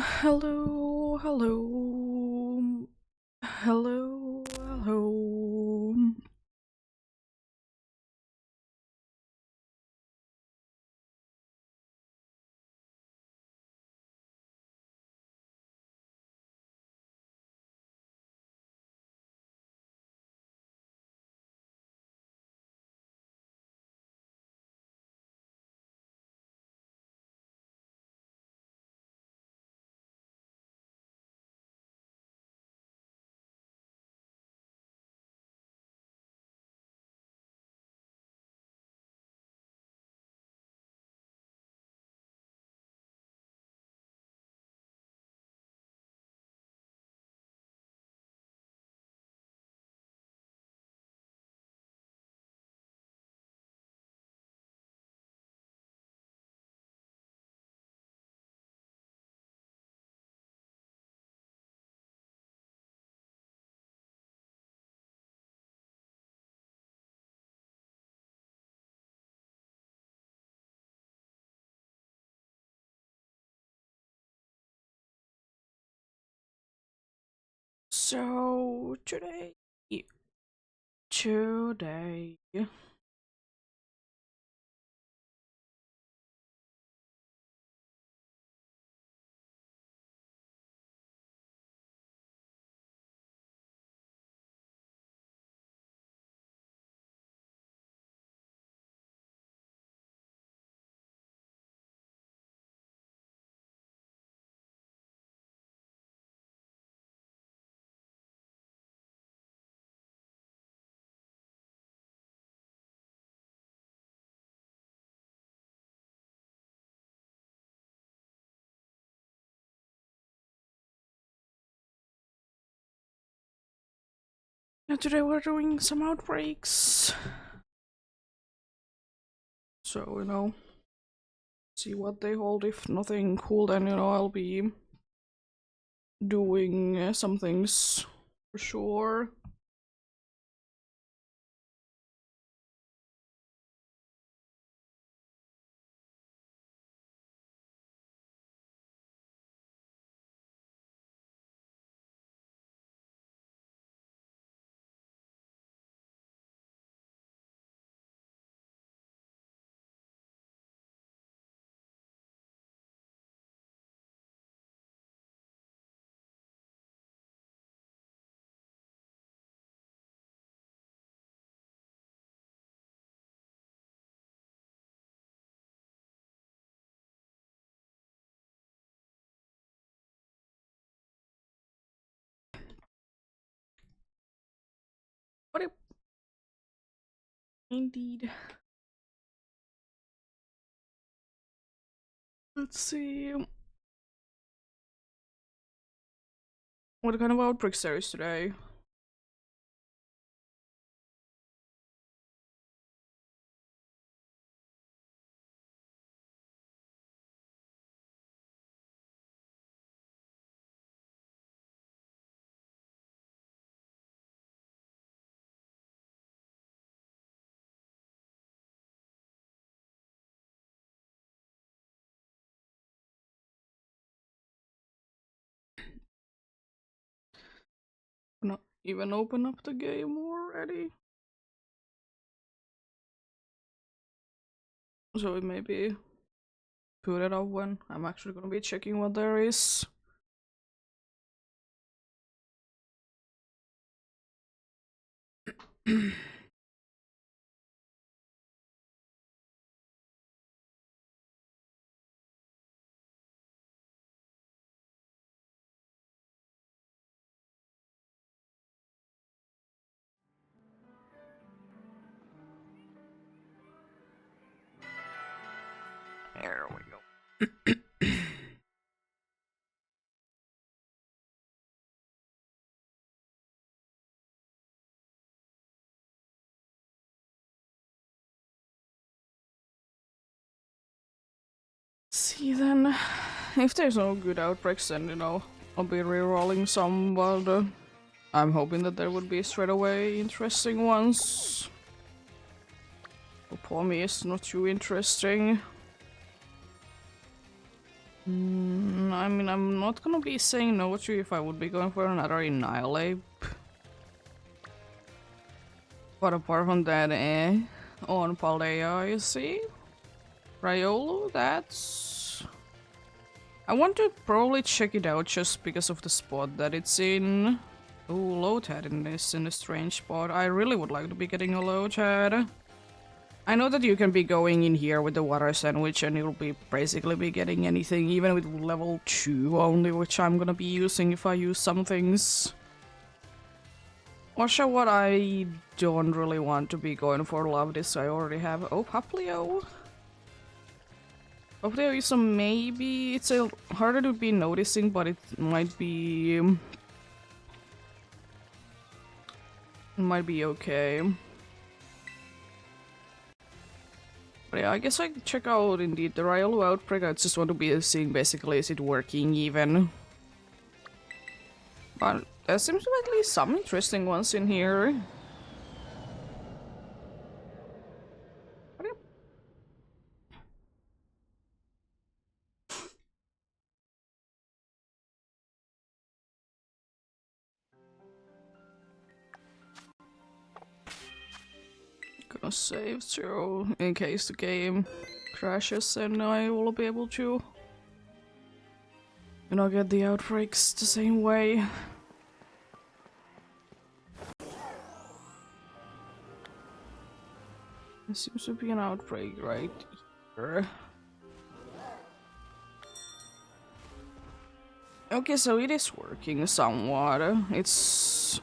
Hello, hello, hello, hello. So today, today we're doing some outbreaks. So see what they hold. If nothing cool, then I'll be doing some things for sure. What if indeed? Let's see. What kind of outbreaks there is today? Not even open up the game already. So it maybe put it up when I'm actually gonna be checking what there is. There we go. See then, if there's no good outbreaks, then I'll be re-rolling some, but I'm hoping that there would be straight away interesting ones. Poor me is not too interesting. I mean, I'm not gonna be saying no to you if I would be going for another Annihilate. But apart from that, on Paldea, you see? Riolu, that's... I want to probably check it out just because of the spot that it's in. Ooh, Lotad in a strange spot. I really would like to be getting a Lotad. I know that you can be going in here with the water sandwich and you'll be basically be getting anything, even with level 2 only, which I'm gonna be using if I use some things. Also, what I don't really want to be going for love this I already have. Oh, Paplio. Paplio is a maybe. It's a harder to be noticing, but it might be okay. But yeah, I guess I can check out indeed the Riolu outbreak. I just want to be seeing basically is it working even. But there seems to be at least some interesting ones in here. But yeah. Gonna save zero in case the game crashes and I will be able to, you know, get the outbreaks the same way. There seems to be an outbreak right here. Okay, so it is working somewhat. It's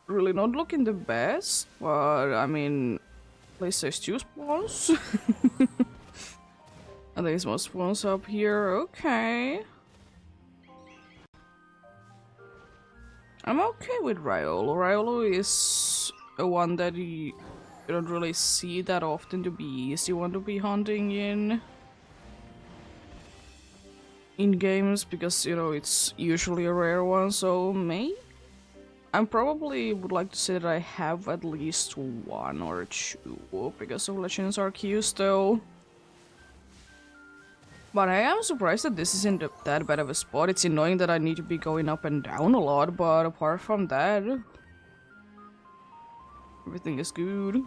really not looking the best, but I mean, at least there's 2 spawns. And there's more spawns up here, okay. I'm okay with Riolu. Riolu is a one that you don't really see that often to be easy one to be hunting in games because, you know, it's usually a rare one, so maybe I probably would like to say that I have at least 1 or 2 because of Legends Arceus though. But I am surprised that this isn't that bad of a spot. It's annoying that I need to be going up and down a lot, but apart from that, everything is good.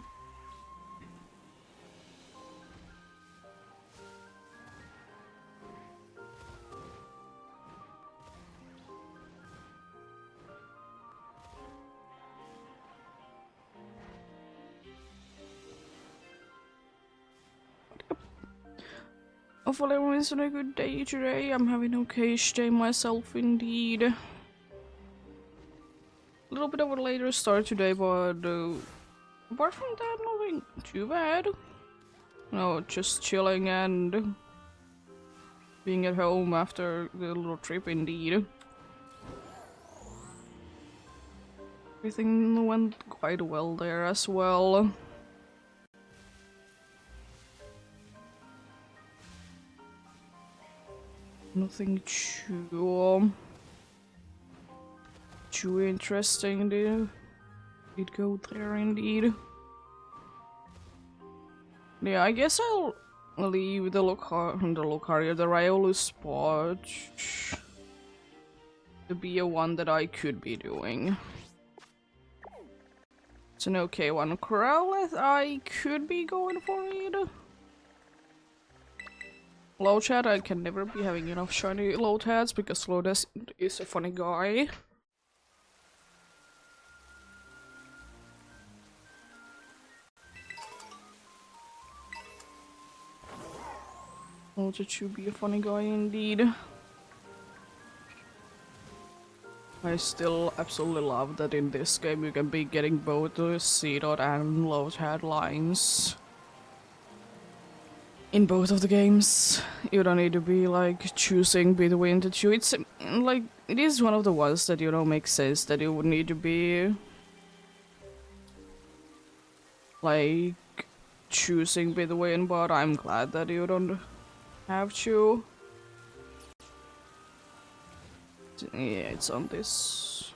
Hopefully everyone's on a good day today. I'm having an okay day myself indeed. A little bit of a later start today, but apart from that, nothing too bad. No, just chilling and being at home after the little trip indeed. Everything went quite well there as well. Nothing too interesting to go there indeed. Yeah, I guess I'll leave the Lucario, the Riolu spot to be a one that I could be doing. It's an okay one. Corrales, I could be going for it. Lotad, I can never be having enough shiny Lotads because Lotus is a funny guy. Lotad should be a funny guy indeed. I still absolutely love that in this game you can be getting both the C-Dot and Lotad lines. In both of the games, you don't need to be like choosing between the two. It's like, it is one of the ones that, you know, makes sense that you would need to be like choosing between, but I'm glad that you don't have to. Yeah, it's on this.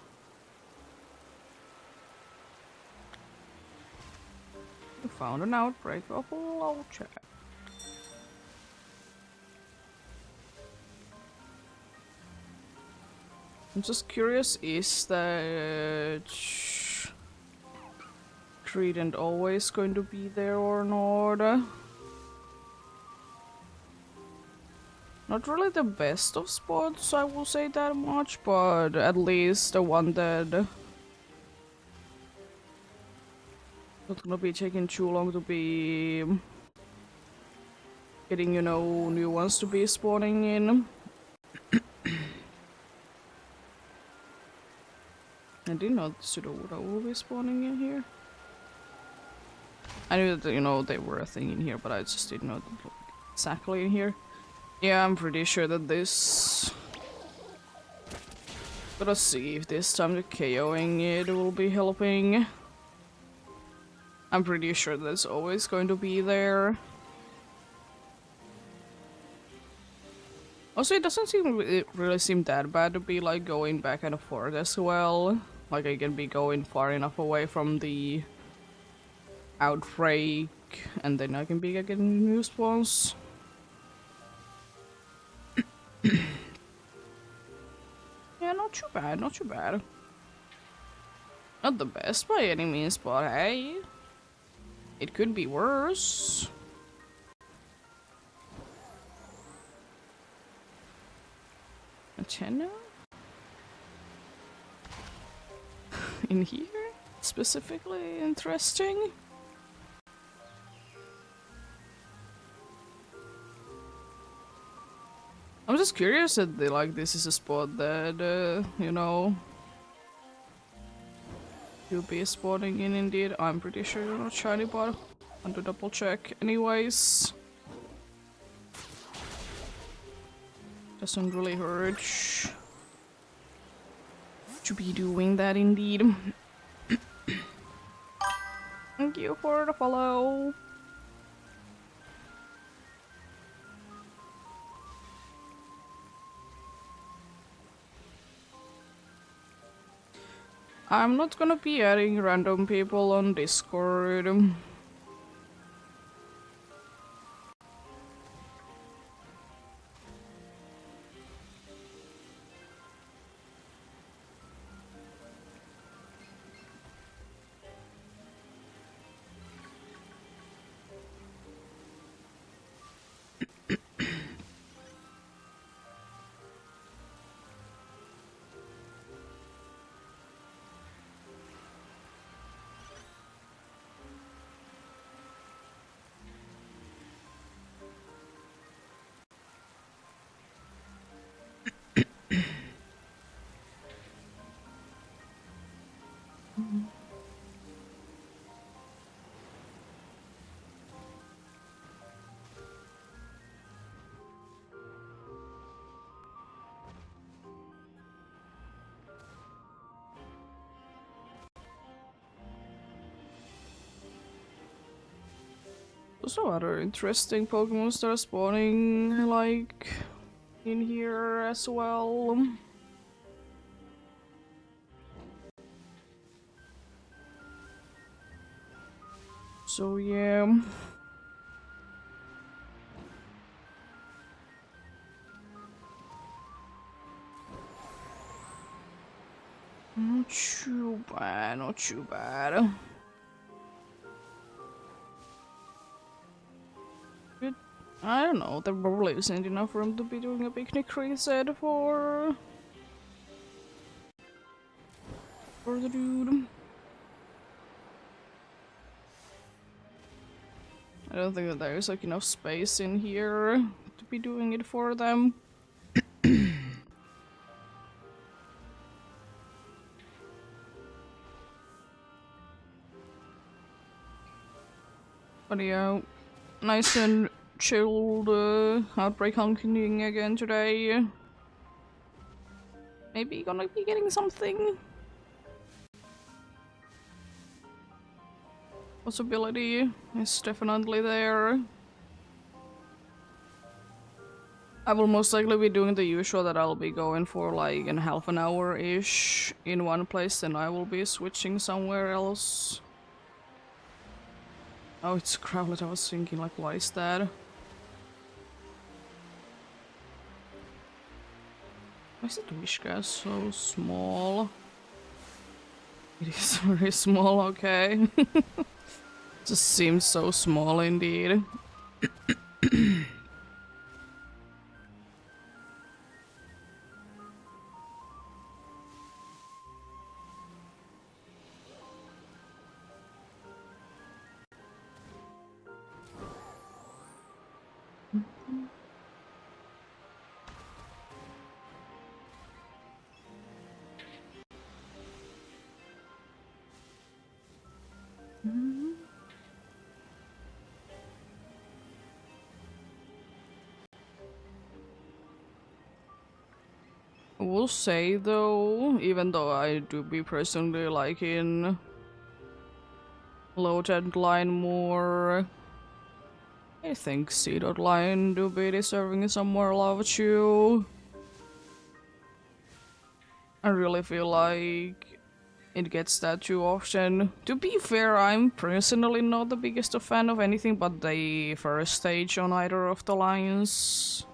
You found an outbreak of Lotad. I'm just curious, is that Trident always going to be there or not? Not really the best of spots, I will say that much, but at least the one that not gonna be taking too long to be getting, you know, new ones to be spawning in. I didn't know the Sudowoodo will be spawning in here. I knew that, you know, they were a thing in here, but I just didn't know that exactly in here. Yeah, I'm pretty sure that this... Gotta see if this time the KOing it will be helping. I'm pretty sure that it's always going to be there. Also, it doesn't really seem that bad to be like going back and forth as well. Like I can be going far enough away from the outbreak, and then I can be getting new spawns. Yeah, not too bad, not too bad. Not the best by any means, but hey, it could be worse. Antenna? In here? Specifically interesting? I'm just curious that this is a spot that, you know, you'll be spawning in indeed. I'm pretty sure you're not shiny, but I want to double check anyways. Doesn't really hurt to be doing that indeed. Thank you for the follow. I'm not gonna be adding random people on Discord. Also other interesting Pokemon that are spawning, like, in here as well. So yeah. Not too bad, not too bad. Good. I don't know, there probably isn't enough room to be doing a picnic reset for the dude. I don't think that there's like enough space in here to be doing it for them. But yeah, nice and chilled outbreak hunting again today. Maybe gonna be getting something. Possibility is definitely there. I will most likely be doing the usual that I'll be going for like in half an hour-ish in one place, then I will be switching somewhere else. Oh, it's Crowlet. I was thinking, like, what is that? Why is the wish gas so small? It is very small, okay. Just seems so small indeed. I will say though, even though I do be personally liking low jet line more, I think C dot line do be deserving some more love too. I really feel like it gets that too often. To be fair, I'm personally not the biggest of fan of anything but the first stage on either of the lines.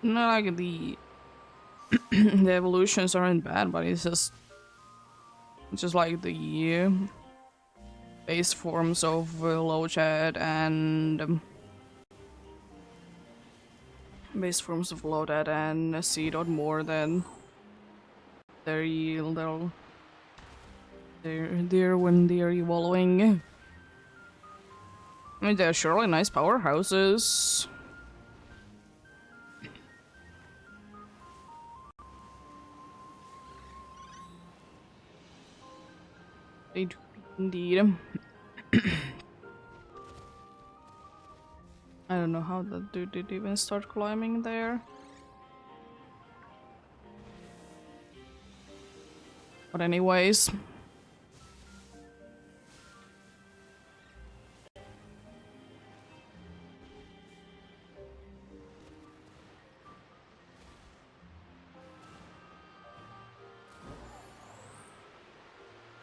No, like the the evolutions aren't bad, but it's just like the base forms of low jet and base forms of low jet and C dot more than their yield. They're when they're evolving. I mean, they're surely nice powerhouses. They do indeed. I don't know how that dude did even start climbing there. But anyways.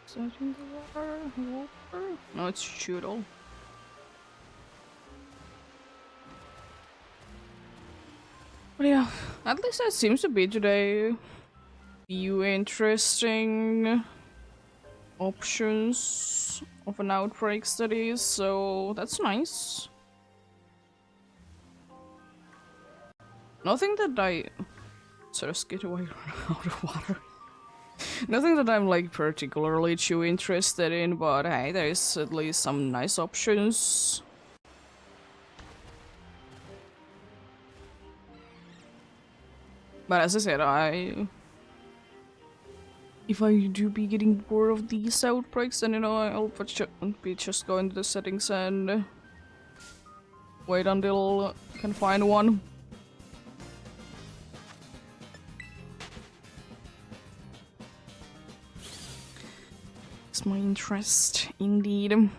Searching the water? No, it's Shoodle. But yeah, at least it seems to be today. Few interesting options of an outbreak study, so that's nice. Nothing that I sort of skid away out of water. Nothing that I'm like particularly too interested in, but hey, there's at least some nice options. But as I said, if I do be getting bored of these outbreaks, then you know I'll be just go into the settings and wait until I can find one. It's my interest, indeed.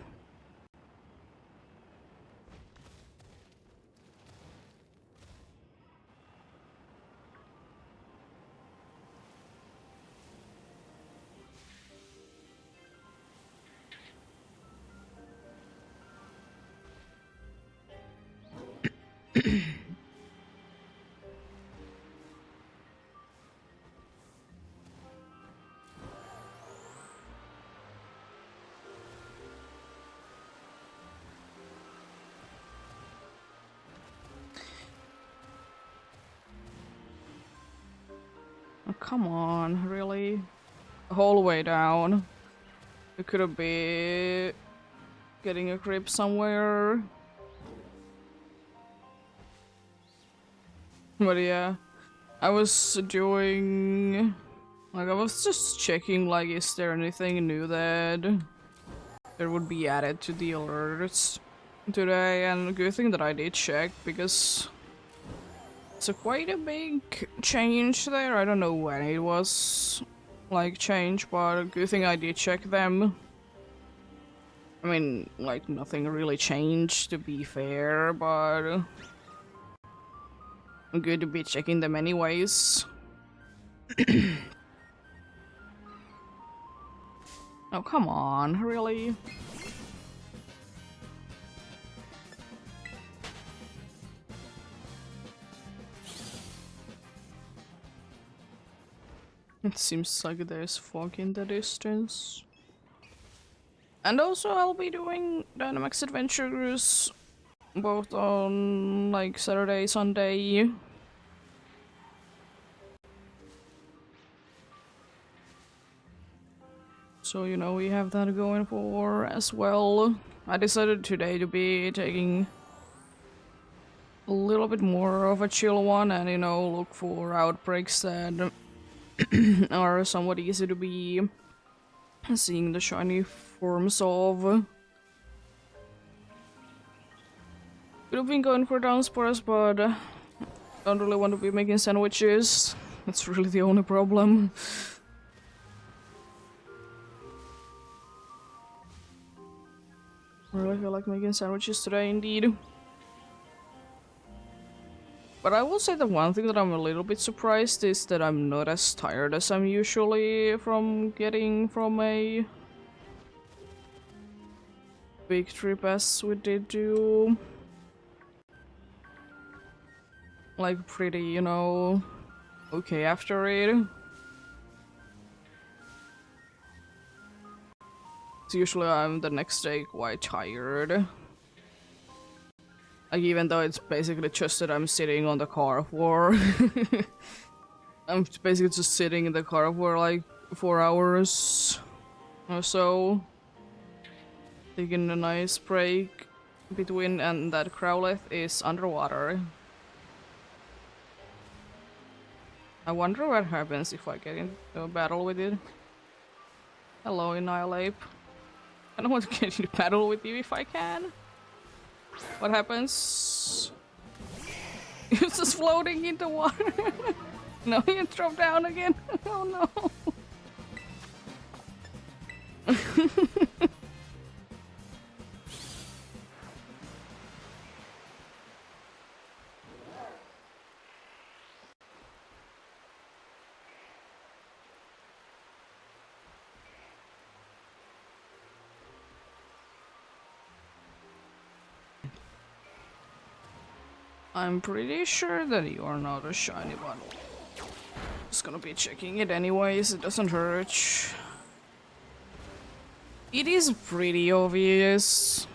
Oh, come on, really? The whole way down. You could have been getting a grip somewhere. But yeah, I was doing... Like, I was just checking, like, is there anything new that there would be added to the alerts today, and good thing that I did check, because it's quite a big change there. I don't know when it was, like, changed, but good thing I did check them. I mean, like, nothing really changed, to be fair, but good to be checking them anyways. Oh, come on, really? It seems like there's fog in the distance. And also I'll be doing Dynamax Adventure Cruise both on like Saturday, Sunday. So, you know, we have that going for as well. I decided today to be taking a little bit more of a chill one and, you know, look for outbreaks that are somewhat easy to be seeing the shiny forms of. Could have been going for downspores, but don't really want to be making sandwiches. That's really the only problem. I really feel like making sandwiches today, indeed. But I will say the one thing that I'm a little bit surprised is that I'm not as tired as I'm usually from getting from a big trip as we did do. Like pretty, you know, okay after it. So usually I'm the next day quite tired. Like even though it's basically just that I'm sitting on the car for I'm basically just sitting in the car for like 4 hours or so. Taking a nice break between, and that Crowleth is underwater. I wonder what happens if I get into a battle with it. Hello, Annihilate. I don't want to get into battle with you if I can. What happens? It's just floating into water. No, you drop down again. Oh no. I'm pretty sure that you are not a shiny one. Just gonna be checking it anyways, it doesn't hurt. It is pretty obvious,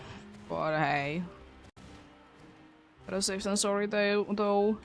but hey. Better safe than sorry though.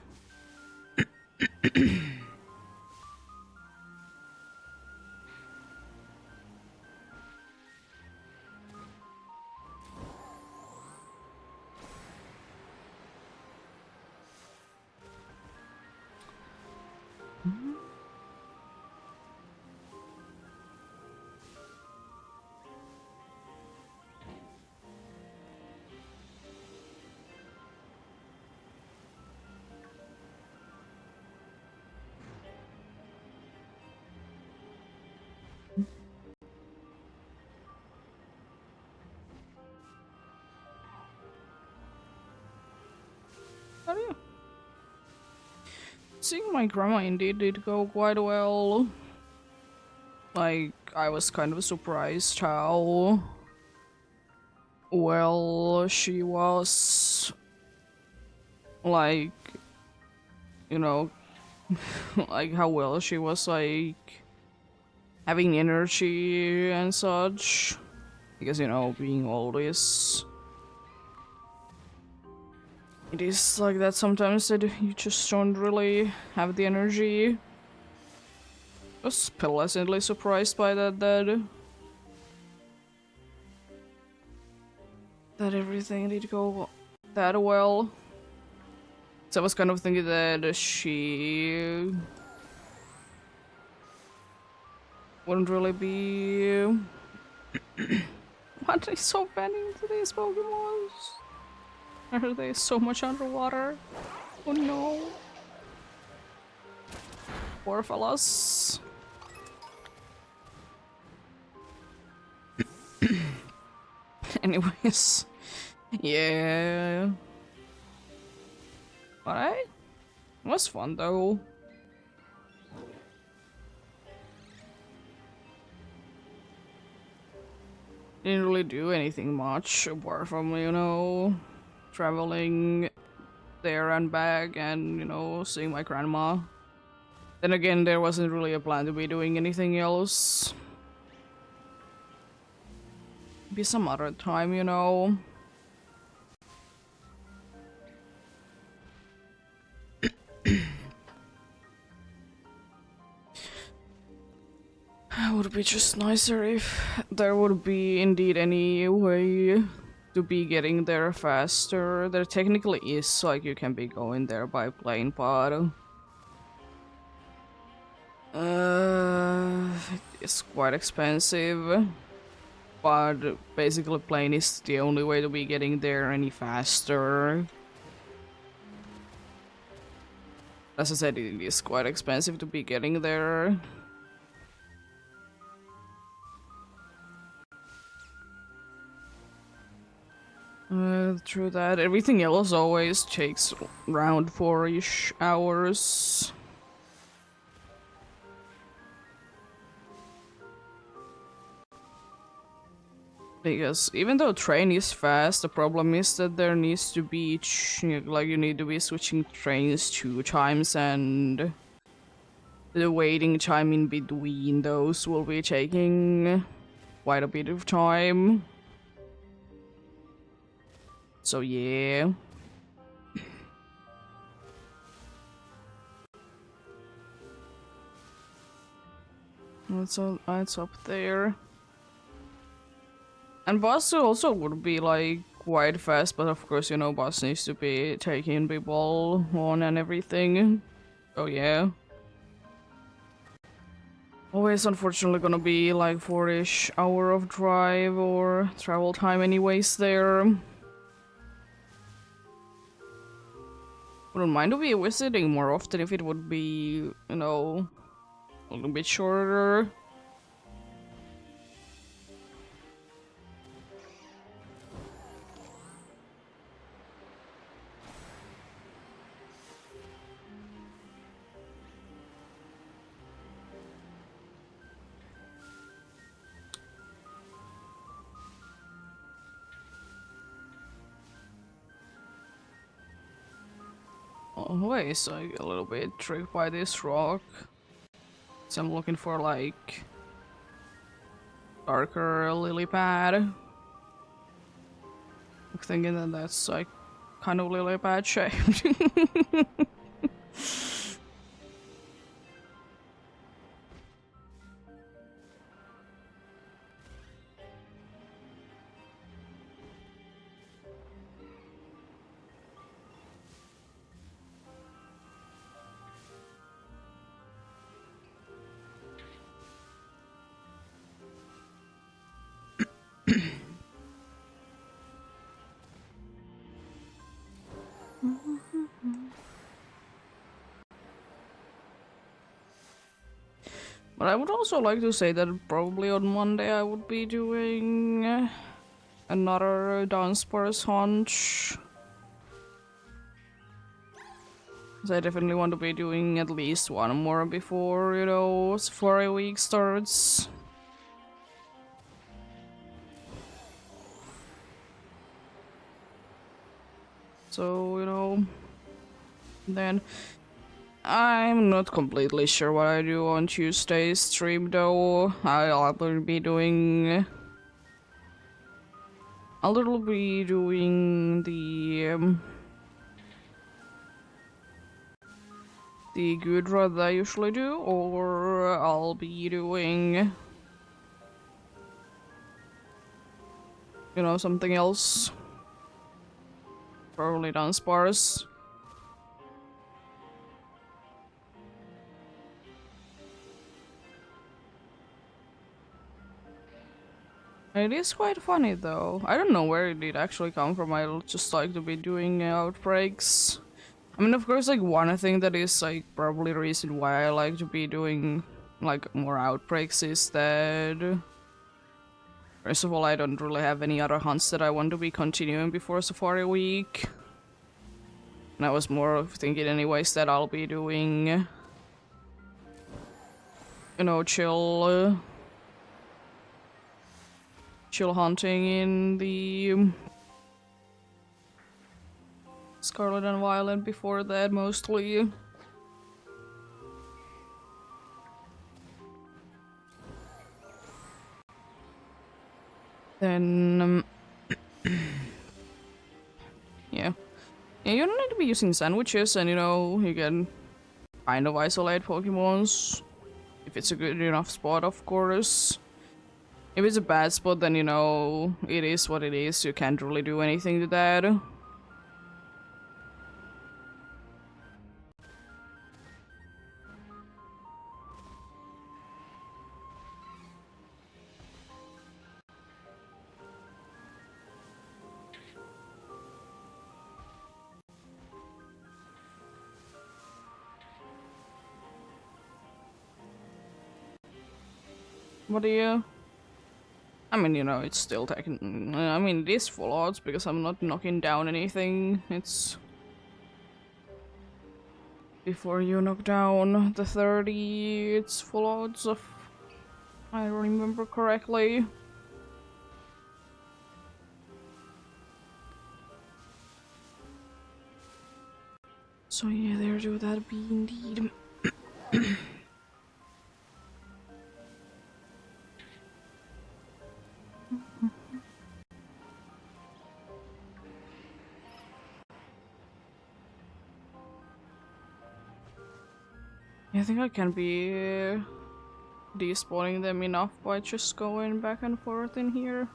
Oh yeah. Seeing my grandma indeed did go quite well. Like, I was kind of surprised how well she was. Like, you know, like how well she was, like, having energy and such. Because, you know, being old is... It is like that sometimes that you just don't really have the energy. I was pleasantly surprised by that everything did go that well. So I was kind of thinking that she wouldn't really be... What is so bending to these Pokemons? Are they so much underwater? Oh no. Poor fellas. Anyways. Yeah. Alright. It was fun though. Didn't really do anything much apart from, you know, traveling there and back and, you know, seeing my grandma. Then again, there wasn't really a plan to be doing anything else. Be some other time, you know. It would be just nicer if there would be indeed any way to be getting there faster. There technically is, like you can be going there by plane, but it's quite expensive. But basically plane is the only way to be getting there any faster. As I said, it is quite expensive to be getting there. True that. Everything else always takes around 4-ish hours. Because even though train is fast, the problem is that there needs to be like you need to be switching trains 2 times, and the waiting time in between those will be taking quite a bit of time. So yeah. It's up there. And bus also would be like quite fast, but of course, you know, bus needs to be taking people on and everything. Oh yeah. Always unfortunately gonna be like 4-ish hour of drive or travel time anyways there. Wouldn't mind to be visiting more often if it would be, you know, a little bit shorter. Always like a little bit tricked by this rock. So I'm looking for like darker lily pad. I'm thinking that that's like kind of lily pad shaped. But I would also like to say that probably on Monday I would be doing another dance bars hunch. 'Cause I definitely want to be doing at least one more before, you know, Safari week starts. So, you know, then I'm not completely sure what I do on Tuesday's stream though. I'll be doing the good run that I usually do, or I'll be doing, you know, something else. Probably dance bars. It is quite funny though. I don't know where it did actually come from. I just like to be doing outbreaks. I mean, of course, like one thing that is like probably the reason why I like to be doing like more outbreaks is that first of all, I don't really have any other hunts that I want to be continuing before Safari Week. And I was more of thinking anyways that I'll be doing, you know, chill hunting in the Scarlet and Violet before that, mostly. Then, yeah. Yeah, you don't need to be using sandwiches, and you know, you can kind of isolate Pokemons. If it's a good enough spot, of course. If it's a bad spot, then you know, it is what it is. You can't really do anything to that. What do you... I mean, you know, it's still taking... I mean, it is full odds because I'm not knocking down anything. It's... Before you knock down the 30, it's full odds of... I remember correctly. So yeah, there do that be indeed. I think I can be despawning them enough by just going back and forth in here.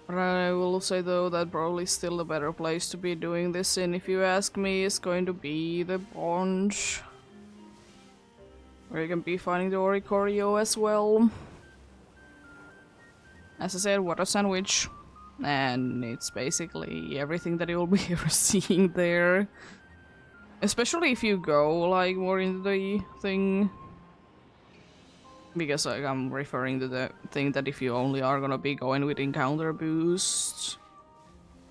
But I will say though that probably still a better place to be doing this in, if you ask me, is going to be the pond. Where you can be finding the Oricorio as well. As I said, water sandwich. And it's basically everything that you'll be ever seeing there. Especially if you go like more into the thing. Because like, I'm referring to the thing that if you only are gonna be going with encounter boost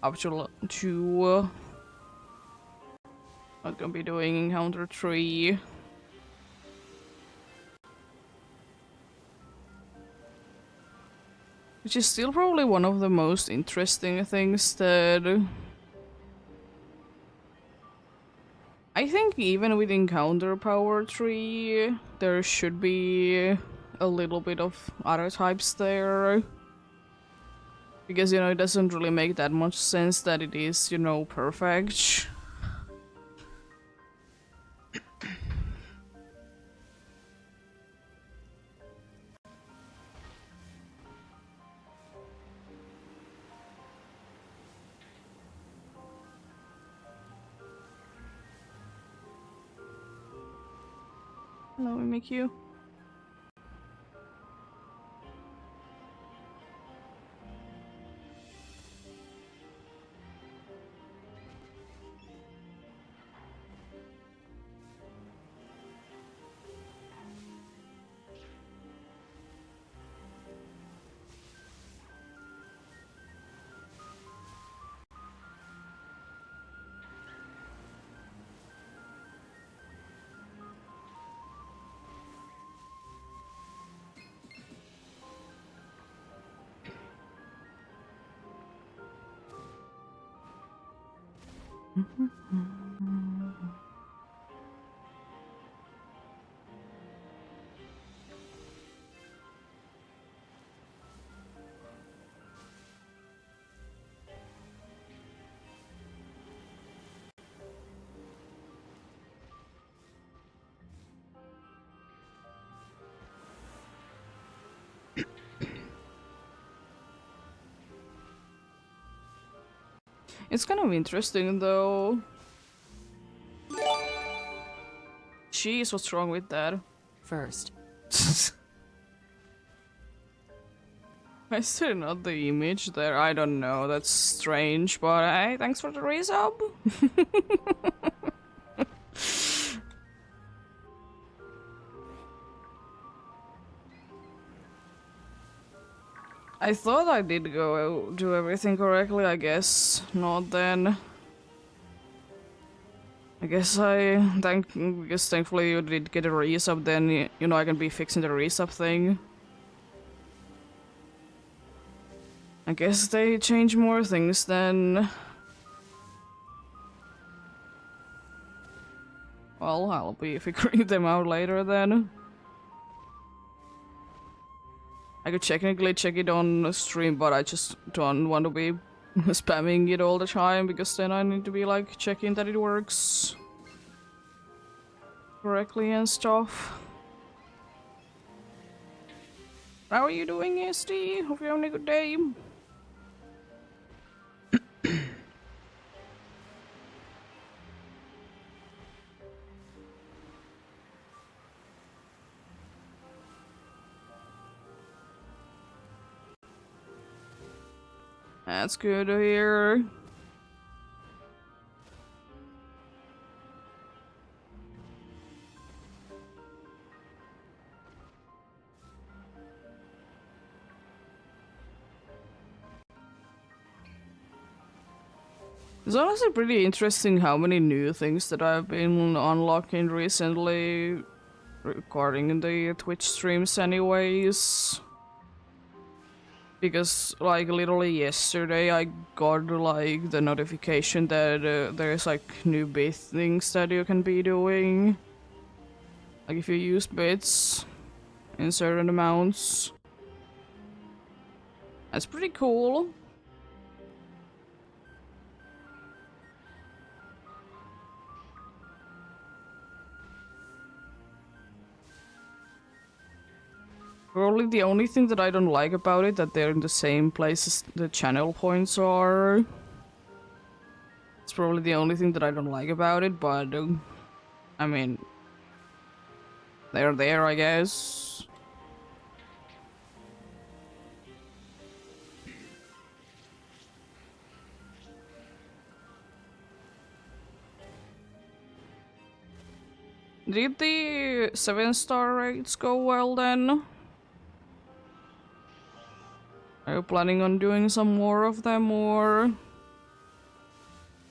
up to 2, not gonna be doing encounter 3. Which is still probably one of the most interesting things that... I think even with encounter power 3, there should be a little bit of other types there. Because, you know, it doesn't really make that much sense that it is, you know, perfect. Hello, Mimikyu. It's kind of interesting though. Jeez, what's wrong with that? First. I still not the image there. I don't know. That's strange, but hey, thanks for the resub. I thought I did go do everything correctly. I guess not. Then I guess because thankfully you did get a resub. Then you know I can be fixing the resub thing. I guess they change more things then. Well, I'll be figuring them out later then. I could technically check it on stream, but I just don't want to be spamming it all the time because then I need to be like checking that it works correctly and stuff. How are you doing, EEST? Hope you're having a good day. That's good to hear. It's honestly pretty interesting how many new things that I've been unlocking recently regarding the Twitch streams anyways. Because like literally yesterday I got like the notification that there's like new bit things that you can be doing. Like if you use bits in certain amounts. That's pretty cool. Probably the only thing that I don't like about it that they're in the same places the channel points are. It's probably the only thing that I don't like about it, but I mean, they're there, I guess. Did the 7-star raids go well then? Are you planning on doing some more of them, or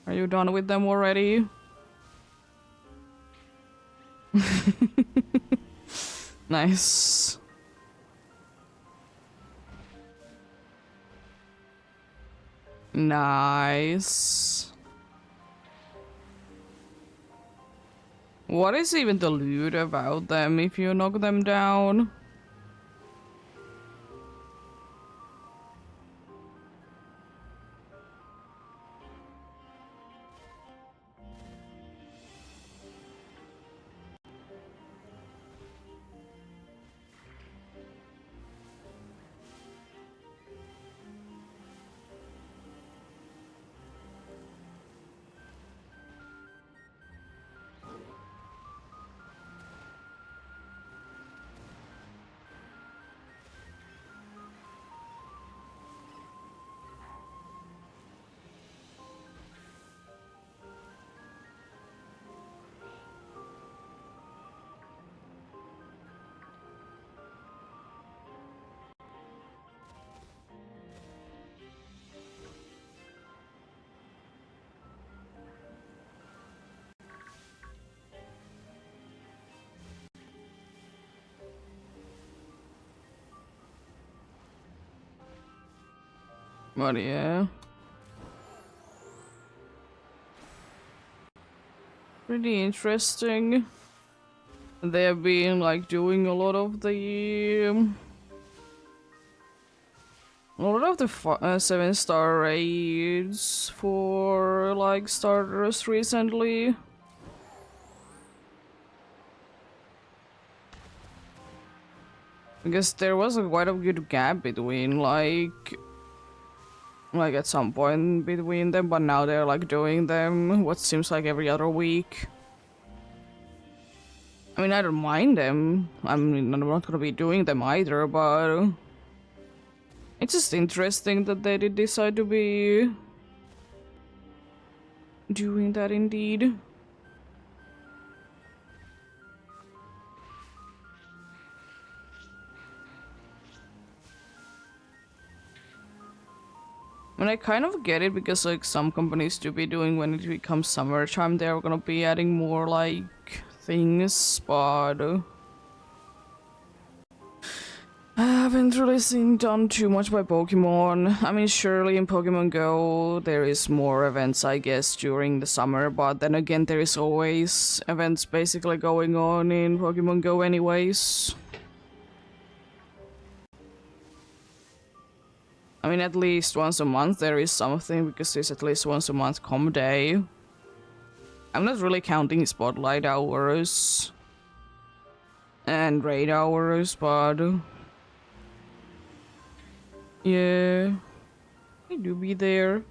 are you done with them already? Nice. Nice. What is even the loot about them if you knock them down? But yeah. Pretty interesting. They have been like doing a lot of the 7-star raids for like starters recently. Because there was a quite a good gap between like at some point between them, but now they're like doing them what seems like every other week. I mean, I don't mind them. I mean, I'm not gonna be doing them either, but it's just interesting that they did decide to be doing that indeed. I mean, I kind of get it because like some companies do be doing when it becomes summertime, they're gonna be adding more like things, but I haven't really seen done too much by Pokemon. I mean, surely in Pokemon Go there is more events, I guess, during the summer, but then again there is always events basically going on in Pokemon Go anyways. I mean, at least once a month there is something, because there's at least once a month com day. I'm not really counting spotlight hours and raid hours, but yeah, they do be there.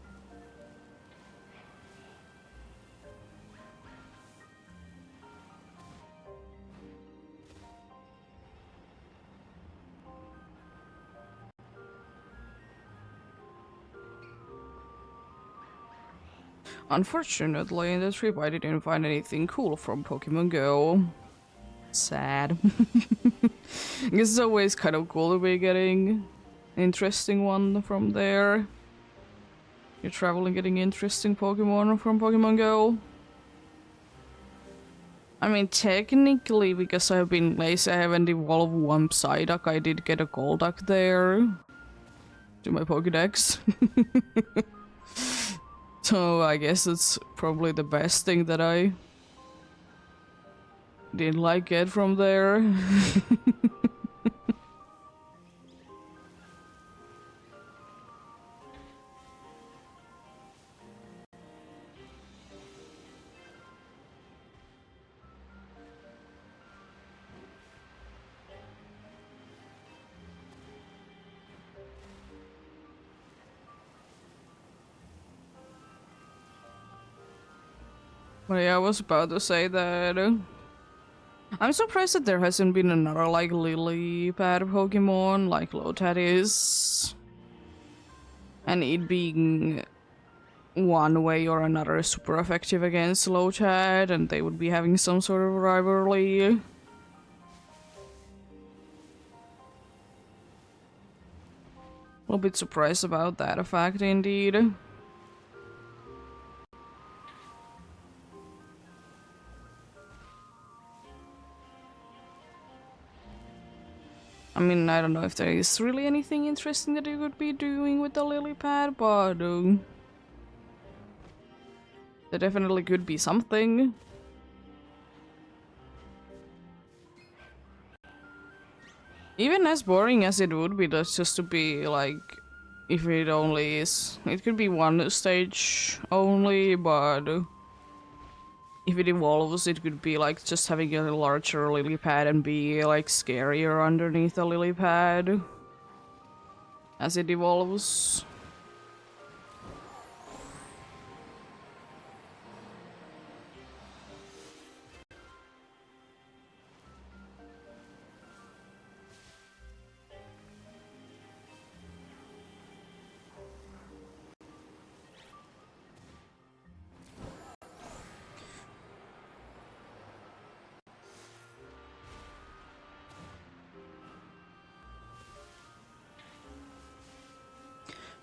Unfortunately, in the trip I didn't find anything cool from Pokemon Go. Sad. It's always kind of cool to be getting interesting one from there. You're traveling, getting interesting Pokemon from Pokemon Go. I mean, technically, because I've been lazy, I haven't evolved one Psyduck. I did get a Golduck there to my Pokedex. So I guess it's probably the best thing that I did like get from there. But yeah, I was about to say that I'm surprised that there hasn't been another like lily pad Pokemon like Lotad is. And it being one way or another super effective against Lotad, and they would be having some sort of rivalry. A little bit surprised about that fact indeed. I mean, I don't know if there is really anything interesting that you could be doing with the lily pad, but there definitely could be something. Even as boring as it would be, that's just to be like, if it only is, it could be one stage only, but if it evolves, it could be like just having a larger lily pad and be like scarier underneath the lily pad as it evolves.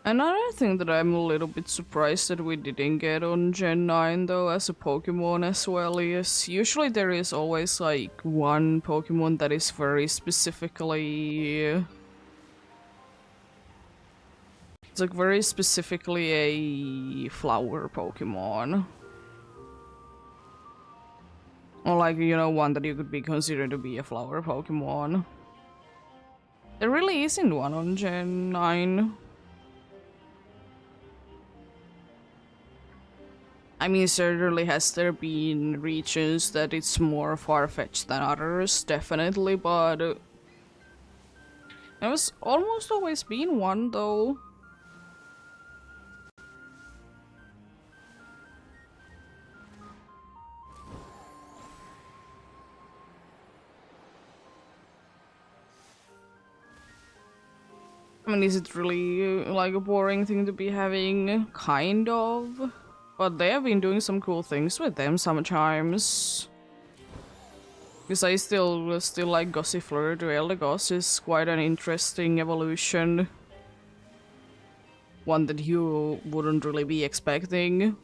Another thing that I'm a little bit surprised that we didn't get on Gen 9 though as a Pokemon as well is usually there is always like one Pokemon that is very specifically... It's like very specifically a flower Pokemon. Or like, you know, one that you could be considered to be a flower Pokemon. There really isn't one on Gen 9. I mean, certainly has there been regions that it's more far-fetched than others, definitely, but there was almost always been one, though. I mean, is it really like a boring thing to be having? Kind of. But they have been doing some cool things with them sometimes. Because I still like Gossifleur to Eldegoss is quite an interesting evolution. One that you wouldn't really be expecting.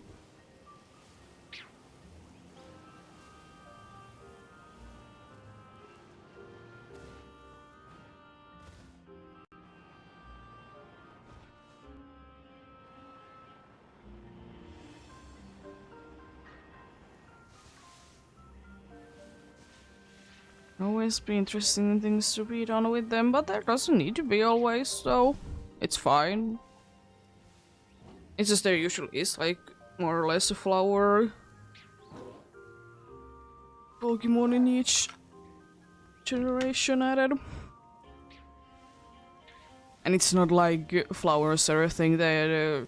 Always be interesting things to be done with them, but there doesn't need to be always, though. It's fine. It's just there usually is like more or less a flower Pokemon in each generation added. And it's not like flowers are a thing that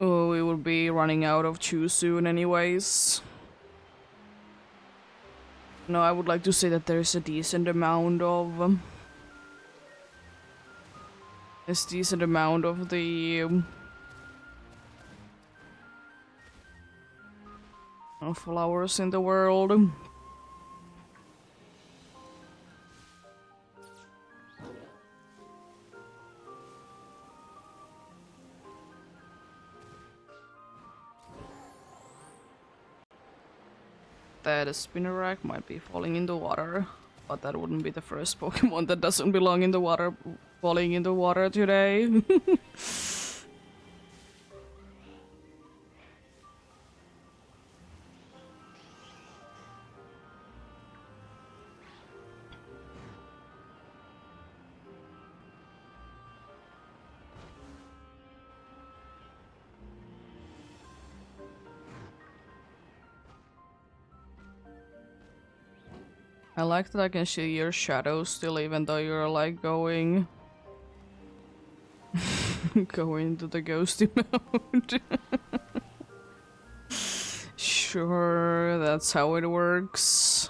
oh, we will be running out of too soon anyways. No, I would like to say that there's a decent amount of the flowers in the world. That a Spinarak might be falling in the water, but that wouldn't be the first Pokemon that doesn't belong in the water falling in the water today. I like that I can see your shadow still even though you're like going going to the ghosty mode. Sure, that's how it works.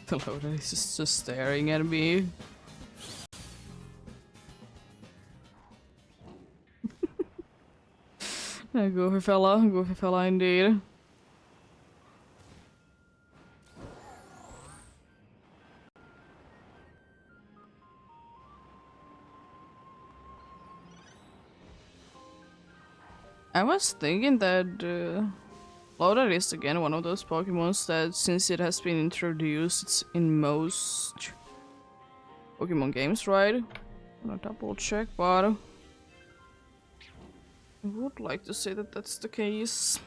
The Loda is just staring at me. Goofy fella indeed. I was thinking that Loda is again one of those Pokemons that since it has been introduced it's in most Pokemon games, right? I'm gonna double check, but I would like to say that that's the case.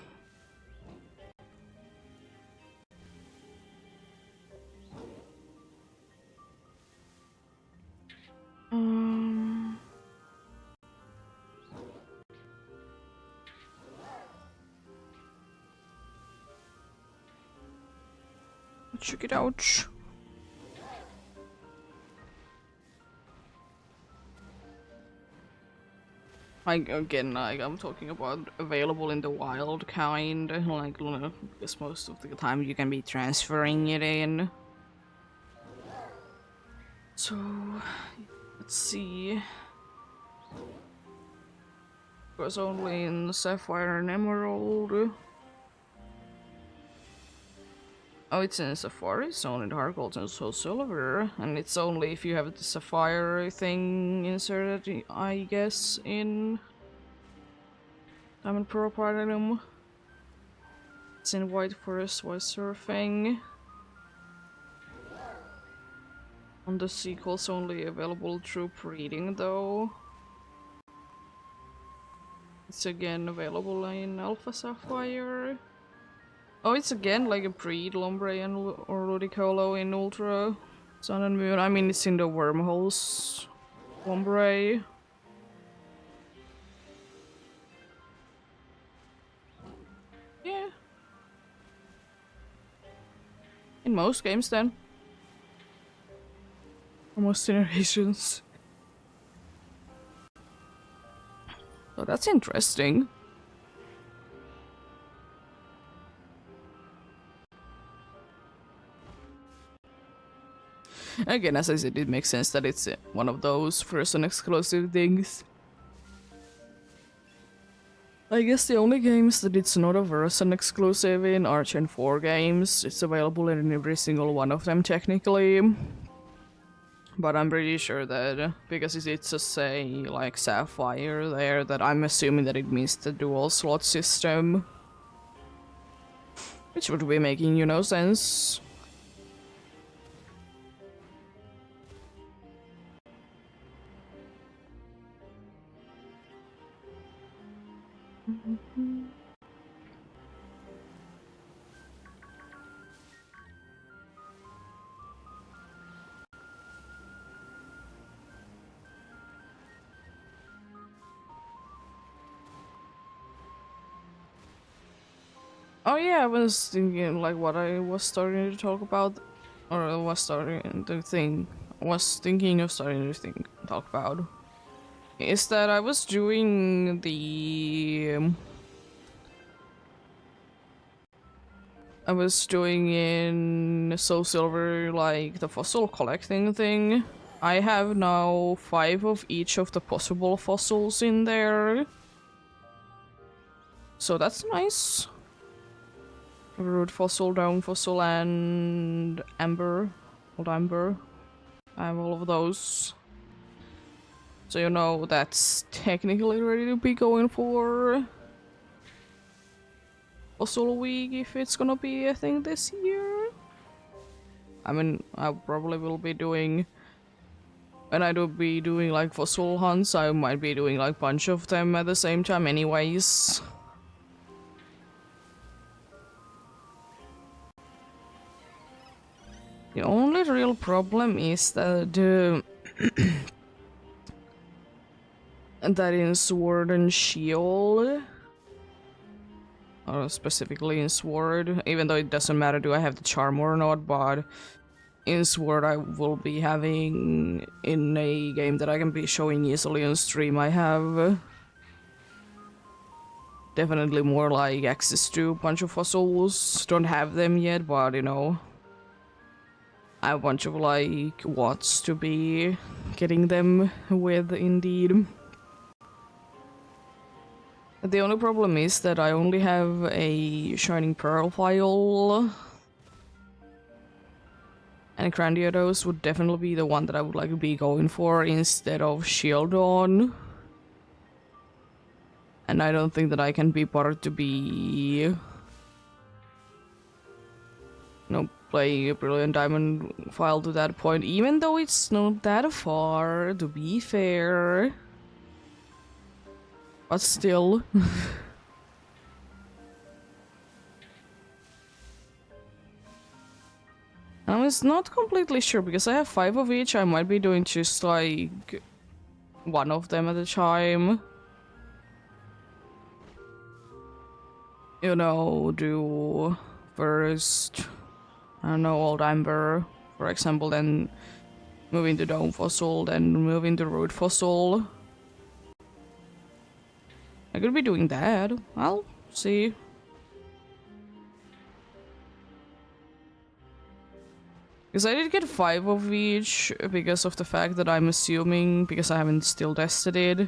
Check it out. I'm talking about available in the wild kind, like, because most of the time you can be transferring it in. So, let's see. Of course, only in Sapphire and Emerald. Oh, it's in Safari Zone in Dark Gold and Soul Silver, and it's only if you have the Sapphire thing inserted, I guess, in Diamond Pearl Platinum. It's in White Forest while surfing. On the sequels, only available through breeding, though. It's again available in Alpha Sapphire. Oh, it's again like a breed Lombre or Ludicolo in Ultra Sun and Moon. I mean, it's in the wormholes. Lombre. Yeah. In most games, then. For most generations. So that's interesting. Again, as I said, it makes sense that it's one of those first-and exclusive things. I guess the only games that it's not a version exclusive in are Gen 4 games. It's available in every single one of them technically. But I'm pretty sure that because it's just say like Sapphire there, that I'm assuming that it means the dual slot system. Which would be making, you know, sense. Oh yeah, I was thinking like what I was starting to talk about, or I was starting to think, was thinking of starting to talk about, is that I was doing I was doing in Soul Silver like the fossil collecting thing. I have now 5 of each of the possible fossils in there, so that's nice. Root fossil, down fossil, and amber. Old amber. I have all of those. So you know that's technically ready to be going for fossil week if it's gonna be a thing this year. I mean, I probably will be doing, when I do be doing like fossil hunts, I might be doing like bunch of them at the same time anyways. The only real problem is that that in Sword and Shield, or specifically in Sword, even though it doesn't matter do I have the charm or not, but in Sword I will be having, in a game that I can be showing easily on stream, I have definitely more like access to a bunch of fossils. Don't have them yet, but you know, I have a bunch of like watts to be getting them with indeed. The only problem is that I only have a Shining Pearl file, and Grandiodos would definitely be the one that I would like to be going for instead of Shieldon. And I don't think that I can be bothered to be, you know, playing a Brilliant Diamond file to that point, even though it's not that far, to be fair. But still. I was not completely sure because I have 5 of each. I might be doing just like one of them at a time. You know, do first, I don't know, Old Amber, for example, then move into Dome Fossil, then move into Root Fossil. I could be doing that. I'll see. Because I did get 5 of each because of the fact that I'm assuming, because I haven't still tested it,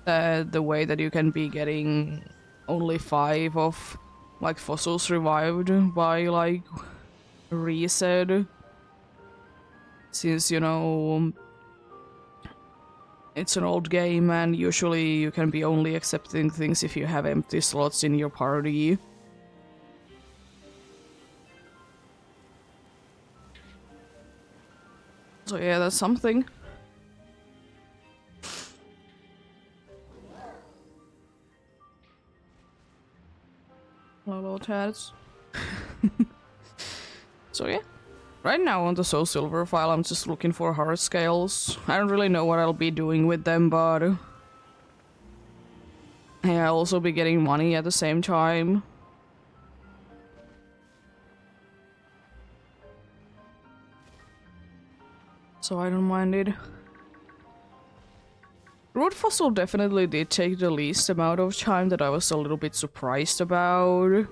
that the way that you can be getting only 5 of like fossils revived by like reset, since you know it's an old game and usually you can be only accepting things if you have empty slots in your party. So yeah, that's something. Hello, Tads. So yeah. Right now on the Soul Silver file, I'm just looking for heart scales. I don't really know what I'll be doing with them, but hey, I'll also be getting money at the same time. So I don't mind it. Root Fossil definitely did take the least amount of time that I was a little bit surprised about.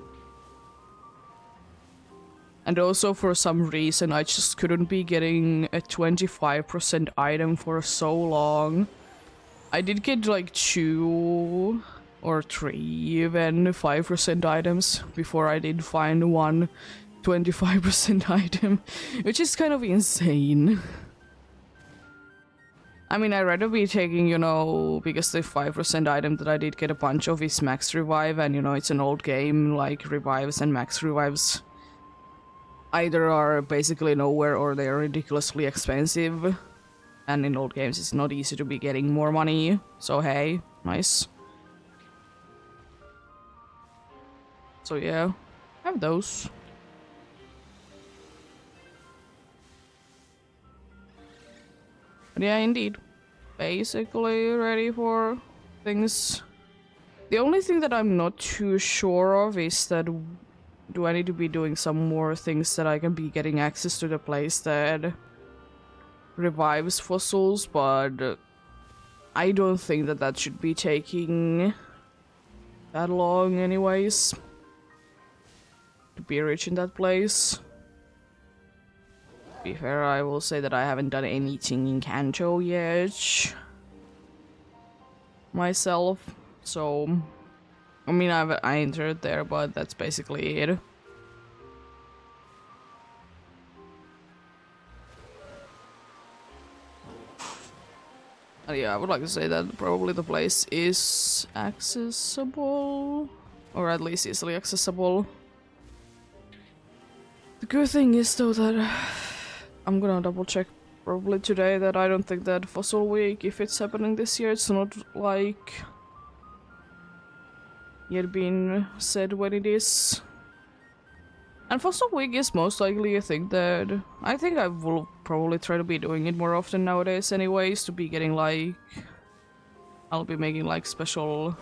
And also for some reason I just couldn't be getting a 25% item for so long. I did get like 2 or 3 even 5% items before I did find one 25% item, which is kind of insane. I mean, I'd rather be taking, you know, because the 5% item that I did get a bunch of is max revive, and you know, it's an old game, like revives and max revives either are basically nowhere or they're ridiculously expensive. And in old games it's not easy to be getting more money, so hey, nice. So yeah, I have those. But yeah, indeed. Basically ready for things. The only thing that I'm not too sure of is that do I need to be doing some more things that I can be getting access to the place that revives fossils, but I don't think that that should be taking that long anyways to be reaching that place. To be fair, I will say that I haven't done anything in Kanto yet myself, so I mean I entered there, but that's basically it. Yeah, I would like to say that probably the place is accessible, or at least easily accessible. The good thing is though that I'm gonna double check probably today that I don't think that Fossil Week, if it's happening this year, it's not like yet been said when it is. And Fossil Week is most likely a thing that I think I will probably try to be doing it more often nowadays anyways, to be getting like I'll be making like special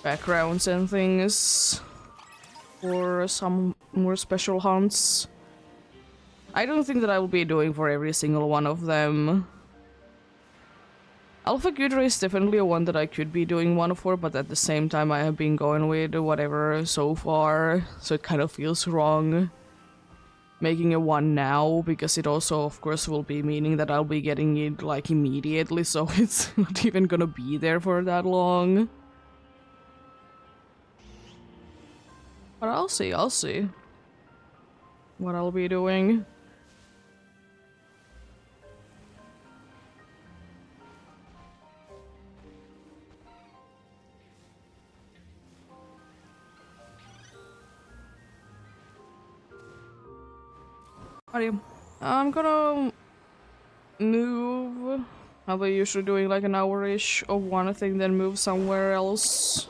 backgrounds and things for some more special hunts. I don't think that I will be doing for every single one of them. Alpha Gudra is definitely a one that I could be doing one for, but at the same time I have been going with whatever so far, so it kind of feels wrong making a one now, because it also of course will be meaning that I'll be getting it like immediately, so it's not even gonna be there for that long. But I'll see what I'll be doing. I'm gonna move. How about usually doing like an hour-ish of one thing, then move somewhere else.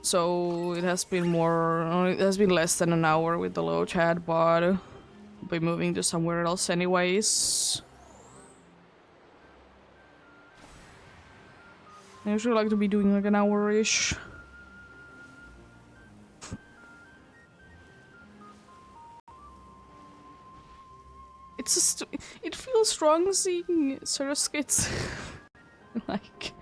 So it has been it has been less than an hour with the low chat, but I'll be moving to somewhere else anyways. I usually like to be doing like an hour-ish. It's just, it feels wrong seeing Surskits like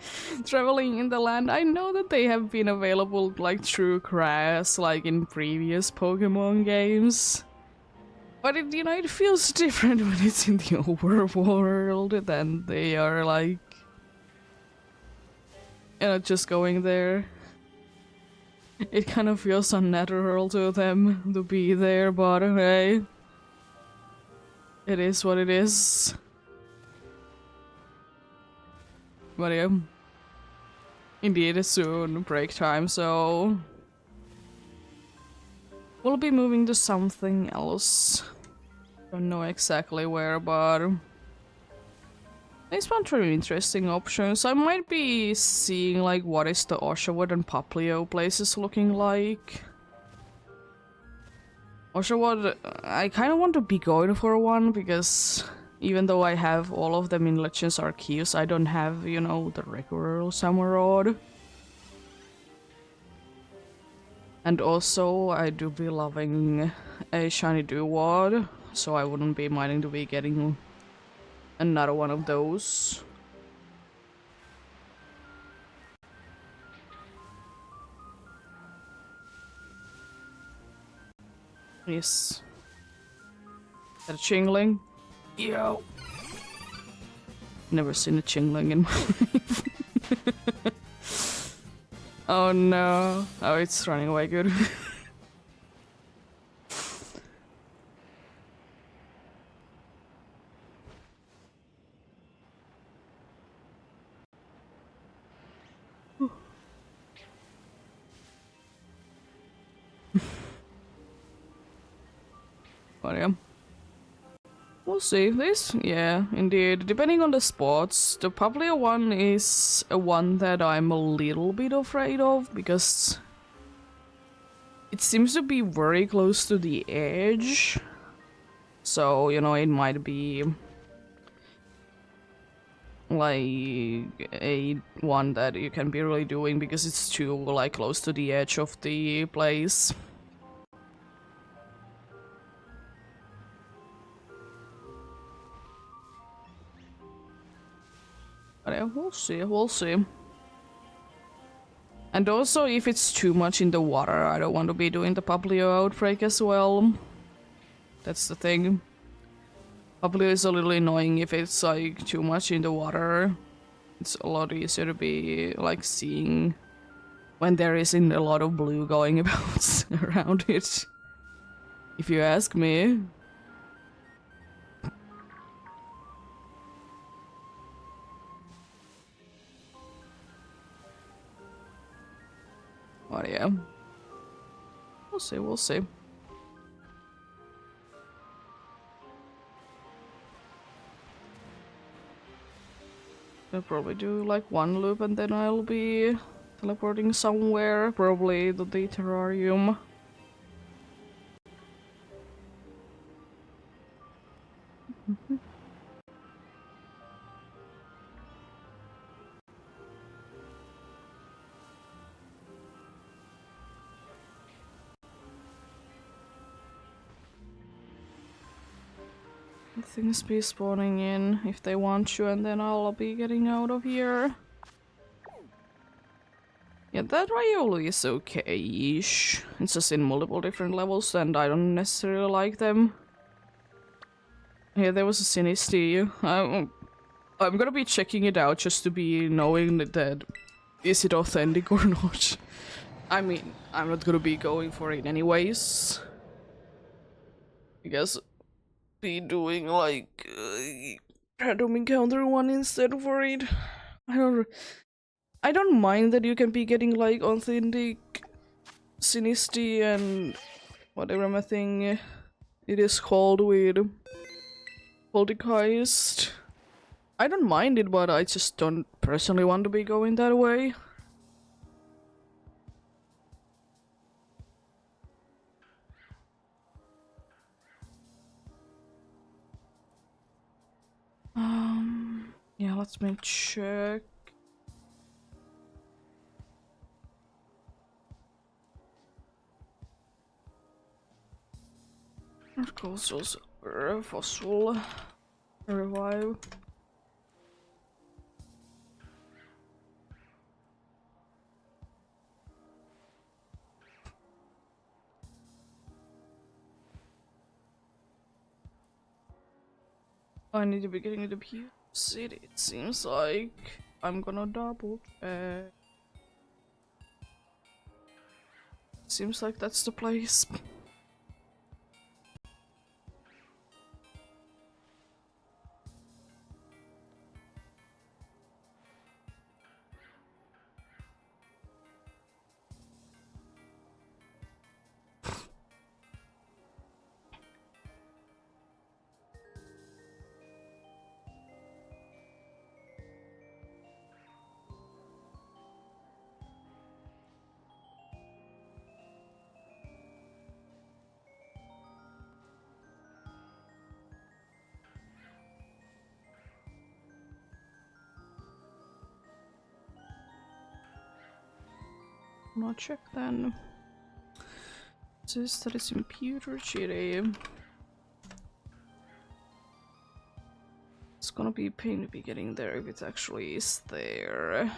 traveling in the land. I know that they have been available like through Crash, like in previous Pokemon games. But it, you know, it feels different when it's in the overworld than they are like, you know, just going there. It kind of feels unnatural to them to be there, but hey, it is what it is. But yeah, indeed, it's soon break time, so we'll be moving to something else. Don't know exactly where, but it's one really interesting options. I might be seeing like what is the Oshawott and Poplio places looking like. Oshawott, I kind of want to be going for one because even though I have all of them in Legends Arceus, I don't have, you know, the regular Samurott. And also, I do be loving a shiny Dewad, so I wouldn't be minding to be getting another one of those. Yes. Is that a Chingling? Yo! Never seen a Chingling in my life. Oh no. Oh, it's running away good. But yeah. We'll we'll see. This, yeah, indeed. Depending on the spots, the Paplio one is a one that I'm a little bit afraid of because it seems to be very close to the edge. So, you know, it might be like a one that you can be really doing because it's too like close to the edge of the place. But yeah, we'll see, we'll see. And also, if it's too much in the water, I don't want to be doing the Paplio outbreak as well. That's the thing. Paplio is a little annoying if it's like too much in the water. It's a lot easier to be like seeing when there isn't a lot of blue going about around it. If you ask me. But yeah. We'll see, we'll see. I'll probably do like one loop and then I'll be teleporting somewhere, probably to the terrarium. Things be spawning in if they want you, and then I'll be getting out of here. Yeah, that Riolu is okay-ish. It's just in multiple different levels, and I don't necessarily like them. Yeah, there was a Sinisty. I'm gonna be checking it out just to be knowing that is it authentic or not. I mean, I'm not gonna be going for it anyways. I guess be doing like random encounter one instead for it. I don't mind that you can be getting like authentic Sinisty and whatever my thing it is called with Poltergeist. I don't mind it, but I just don't personally want to be going that way. Yeah, let's make check. Of course, also fossil revive. I need to be getting into the city. It seems like I'm gonna double check. Seems like that's the place. Not check then. It says that it's in Pewter City. It's gonna be a pain to be getting there if it actually is there.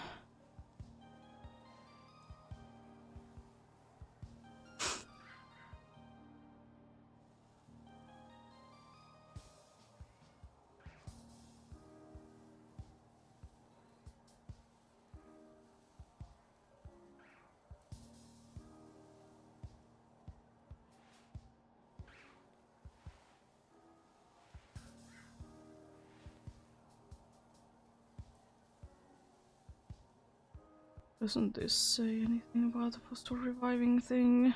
Doesn't this say anything about the postal reviving thing?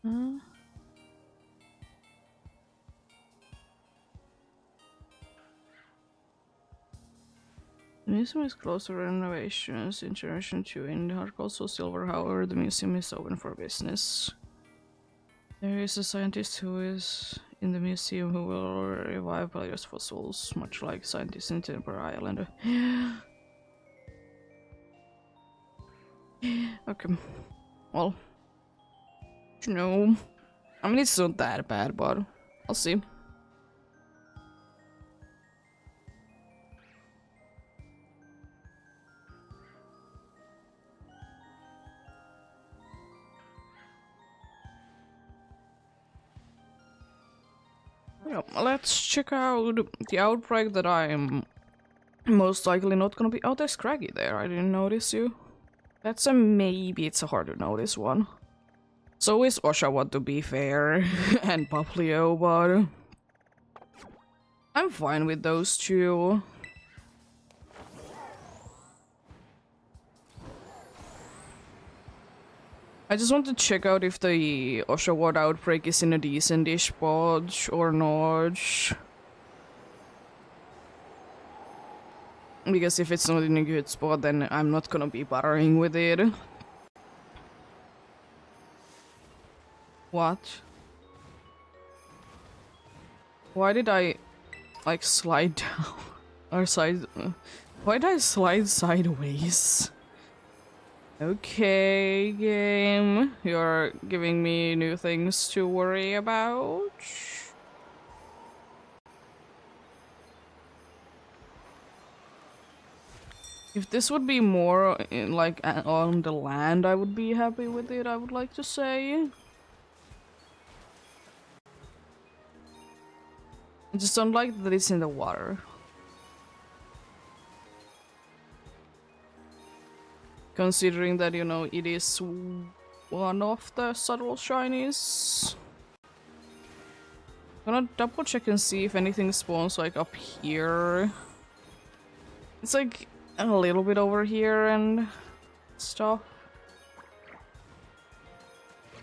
Uh, the museum is closed to renovations in Generation 2 in Dark also Silver, however, the museum is open for business. There is a scientist who is in the museum who will revive paleo's fossils, much like scientists in Timber Island. Okay. Well, you know, I mean, it's not that bad, but I'll see. Yeah, let's check out the outbreak that I'm most likely not gonna be. Oh, there's Craggy there. I didn't notice you. That's a maybe. It's a hard to notice one. So is Oshawa, to be fair, and Paplio, but I'm fine with those two. I just want to check out if the Oshawott outbreak is in a decent-ish spot or not. Because if it's not in a good spot, then I'm not gonna be bothering with it. What? Why did I, like, slide down? Or side... why did I slide sideways? Okay, game. You're giving me new things to worry about. If this would be more in, like, on the land, I would be happy with it, I would like to say. I just don't like that it's in the water. Considering that, you know, it is one of the subtle shinies. I'm gonna double check and see if anything spawns, like, up here. It's like a little bit over here and stuff.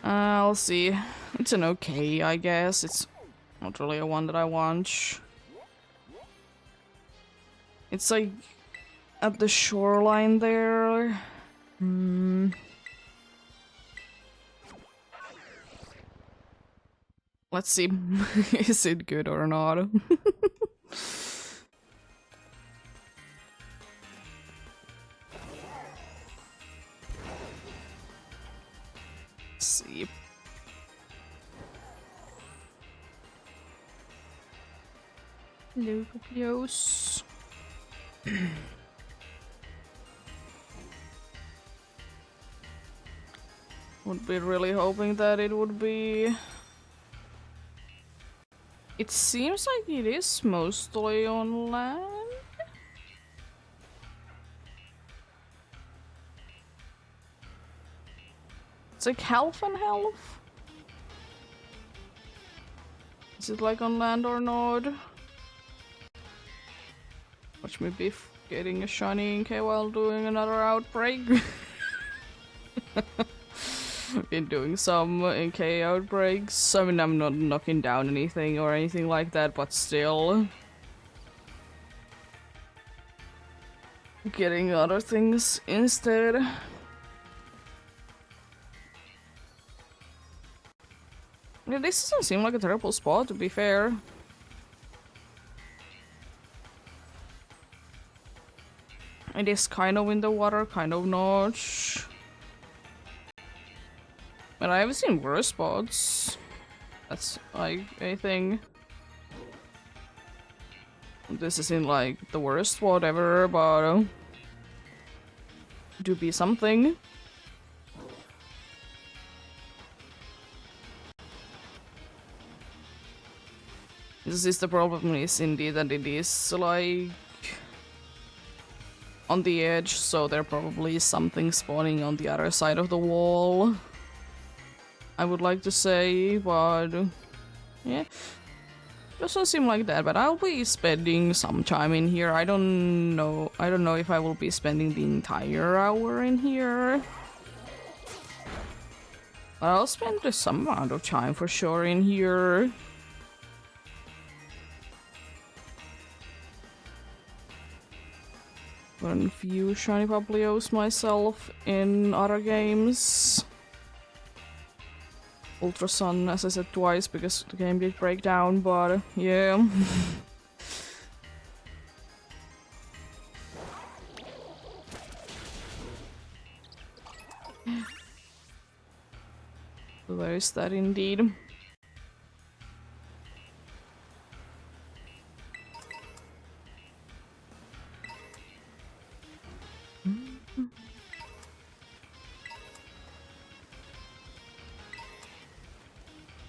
I'll see. It's an okay, I guess. It's not really a one that I want. It's like at the shoreline there. Let's see. Is it good or not? Let's see. Hello, Pupios. Would be really hoping that it would be. It seems like it is mostly on land. It's like half and half. Is it like on land or not? Watch me be getting a shiny Inke while doing another outbreak. Been doing some Inke outbreaks. I mean, I'm not knocking down anything or anything like that, but still. Getting other things instead. Yeah, this doesn't seem like a terrible spot, to be fair. It is kind of in the water, kind of not. But I haven't seen worse spots. That's like a thing. This isn't like the worst spot ever, but do be something. This is the problem, is indeed that it is like on the edge, so there probably is something spawning on the other side of the wall. I would like to say, but yeah, doesn't seem like that. But I'll be spending some time in here. I don't know if I will be spending the entire hour in here. I'll spend some amount of time for sure in here. Run a few shiny Pablios myself in other games. Ultra Sun, as I said twice, because the game did break down, but yeah. There is that indeed.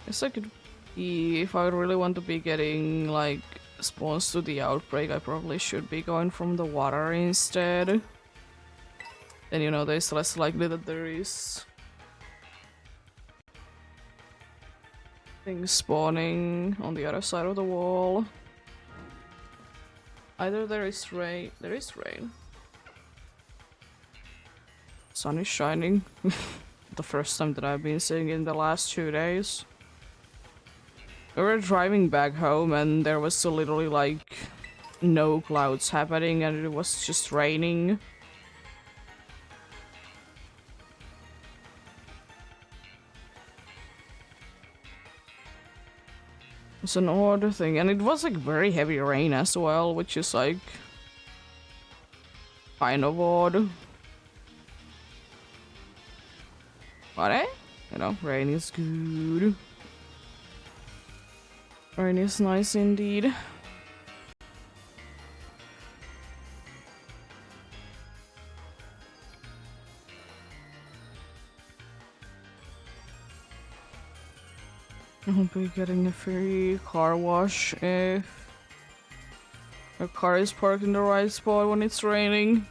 Guess I could be, if I really want to be getting like spawns to the outbreak, I probably should be going from the water instead. Then you know there's less likely that there is things spawning on the other side of the wall. Either there is rain. There is rain. Sun is shining. The first time that I've been seeing it in the last 2 days. We were driving back home and there was literally like no clouds happening and it was just raining. It's an odd thing, and it was like very heavy rain as well, which is like kind of odd. But you know, rain is good. Rain is nice indeed. I'll be getting a free car wash if your car is parked in the right spot when it's raining.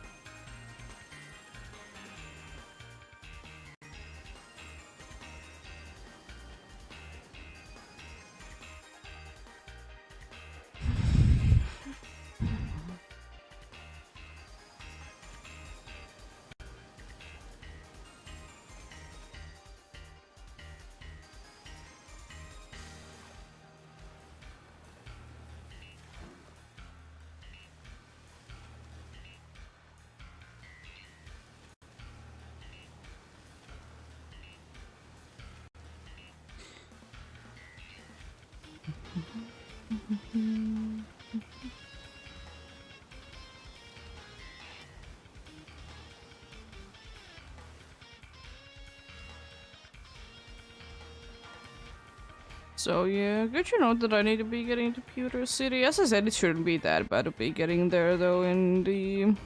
So yeah, good to know that I need to be getting to Pewter City. As I said, it shouldn't be that bad to be getting there though in the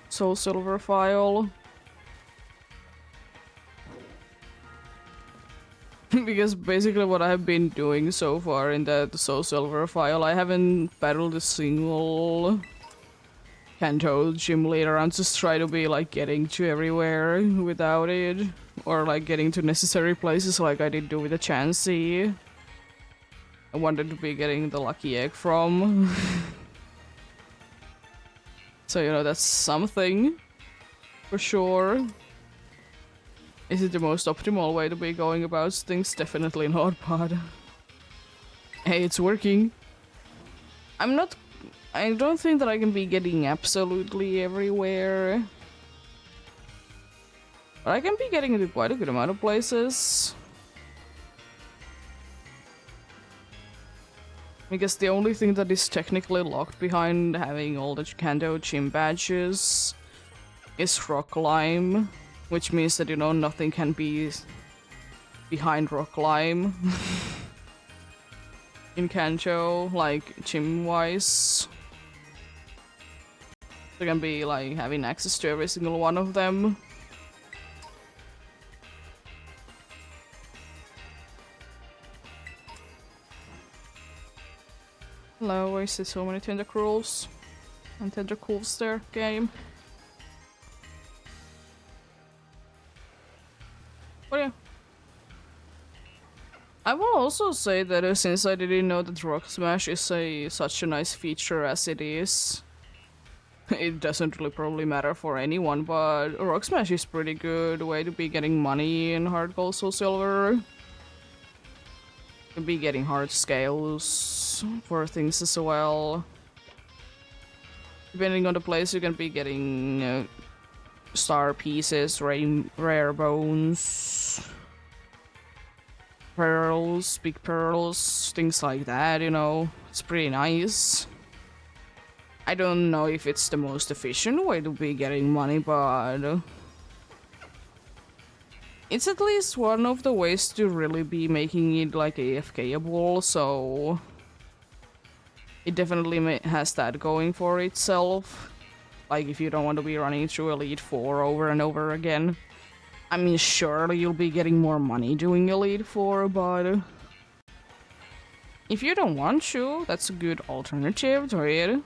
Soul Silver file. Because basically what I've been doing so far in the Soul Silver file, I haven't battled a single Kanto gym leader. I'm just trying to be like getting to everywhere without it. Or like getting to necessary places like I did do with the Chansey. I wanted to be getting the lucky egg from. So, you know, that's something. For sure. Is it the most optimal way to be going about things? Definitely not, but... Hey, it's working. I don't think that I can be getting absolutely everywhere. But I can be getting into quite a good amount of places. Because the only thing that is technically locked behind having all the Kanto gym badges is rock climb, which means that, you know, nothing can be behind rock climb in Kanto, like gym wise. You can be like having access to every single one of them. Hello, I see so many tentacruels and tentacles there, game. But yeah. I will also say that since I didn't know that Rock Smash is such a nice feature as it is, It doesn't really probably matter for anyone, but Rock Smash is pretty good way to be getting money in Hard Gold Soul Silver. You'll be getting hard scales for things as well. Depending on the place, you can be getting star pieces, rare bones, pearls, big pearls, things like that, you know. It's pretty nice. I don't know if it's the most efficient way to be getting money, but it's at least one of the ways to really be making it like AFK-able, so it definitely has that going for itself. Like, if you don't want to be running through Elite 4 over and over again. I mean, surely you'll be getting more money doing Elite 4, but if you don't want to, that's a good alternative to it.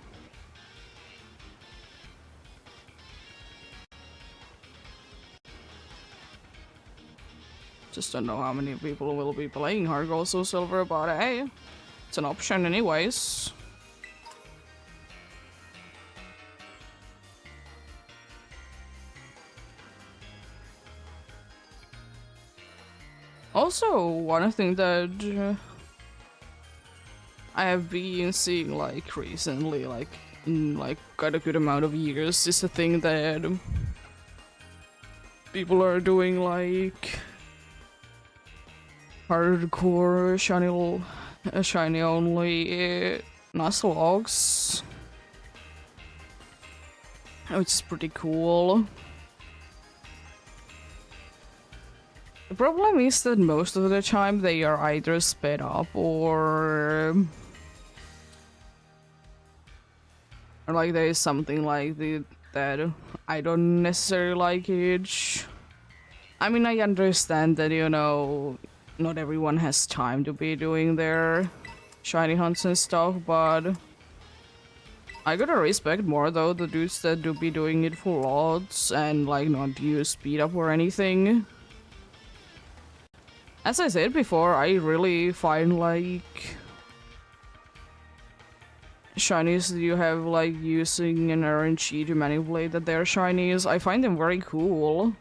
Just don't know how many people will be playing Hard Gold Soul Silver, but hey, it's an option anyways. Also, one thing that I have been seeing like recently, like in like quite a good amount of years, is a thing that people are doing like hardcore shiny only Nuzlockes, which is pretty cool. The problem is that most of the time they are either sped up or like there is something like that I don't necessarily like it. I mean, I understand that, you know, not everyone has time to be doing their shiny hunts and stuff, but I gotta respect more though the dudes that do be doing it for odds and like not use speed up or anything. As I said before, I really find like shinies that you have like using an RNG to manipulate that they're shinies, I find them very cool.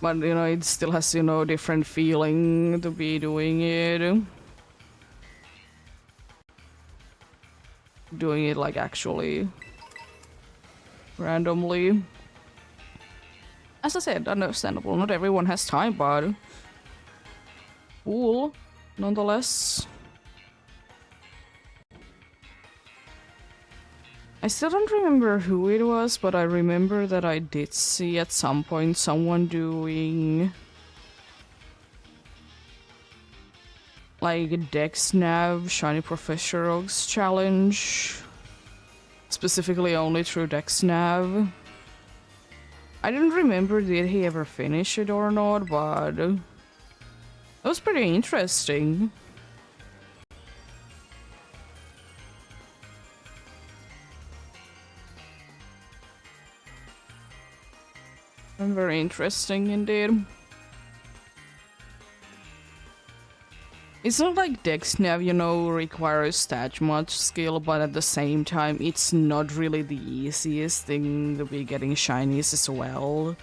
But you know, it still has, you know, different feeling to be doing it. Doing it like actually randomly. As I said, understandable, not everyone has time, but cool nonetheless. I still don't remember who it was, but I remember that I did see at some point someone doing like a Dex Nav Shiny Professor Oaks challenge. Specifically only through Dex Nav. I didn't remember did he ever finish it or not, but it was pretty interesting. And very interesting indeed. It's not like DexNav, you know, requires that much skill, but at the same time, it's not really the easiest thing to be getting shinies as well.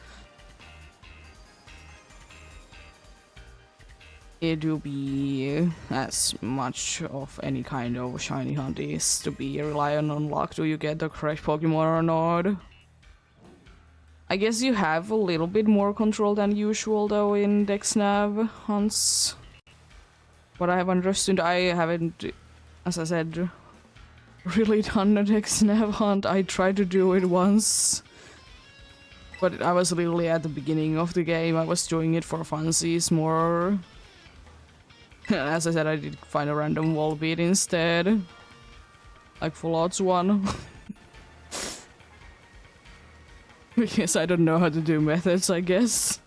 It will be as much of any kind of shiny hunt is to be reliant on luck. Do you get the correct Pokemon or not? I guess you have a little bit more control than usual though in DexNav hunts. What I have understood, I haven't, as I said, really done a DexNav hunt. I tried to do it once, but I was literally at the beginning of the game. I was doing it for funsies more. As I said, I did find a random wall beat instead. Like full odds one. Because I don't know how to do methods, I guess.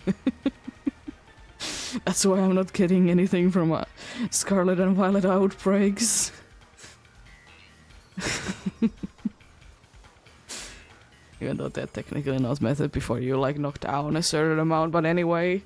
That's why I'm not getting anything from Scarlet and Violet outbreaks. Even though they're technically not method before you like knock down a certain amount, but anyway.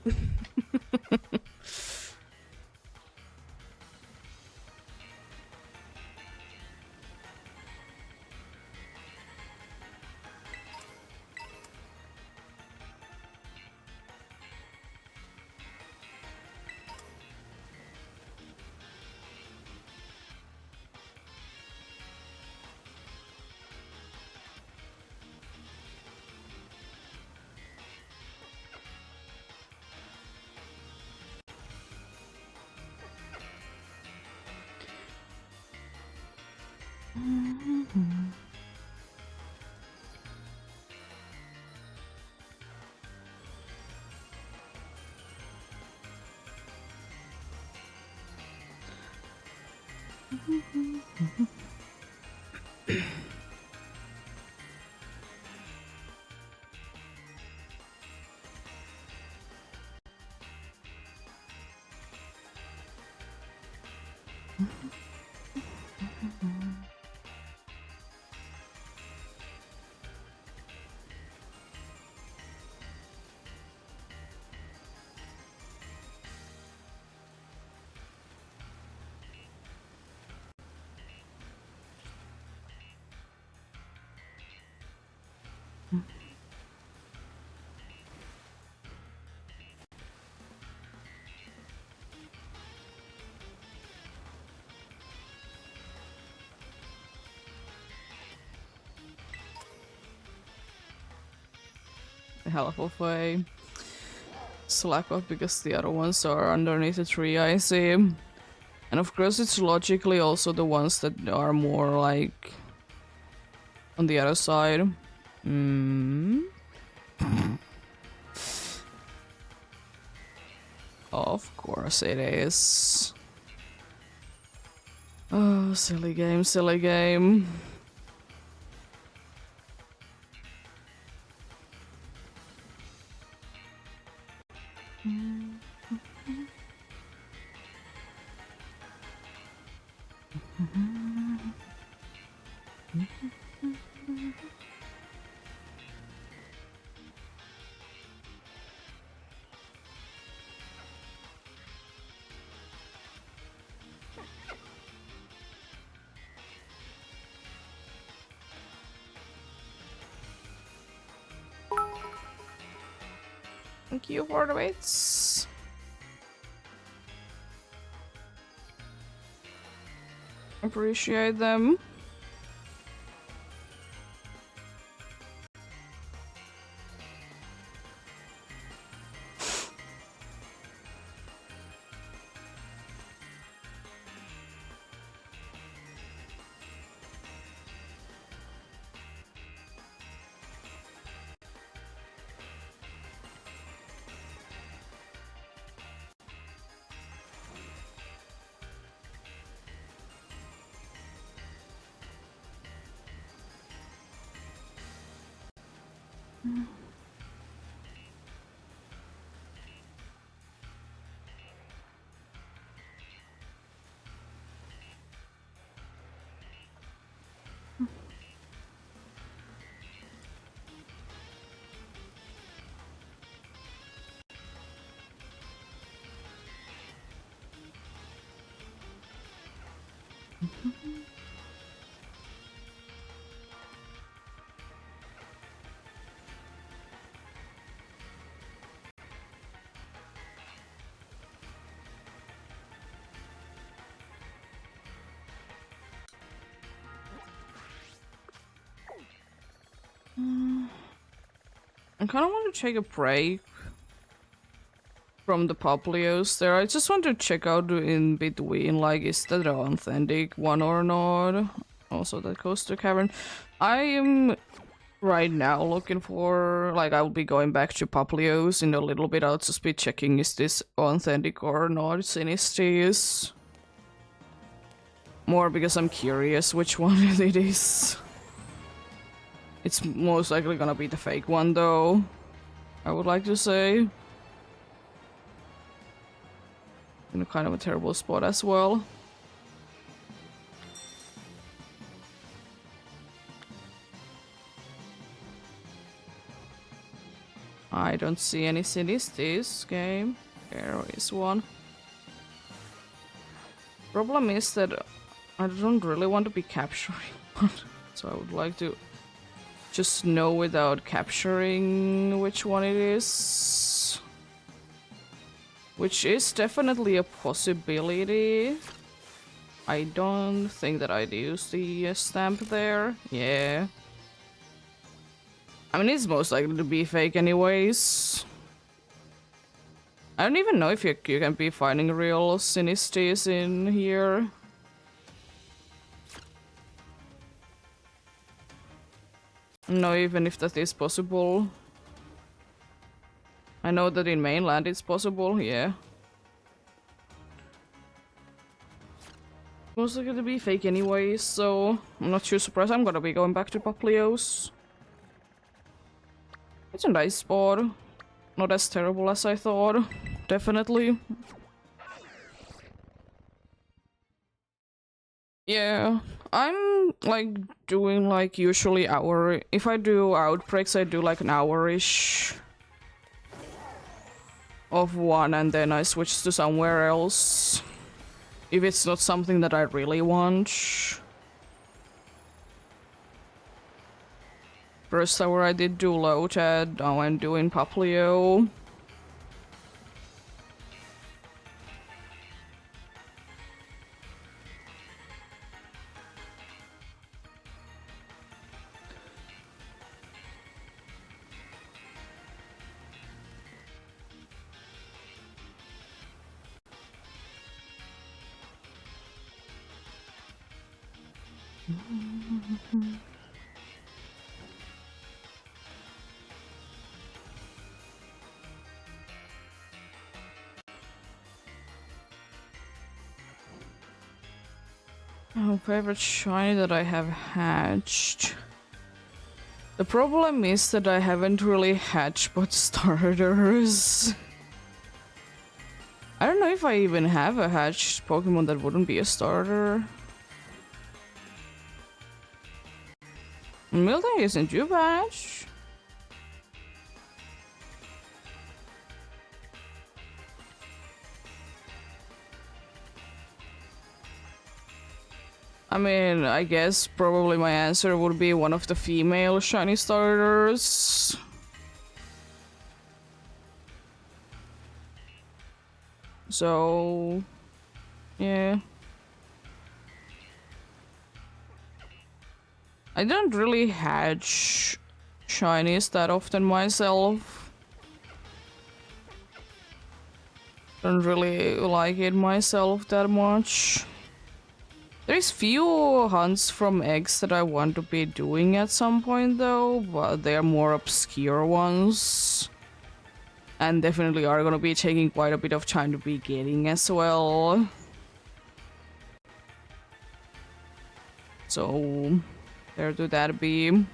Hell of a slack off because the other ones are underneath the tree, I see. And of course it's logically also the ones that are more like on the other side. Of course it is. Oh, silly game, silly game. Thank you for the bits. Appreciate them. I kind of want to take a break from the Poplios there. I just want to check out in between, like, is that an authentic one or not? Also, that goes to Cavern. I am right now looking for, like, I'll be going back to Poplios in a little bit. I'll just be checking is this authentic or not. Sinistis. More because I'm curious which one it is. It's most likely gonna be the fake one, though. I would like to say. In a kind of a terrible spot as well. I don't see any Sinistis game. There is one. Problem is that I don't really want to be capturing one. So I would like to just know without capturing which one it is. Which is definitely a possibility. I don't think that I'd use the stamp there. Yeah. I mean, it's most likely to be fake anyways. I don't even know if you can be finding real Sinistis in here. No, even if that is possible. I know that in mainland it's possible, yeah. Most likely to be fake anyway, so I'm not too surprised. I'm gonna be going back to Paplios. It's a nice spot. Not as terrible as I thought. Definitely. Yeah, I'm like doing like usually hour. If I do outbreaks, I do like an hour-ish of one and then I switch to somewhere else. If it's not something that I really want. First hour I did do Lotad, now I'm doing Paplio. Oh, favorite shiny that I have hatched. The problem is that I haven't really hatched but starters. I don't know if I even have a hatched Pokemon that wouldn't be a starter. Miltank isn't too bad. I mean, I guess probably my answer would be one of the female shiny starters. So, yeah. I don't really hatch shinies that often myself. Don't really like it myself that much. There's few hunts from eggs that I want to be doing at some point though, but they're more obscure ones. And definitely are gonna be taking quite a bit of time to be getting as well. So, there to that be.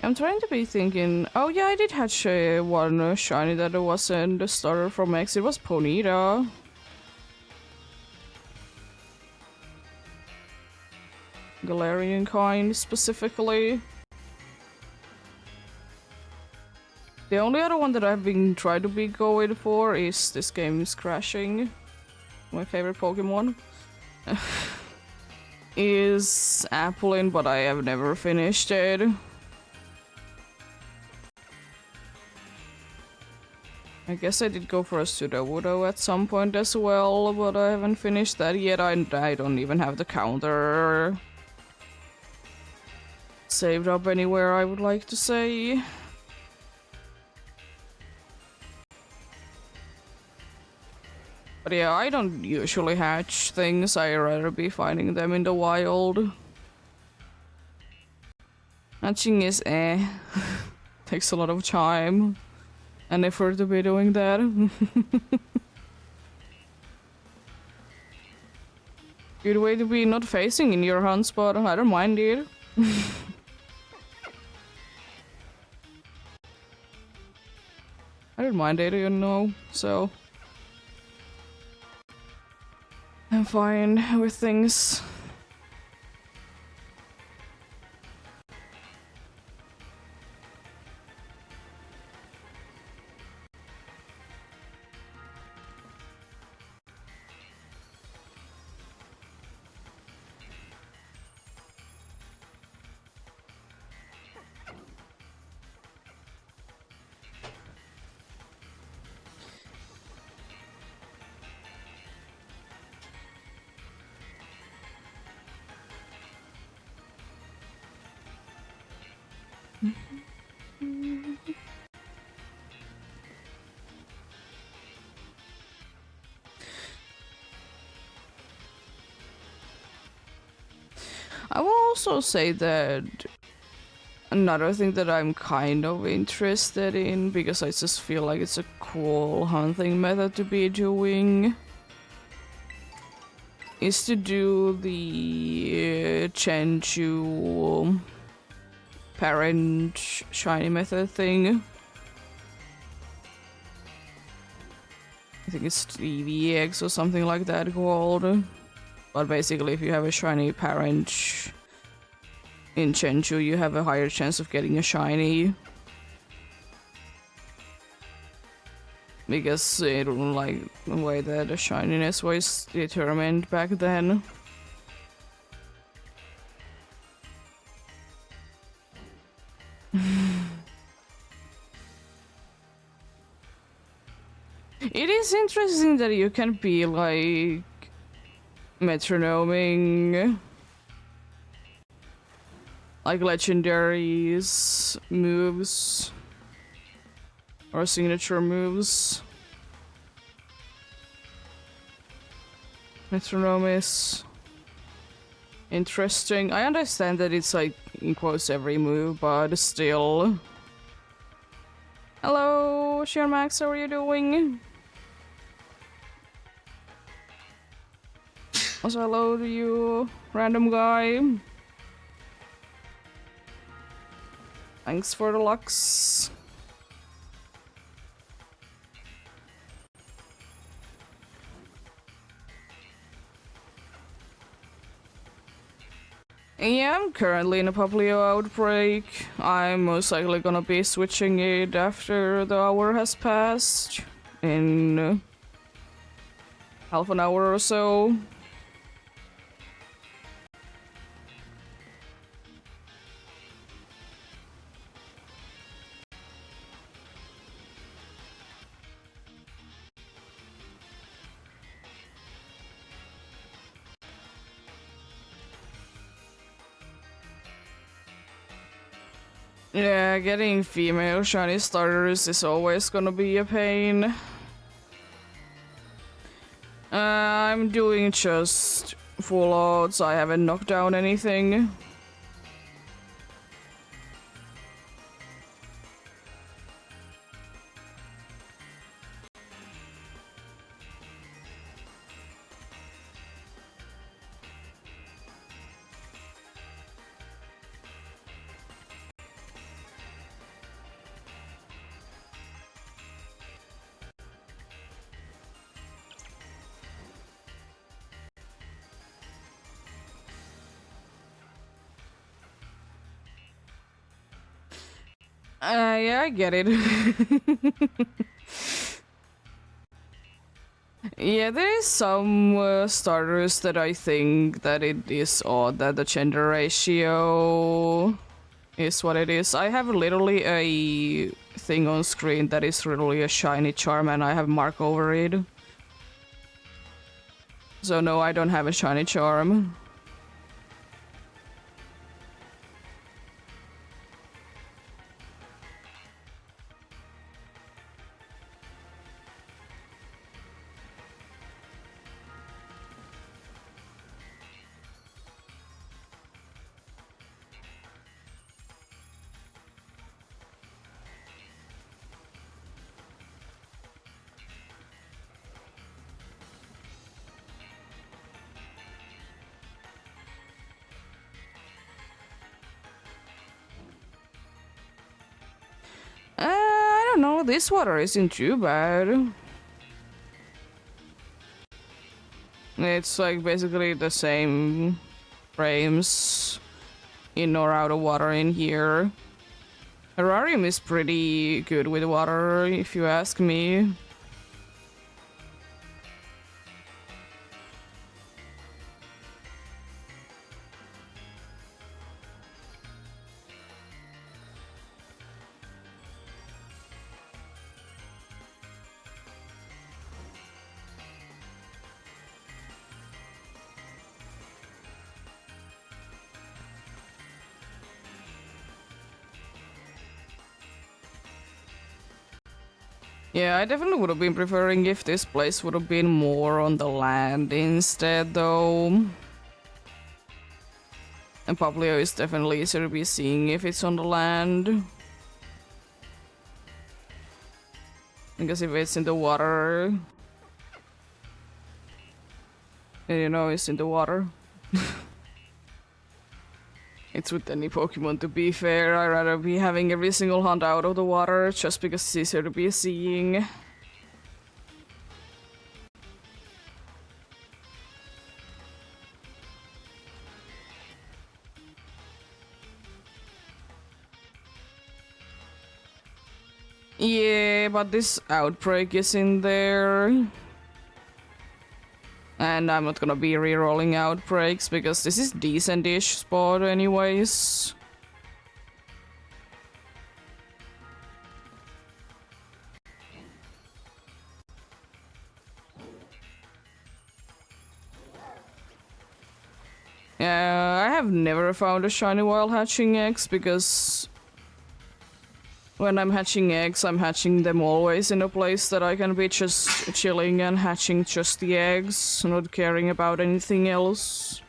I'm trying to be thinking. Oh yeah, I did hatch one shiny that wasn't the starter from X. It was Ponyta. Galarian kind specifically. The only other one that I've been trying to be going for is This Game is Crashing. My favorite Pokemon. Is Applin, but I have never finished it. I guess I did go for a Sudowoodo at some point as well, but I haven't finished that yet. I don't even have the counter saved up anywhere, I would like to say. But yeah, I don't usually hatch things. I'd rather be finding them in the wild. Hatching is eh. Takes a lot of time and effort to be doing that. Good way to be not facing in your hunts, but I don't mind it. I don't mind it, you know, so I'm fine with things. I will also say that another thing that I'm kind of interested in, because I just feel like it's a cool hunting method to be doing, is to do the Chenju parent shiny method thing. I think it's EVX or something like that called. But basically, if you have a shiny parent in Chenju, you have a higher chance of getting a shiny. Because it like the way that the shininess was determined back then. It is interesting that you can be like metronoming like legendaries moves or signature moves. Metronome is interesting. I understand that it's like in quotes every move, but still. Hello, Max, how are you doing? Also, hello to you, random guy. Thanks for the lux. Yeah, I'm currently in a Poplio outbreak. I'm most likely gonna be switching it after the hour has passed. In half an hour or so. Yeah, getting female shiny starters is always gonna be a pain. I'm doing just full odds. I haven't knocked down anything. Yeah, I get it. Yeah, there is some starters that I think that it is odd that the gender ratio is what it is. I have literally a thing on screen that is literally a shiny charm and I have mark over it. So no, I don't have a shiny charm. I don't know, this water isn't too bad. It's like basically the same frames in or out of water in here. Terrarium is pretty good with water, if you ask me. Yeah, I definitely would have been preferring if this place would have been more on the land instead, though. And Pablio is definitely easier to be seeing if it's on the land. Because if it's in the water, then you know it's in the water. It's with any Pokemon, to be fair. I'd rather be having every single hunt out of the water just because it's easier to be seeing. Yeah, but this outbreak is in there. And I'm not gonna be re-rolling outbreaks because this is decent-ish spot anyways. Yeah, I have never found a shiny while hatching eggs because when I'm hatching eggs, I'm hatching them always in a place that I can be just chilling and hatching just the eggs, not caring about anything else.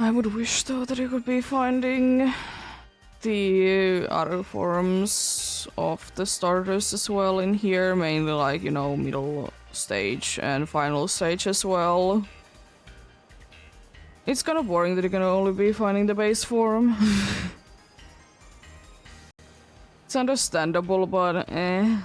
I would wish though that you could be finding the other forms of the starters as well in here, mainly like, you know, middle stage and final stage as well. It's kind of boring that you can only be finding the base form. It's understandable, but eh.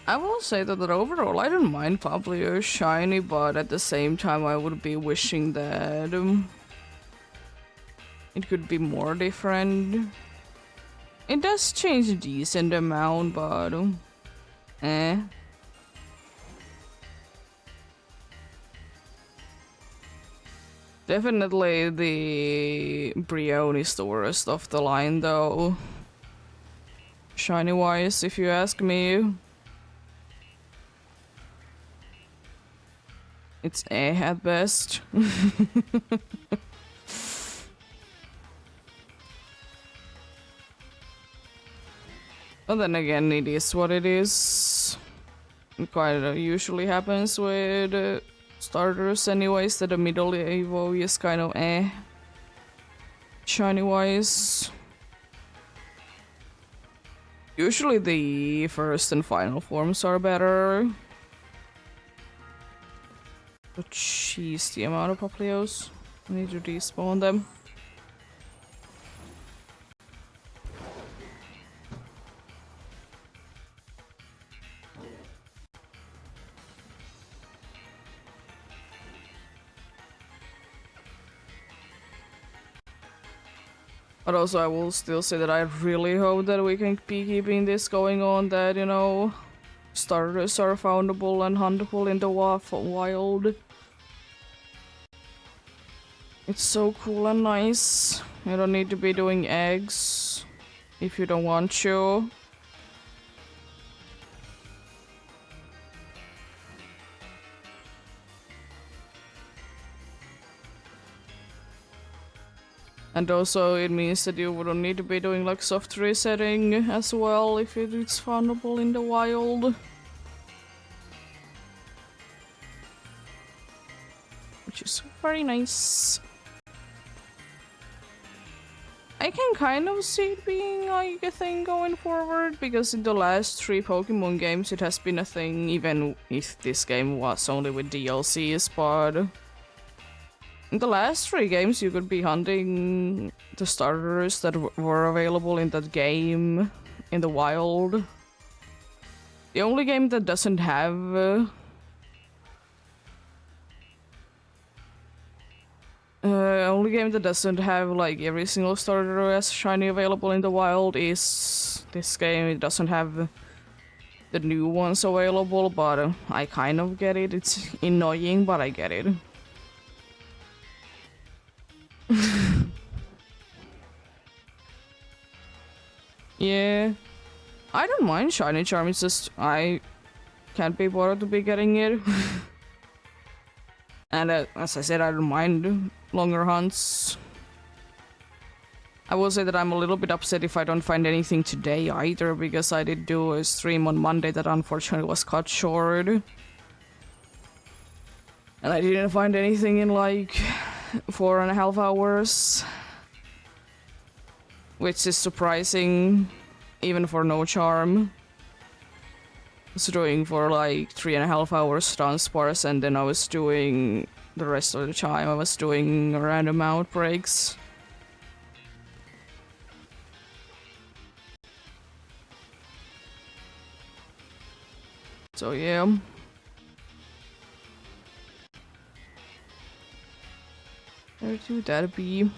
I will say that overall I don't mind Pablio shiny, but at the same time I would be wishing that it could be more different. It does change a decent amount, but eh. Definitely the Brion is the worst of the line though. Shiny wise, if you ask me. It's eh at best. But then again, it is what it is. It kind of usually happens with starters anyways, that the middle Evo is kind of shiny wise. Usually the first and final forms are better. But jeez, the amount of Papilios. I need to despawn them. But also I will still say that I really hope that we can be keeping this going on, that, you know, starters are foundable and huntable in the wild. It's so cool and nice. You don't need to be doing eggs if you don't want to. And also it means that you wouldn't need to be doing like soft resetting as well if it's foundable in the wild. Which is very nice. I can kind of see it being like a thing going forward, because in the last 3 Pokemon games it has been a thing, even if this game was only with DLCs, but in the last 3 games you could be hunting the starters that were available in that game in the wild. The only game that doesn't have only game that doesn't have like every single starter as shiny available in the wild is this game. It doesn't have the new ones available, but I kind of get it. It's annoying, but I get it. Yeah, I don't mind shiny charm. It's just I can't be bothered to be getting it. And as I said, I don't mind longer hunts. I will say that I'm a little bit upset if I don't find anything today either, because I did do a stream on Monday that unfortunately was cut short. And I didn't find anything in like 4.5 hours. Which is surprising, even for no charm. I was doing for like 3.5 hours Dunsparce, and then I was doing the rest of the time I was doing random outbreaks. So yeah. Where do that be?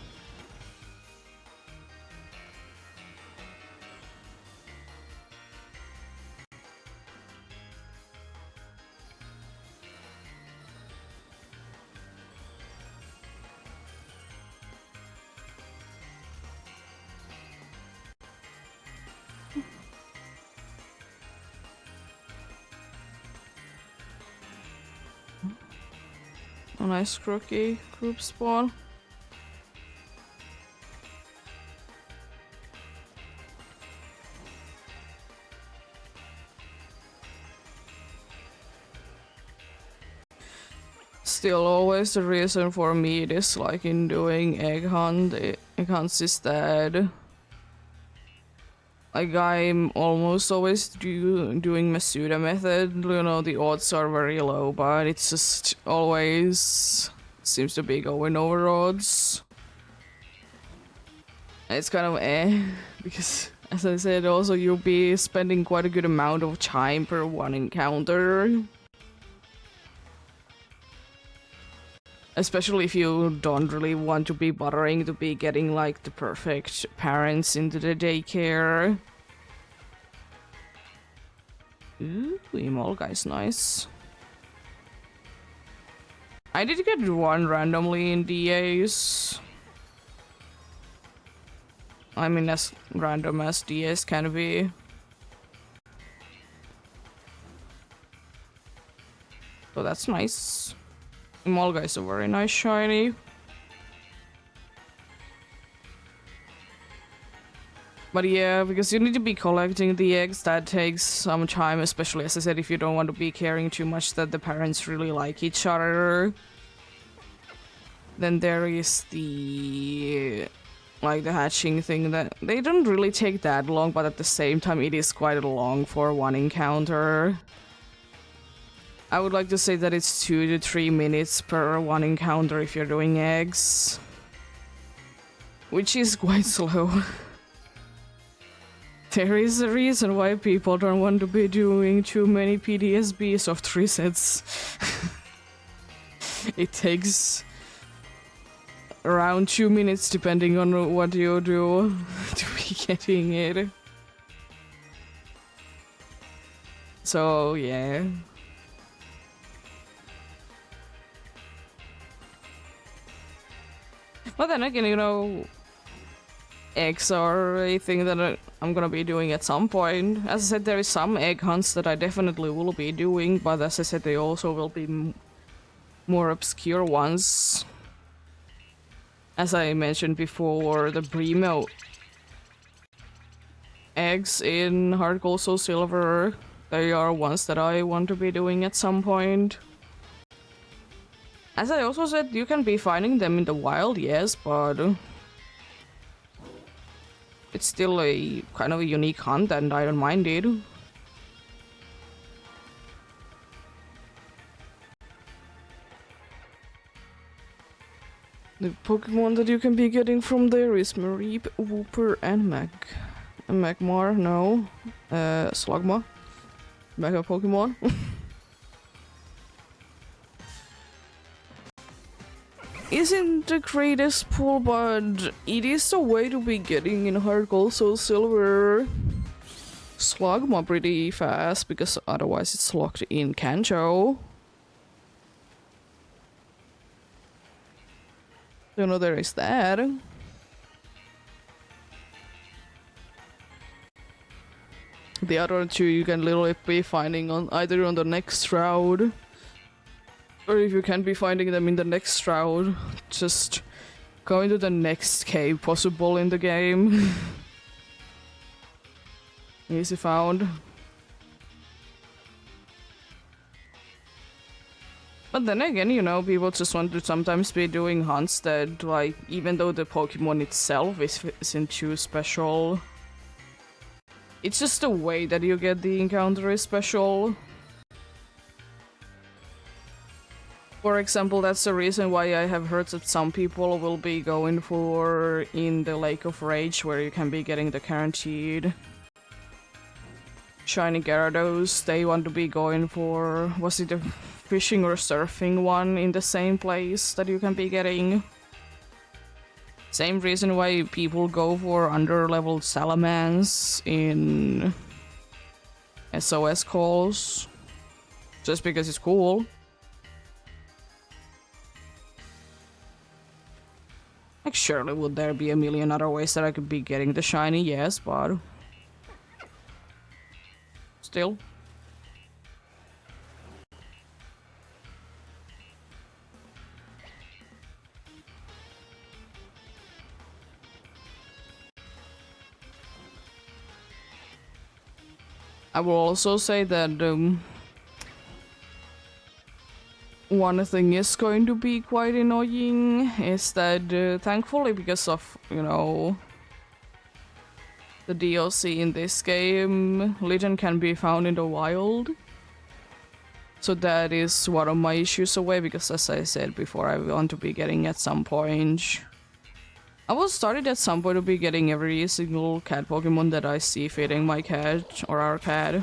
A nice crookie group spawn. Still, always the reason for me disliking doing egg hunts is that like I'm almost always doing Masuda method. You know, the odds are very low, but it's just always seems to be going over odds. It's kind of because as I said, also you'll be spending quite a good amount of time per one encounter. Especially if you don't really want to be bothering to be getting like the perfect parents into the daycare. Ooh, Emol guy's nice. I did get one randomly in DAs. I mean, as random as DAs can be. So that's nice. Emol guy's a very nice shiny. But yeah, because you need to be collecting the eggs, that takes some time, especially as I said, if you don't want to be caring too much that the parents really like each other. Then there is the like the hatching thing that they don't really take that long, but at the same time it is quite long for one encounter. I would like to say that it's 2 to 3 minutes per one encounter if you're doing eggs, which is quite slow. There is a reason why people don't want to be doing too many PTSB soft resets. It takes around 2 minutes depending on what you do to be getting it. So yeah. But then again, you know, eggs are a thing that I'm gonna be doing at some point. As I said, there is some egg hunts that I definitely will be doing, but as I said, they also will be more obscure ones. As I mentioned before, the Brimo eggs in Hard Gold Soul Silver, they are ones that I want to be doing at some point. As I also said, you can be finding them in the wild, yes, but it's still a kind of a unique hunt and I don't mind it. The Pokemon that you can be getting from there is Mareep, Wooper, and Magmar, no. Slugma. Mega Pokemon. Isn't the greatest pull, but it is a way to be getting in Hard Gold Soul Silver Slugma pretty fast, because otherwise it's locked in Kanto. You know, there is that. The other two you can literally be finding on either on the next route, or if you can't be finding them in the next route, just go into the next cave possible in the game. Easy found. But then again, you know, people just want to sometimes be doing hunts that, like, even though the Pokemon itself isn't too special, it's just the way that you get the encounter is special. For example, that's the reason why I have heard that some people will be going for in the Lake of Rage, where you can be getting the guaranteed shiny Gyarados. They want to be going for, was it a fishing or surfing one in the same place that you can be getting? Same reason why people go for under-leveled Salamans in SOS calls. Just because it's cool. Like, surely would there be a million other ways that I could be getting the shiny? Yes, but still. I will also say that one thing is going to be quite annoying is that thankfully, because of, you know, the DLC in this game, Legend can be found in the wild. So that is one of my issues away, because as I said before, I want to be getting at some point. I will start it at some point to be getting every single cat Pokemon that I see feeding my cat or our cat.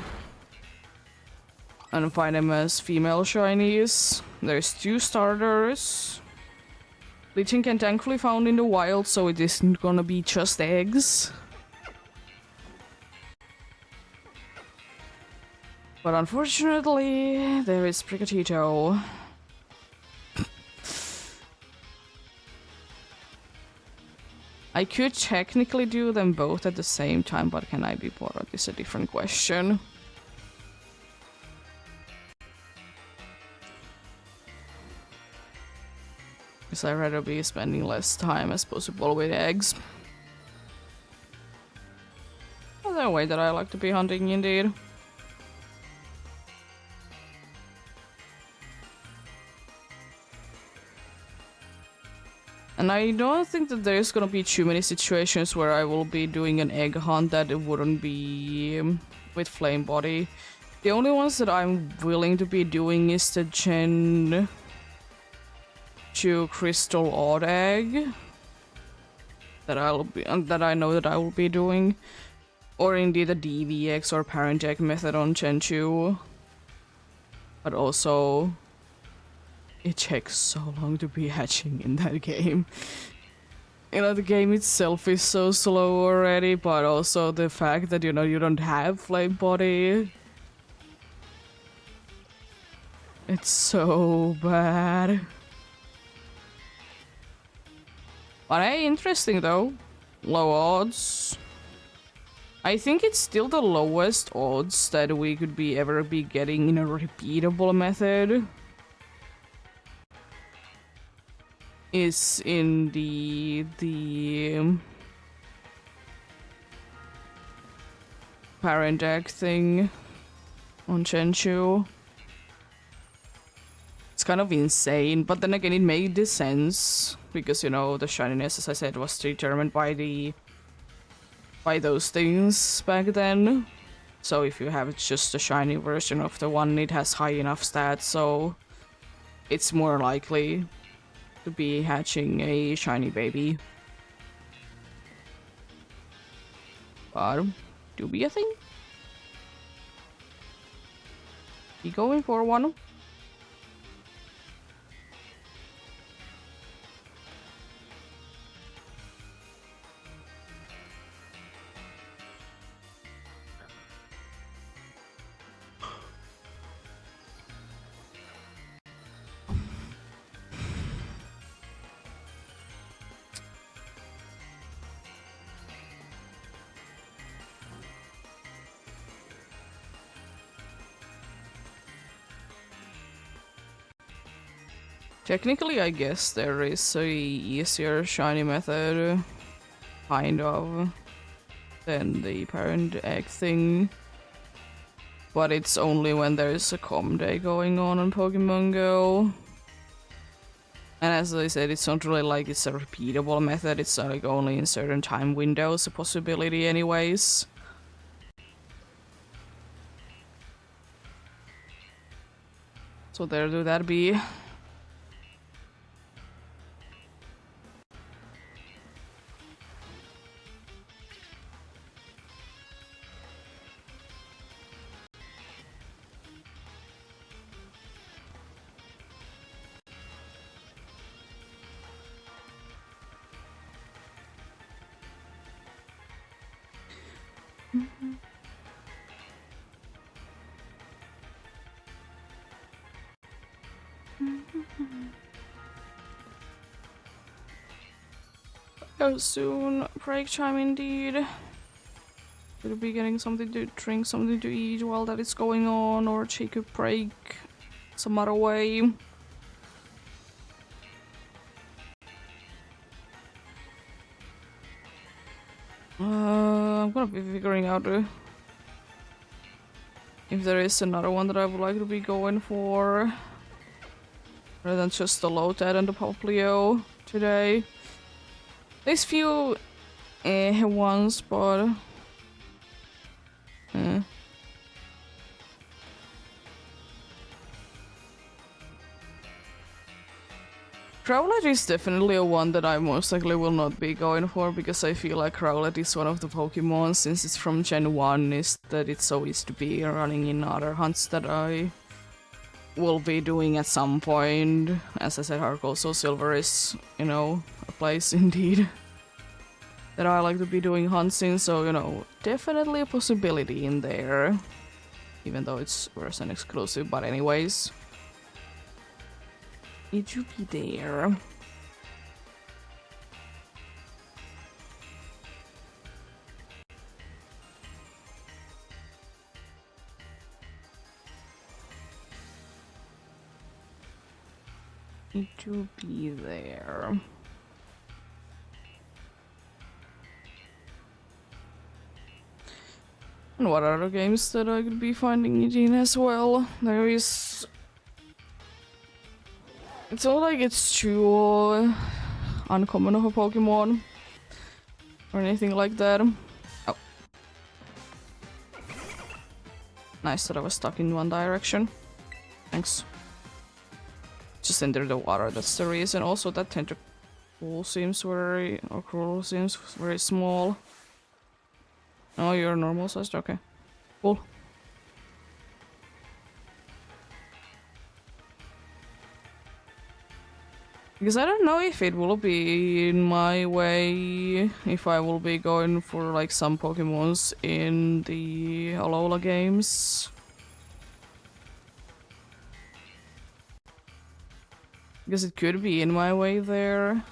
And find them as female shinies. There's 2 starters. Leeching can thankfully found in the wild, so it isn't gonna be just eggs. But unfortunately, there is Prickatito. I could technically do them both at the same time, but can I be bothered is a different question. Because I'd rather be spending less time as possible with eggs. way that I like to be hunting indeed. And I don't think that there's gonna be too many situations where I will be doing an egg hunt that it wouldn't be with flame body. The only ones that I'm willing to be doing is the Gen 2 crystal odd egg that I know that I will be doing, or indeed the DVX or parent egg method on Gen 2. But also, it takes so long to be hatching in that game. You know, the game itself is so slow already, but also the fact that, you know, you don't have flame body. It's so bad. But hey, interesting though. Low odds. I think it's still the lowest odds that we could ever be getting in a repeatable method. Is in the parent egg thing on Chenchu. It's kind of insane, but then again it made this sense because, you know, the shininess, as I said, was determined by those things back then. So if you have just a shiny version of the one, it has high enough stats, so it's more likely to be hatching a shiny baby. But do be a thing. Be going for one. Technically, I guess there is a easier shiny method, kind of, than the parent egg thing. But it's only when there's a com day going on Pokemon Go. And as I said, it's not really like it's a repeatable method, it's like only in certain time windows a possibility anyways. So there do that be. Go soon. Break time indeed. We'll be getting something to drink, something to eat while that is going on, or take a break some other way. I'm gonna be figuring out if there is another one that I would like to be going for, rather than just the Lotad and the Poplio today. There's few ones, but Crowlet is definitely a one that I most likely will not be going for, because I feel like Crowlet is one of the Pokemon, since it's from Gen 1, is that it's so easy to be running in other hunts that I will be doing at some point. As I said, Heart Gold Soul Silver is, you know, a place indeed that I like to be doing hunts in, so, you know, definitely a possibility in there. Even though it's version exclusive, but anyways. It should be there. It should be there. And what other games that I could be finding it in as well? There is... It's not like it's too uncommon of a Pokemon or anything like that. Oh. Nice that I was stuck in one direction. Thanks. Just enter the water, that's the reason. Also, that tentacle seems very... or cruel seems very small. Oh, you're normal sized? Okay. Cool. Because I don't know if it will be in my way if I will be going for like some Pokemons in the Alola games. Because it could be in my way there.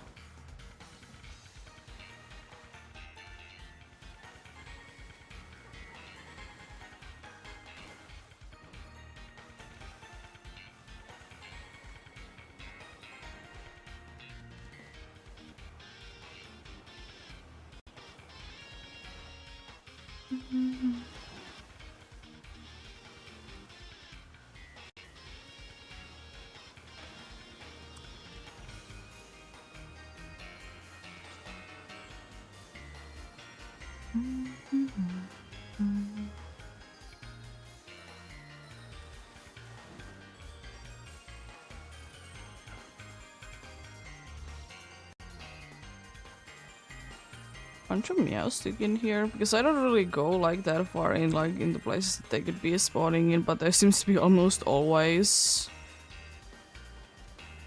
Bunch of Meowstic in here because I don't really go like that far in the places that they could be spawning in, but there seems to be almost always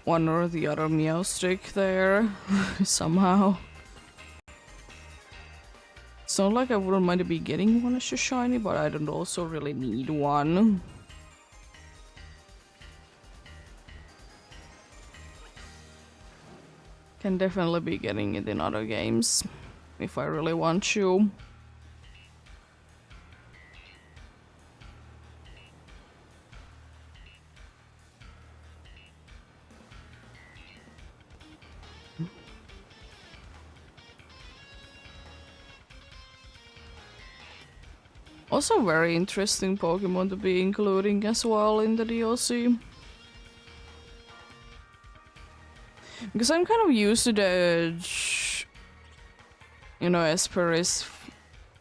one or the other Meowstic there somehow. It's not like I wouldn't mind to be getting one as a shiny, but I don't also really need one. Can definitely be getting it in other games. If I really want to. Also very interesting Pokemon to be including as well in the DLC. Because I'm kind of used to the... You know, Esper is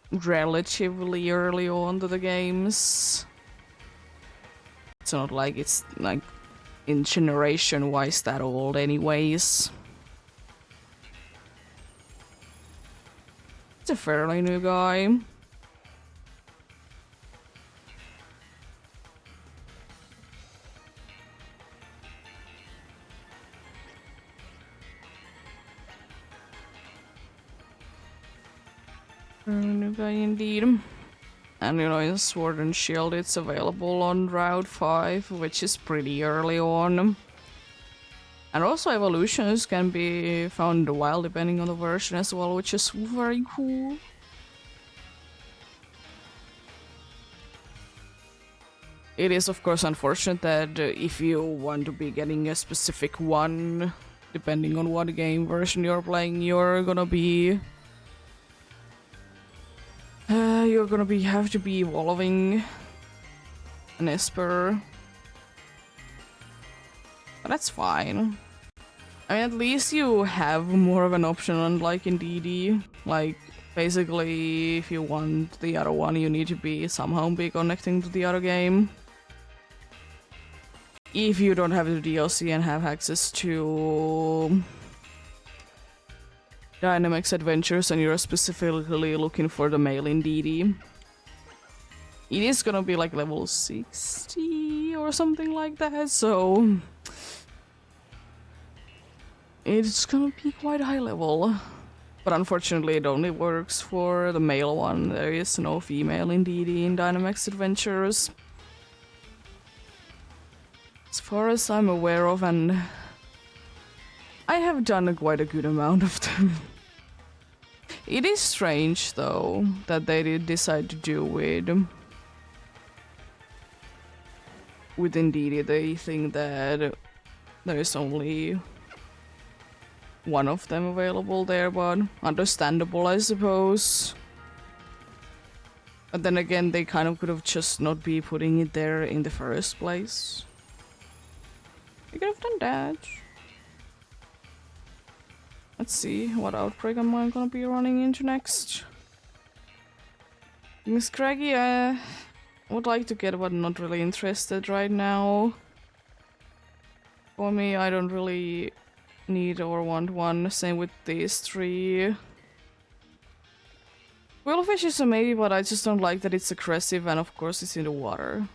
relatively early on to the games. It's not like it's like in generation wise that old anyways. It's a fairly new guy. New guy indeed. And you know, in Sword and Shield it's available on Route 5, which is pretty early on. And also evolutions can be found in the wild depending on the version as well, which is very cool. It is of course unfortunate that if you want to be getting a specific one, depending on what game version you're playing, you're gonna have to be evolving an Esper. But that's fine. I mean, at least you have more of an option unlike in DD. Like, basically, if you want the other one, you need to be somehow be connecting to the other game. If you don't have the DLC and have access to Dynamax Adventures and you're specifically looking for the male in DD. It is gonna be like level 60 or something like that, so it's gonna be quite high level. But unfortunately it only works for the male one. There is no female in DD in Dynamax Adventures. As far as I'm aware of, and I have done quite a good amount of them. It is strange though that they did decide to do with Indeed. They think that there is only one of them available there, but understandable I suppose. But then again, they kind of could have just not be putting it there in the first place. You could have done that. Let's see, what outbreak am I gonna be running into next? Miss Craggy, I would like to get, but not really interested right now. For me, I don't really need or want one. Same with these three. Whalefish is a maybe, but I just don't like that it's aggressive and of course it's in the water.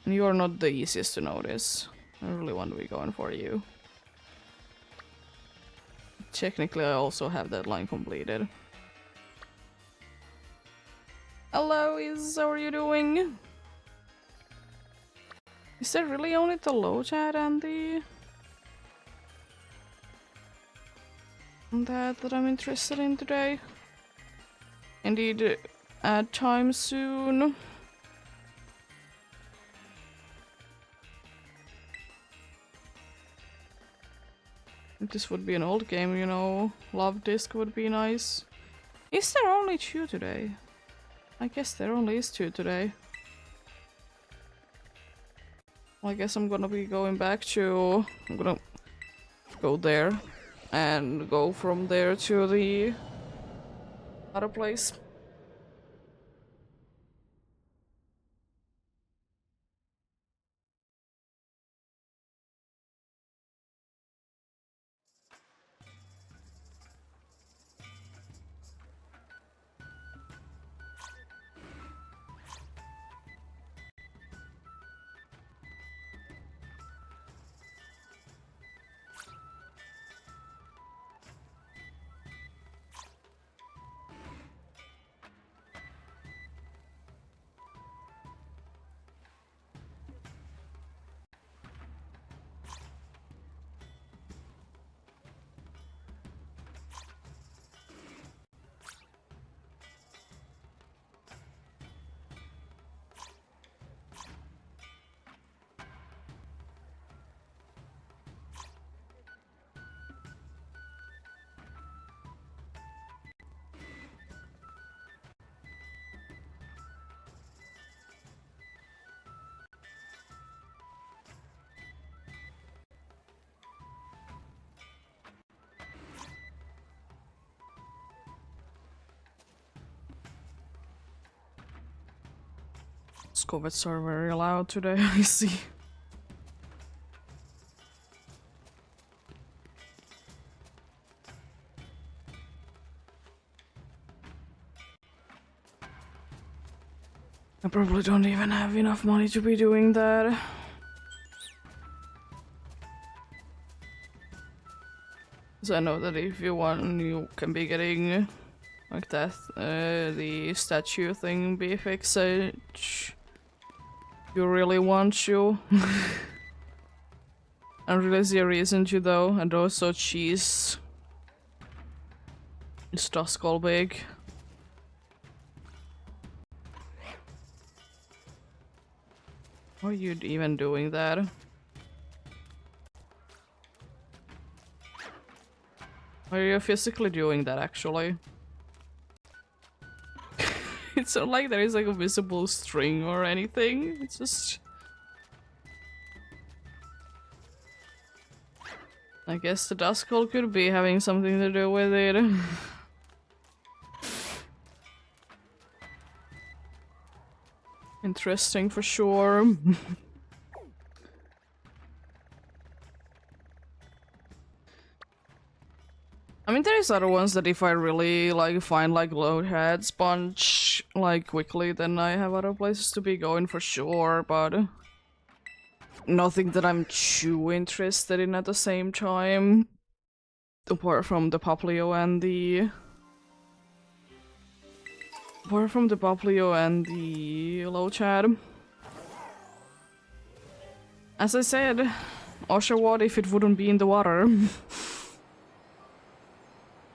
And you are not the easiest to notice. I really want to be going for you. Technically, I also have that line completed. Hello, how are you doing? Is there really only the low chat and the... that I'm interested in today? Indeed, at time soon. If this would be an old game, you know, Love Disc would be nice. Is there only 2 today? I guess there only is 2 today. Well, I guess I'm gonna be going back to... I'm gonna go there and go from there to the other place. Scovets are very loud today, I see. I probably don't even have enough money to be doing that. So I know that if you want, you can be getting like that, the statue thing be fixed. You really want to. I really see a reason to though, and also cheese. It's just all big. Why are you even doing that? Are you physically doing that actually? It's not like there is like a visible string or anything. It's just... I guess the dust call could be having something to do with it. Interesting for sure. I mean, there is other ones that if I really like find like load head sponge like quickly, then I have other places to be going for sure, but nothing that I'm too interested in at the same time. Apart from the Poplio and the... Apart from the Poplio and the Lochad. As I said, Oshawott if it wouldn't be in the water.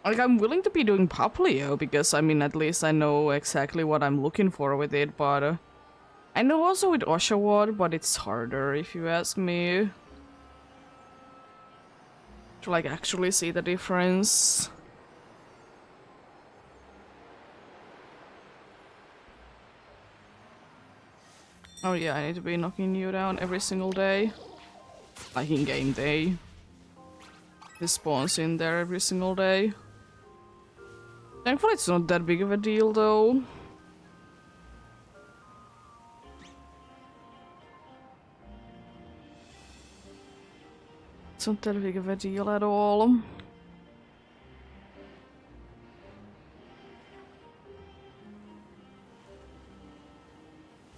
Like, I'm willing to be doing Poplio because, I mean, at least I know exactly what I'm looking for with it, but... I know also with Oshawott, but it's harder if you ask me. To, like, actually see the difference. Oh yeah, I need to be knocking you down every single day. Like in game day. He spawns in there every single day. Thankfully it's not that big of a deal though. It's not that big of a deal at all.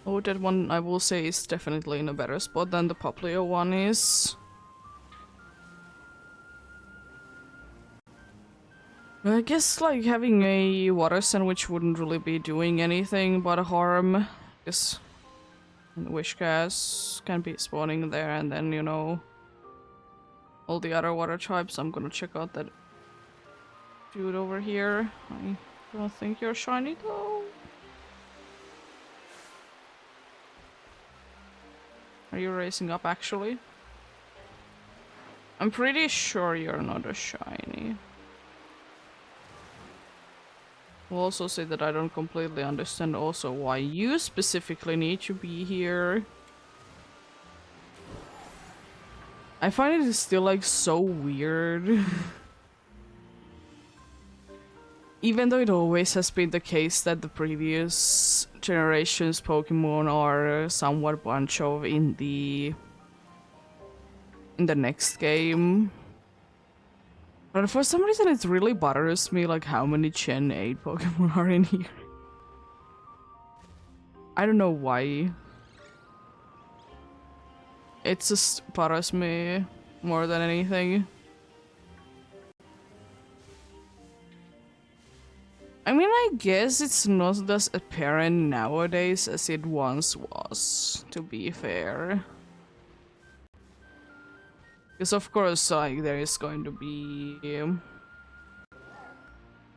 Oh, that one I will say is definitely in a better spot than the Poplio one is. I guess like having a water sandwich wouldn't really be doing anything but harm. Because Wishcast can be spawning there and then, you know, all the other water types. I'm gonna check out that dude over here. I don't think you're shiny though. Are you racing up actually? I'm pretty sure you're not a shiny. Will also say that I don't completely understand also why you specifically need to be here. I find it still like so weird. Even though it always has been the case that the previous generations Pokemon are somewhat bunch of in the next game. But for some reason it really bothers me like how many Gen 8 Pokemon are in here. I don't know why. It just bothers me more than anything. I mean, I guess it's not as apparent nowadays as it once was, to be fair. Because of course, like, there is going to be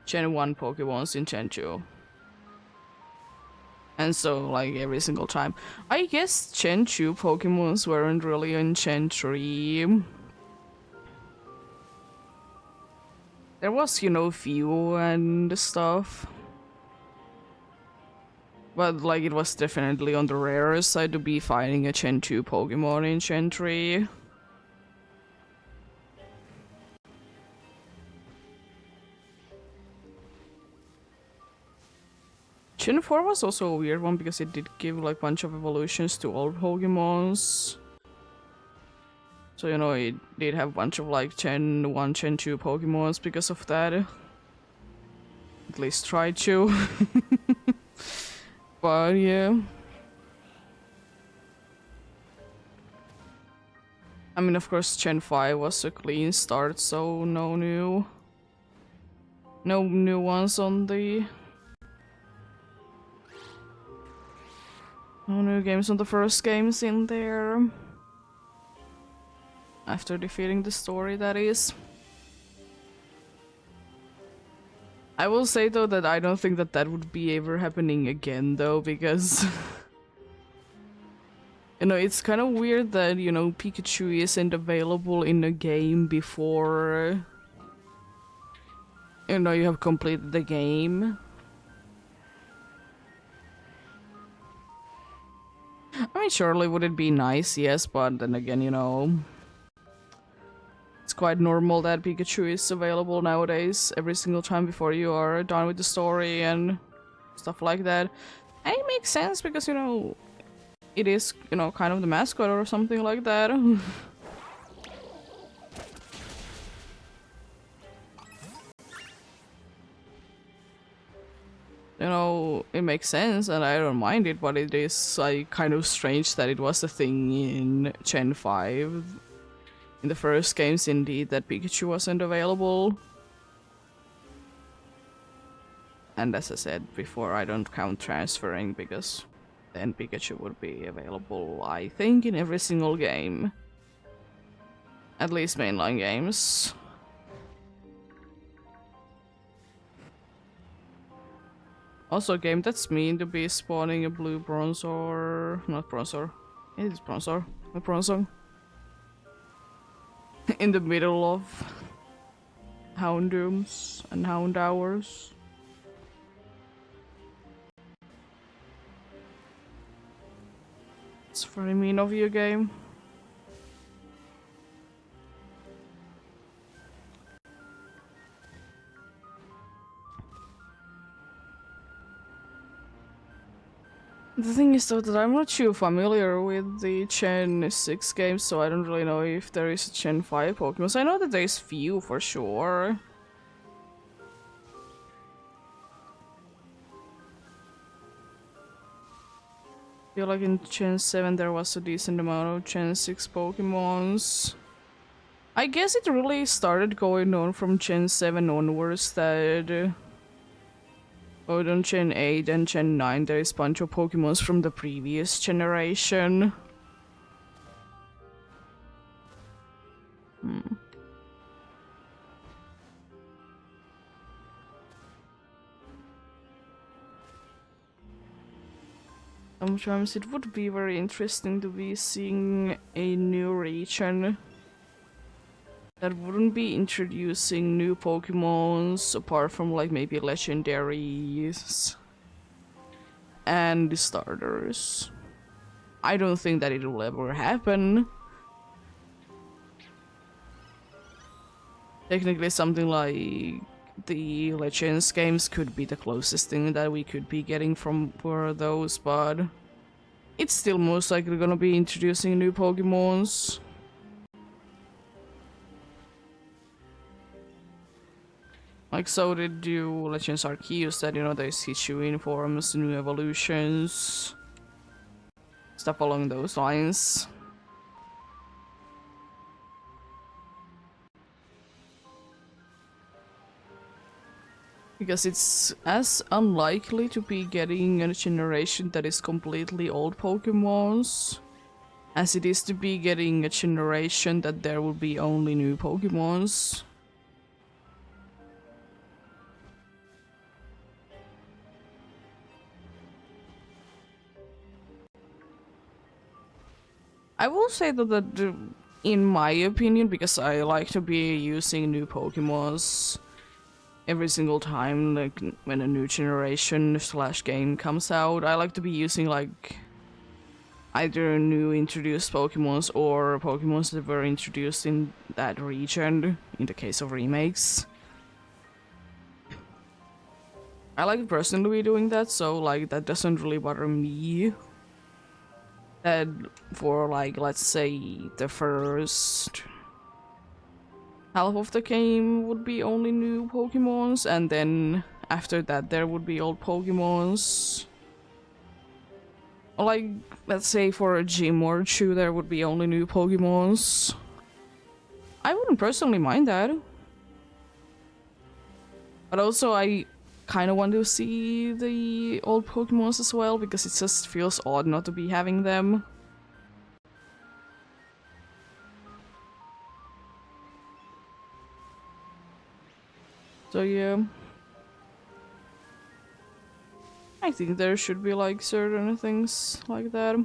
Gen 1 Pokemons in Gen 2. And so, like, every single time. I guess Gen 2 Pokemons weren't really in Gen 3. There was, you know, few and stuff. But, like, it was definitely on the rarer side to be finding a Gen 2 Pokemon in Gen 3. Gen 4 was also a weird one because it did give like a bunch of evolutions to all Pokemons. So, you know, it did have a bunch of like Gen 1, Gen 2 Pokemons because of that. At least tried to. But yeah. I mean, of course, Gen 5 was a clean start, so no new ones on the... No new games on the first games in there. After defeating the story, that is. I will say though that I don't think that that would be ever happening again though, because... You know, it's kind of weird that, you know, Pikachu isn't available in a game before... You know, you have completed the game. I mean, surely would it be nice, yes, but then again, you know... It's quite normal that Pikachu is available nowadays every single time before you are done with the story and stuff like that. And it makes sense because, you know, it is, you know, kind of the mascot or something like that. You know, it makes sense and I don't mind it, but it is like kind of strange that it was a thing in Gen 5. In the first games, indeed, that Pikachu wasn't available. And as I said before, I don't count transferring because then Pikachu would be available, I think, in every single game. At least mainline games. Also, a game that's mean to be spawning a blue Bronzor... Not Bronzor. It is Bronzor. A Bronzong. In the middle of Houndooms and Houndours. It's very mean of you, game. The thing is though that I'm not too familiar with the Gen 6 games, so I don't really know if there is a Gen 5 Pokemon. So I know that there's few for sure. I feel like in Gen 7 there was a decent amount of Gen 6 Pokemons. I guess it really started going on from Gen 7 onwards that both on Gen 8 and Gen 9 there is a bunch of Pokemons from the previous generation. Sometimes it would be very interesting to be seeing a new region that wouldn't be introducing new Pokemons apart from like maybe legendaries and the starters. I don't think that it will ever happen. Technically something like the Legends games could be the closest thing that we could be getting from for those, but it's still most likely gonna be introducing new Pokemons. Like so did do Legends Arceus that, you know, there's Hisuian forms, new evolutions, stuff along those lines. Because it's as unlikely to be getting a generation that is completely old Pokemons as it is to be getting a generation that there will be only new Pokemons. I will say that in my opinion, because I like to be using new Pokemons every single time, like when a new generation slash game comes out, I like to be using like either new introduced Pokemons or Pokemons that were introduced in that region, in the case of remakes. I like personally doing that, so like that doesn't really bother me. That for like, let's say, the first half of the game would be only new Pokemons, and then after that there would be old Pokemons. Or like, let's say for a gym or two there would be only new Pokemons. I wouldn't personally mind that. But also I kind of want to see the old Pokemons as well, because it just feels odd not to be having them. So yeah, I think there should be like certain things like that.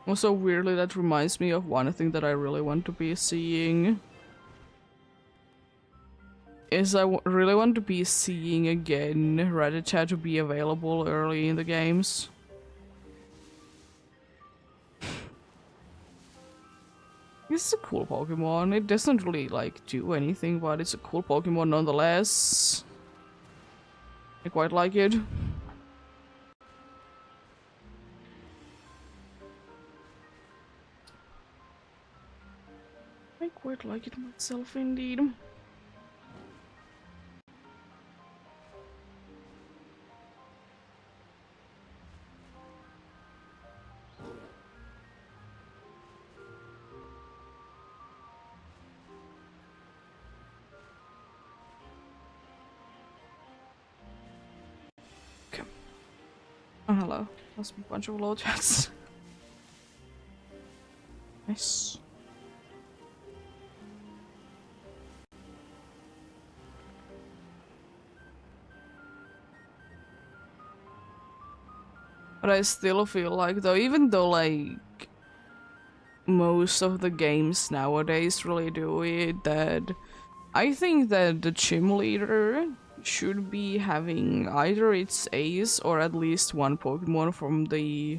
Also, weirdly, that reminds me of one thing that I really want to be seeing. Is really want to be seeing again Rattata to be available early in the games. It's a cool Pokemon. It doesn't really like do anything, but it's a cool Pokemon nonetheless. I quite like it. I quite like it myself indeed. Oh, hello. Must be a bunch of low chats. Nice. But I still feel like, though, even though, like, most of the games nowadays really do it, that I think that the gym leader should be having either its ace or at least one Pokemon from the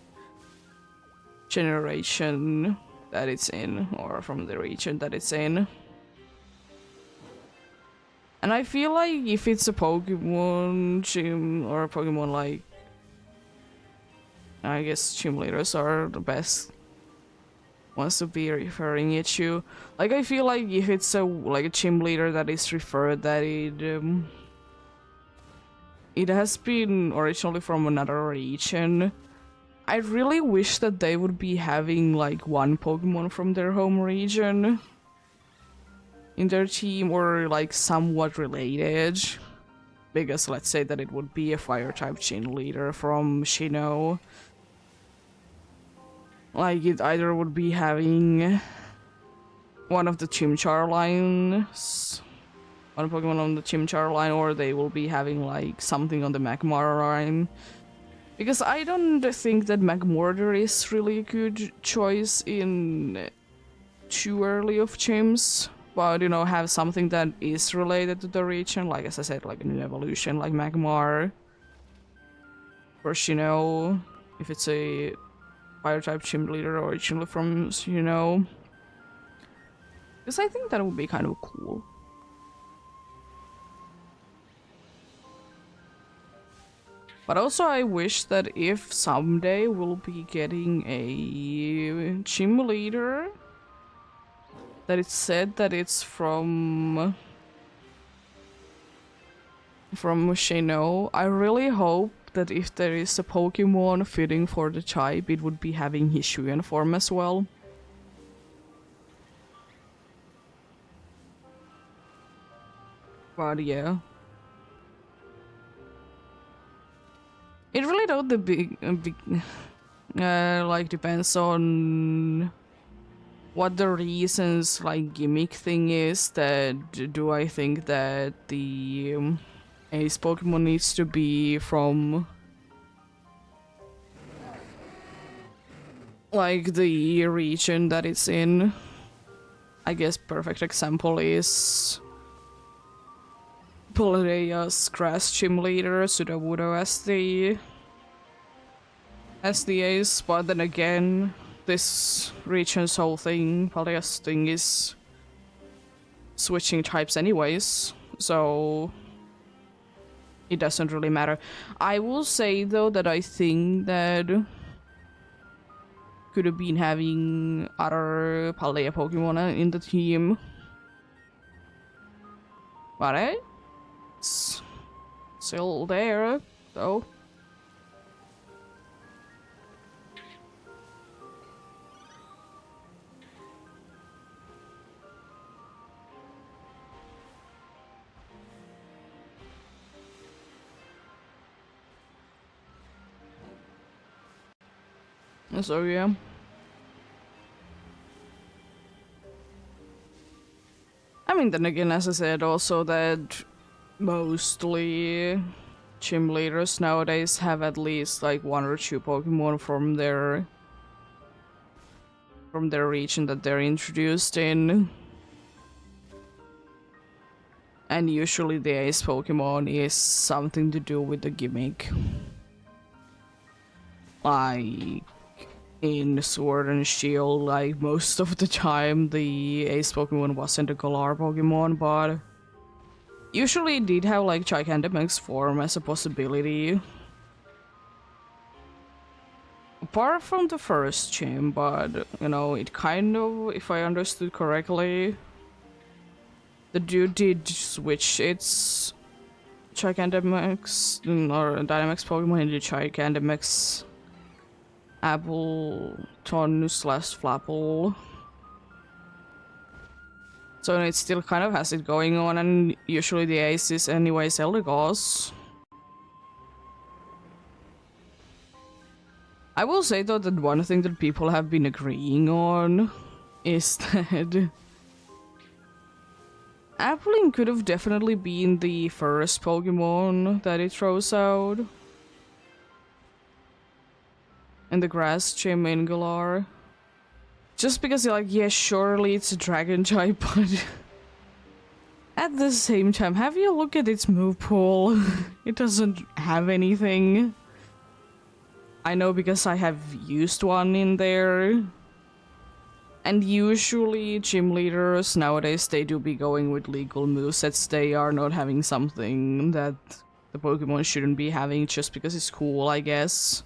generation that it's in, or from the region that it's in. And I feel like if it's a Pokemon gym or a Pokemon like, I guess gym leaders are the best ones to be referring it to. Like I feel like if it's a gym leader that is referred, that it has been originally from another region. I really wish that they would be having like one Pokemon from their home region in their team, or like somewhat related. Because let's say that it would be a fire type gym leader from Shino. Like it either would be having one of the Chimchar lines, one Pokemon on the Chimchar line, or they will be having like something on the Magmar line. Because I don't think that Magmortar is really a good choice in too early of gyms. But, you know, have something that is related to the region, like as I said, like a new evolution, like Magmar. Or Shino, if it's a fire type gym leader originally from Shino. Because I think that would be kind of cool. But also I wish that if someday we'll be getting a gym leader, that it's said that it's from Shino. I really hope that if there is a Pokemon fitting for the type, it would be having Hisuian form as well. But yeah. It really don't like depends on what the reasons like gimmick thing is. That do I think that the ace Pokemon needs to be from like the region that it's in. I guess perfect example is Paldeia's grass gym leader, Sudowoodo as the ace, but then again, this region's whole thing, Paldeia's thing, is switching types anyways, so it doesn't really matter. I will say though that I think that could have been having other Paldea Pokemon in the team, but it's still there though. So yeah. I mean, then again, as I said, also that mostly gym leaders nowadays have at least like one or two Pokemon from their region that they're introduced in. And usually the ace Pokemon is something to do with the gimmick. Like in Sword and Shield, like most of the time the ace Pokemon wasn't a Galar Pokemon, but usually it did have like Gigantamax form as a possibility. Apart from the first gym, but you know, it kind of, if I understood correctly, the dude did switch its Gigantamax or Dynamax Pokemon into Gigantamax Appleton / Flapple. So it still kind of has it going on, and usually the ace is anyways Eldegoss. I will say though that one thing that people have been agreeing on is that Applin could have definitely been the first Pokemon that it throws out in the grass gym in Galar. Just because you're like, yeah, surely it's a dragon type, but At the same time, have you looked at its move pool? It doesn't have anything. I know because I have used one in there. And usually gym leaders nowadays, they do be going with legal movesets. They are not having something that the Pokemon shouldn't be having just because it's cool, I guess.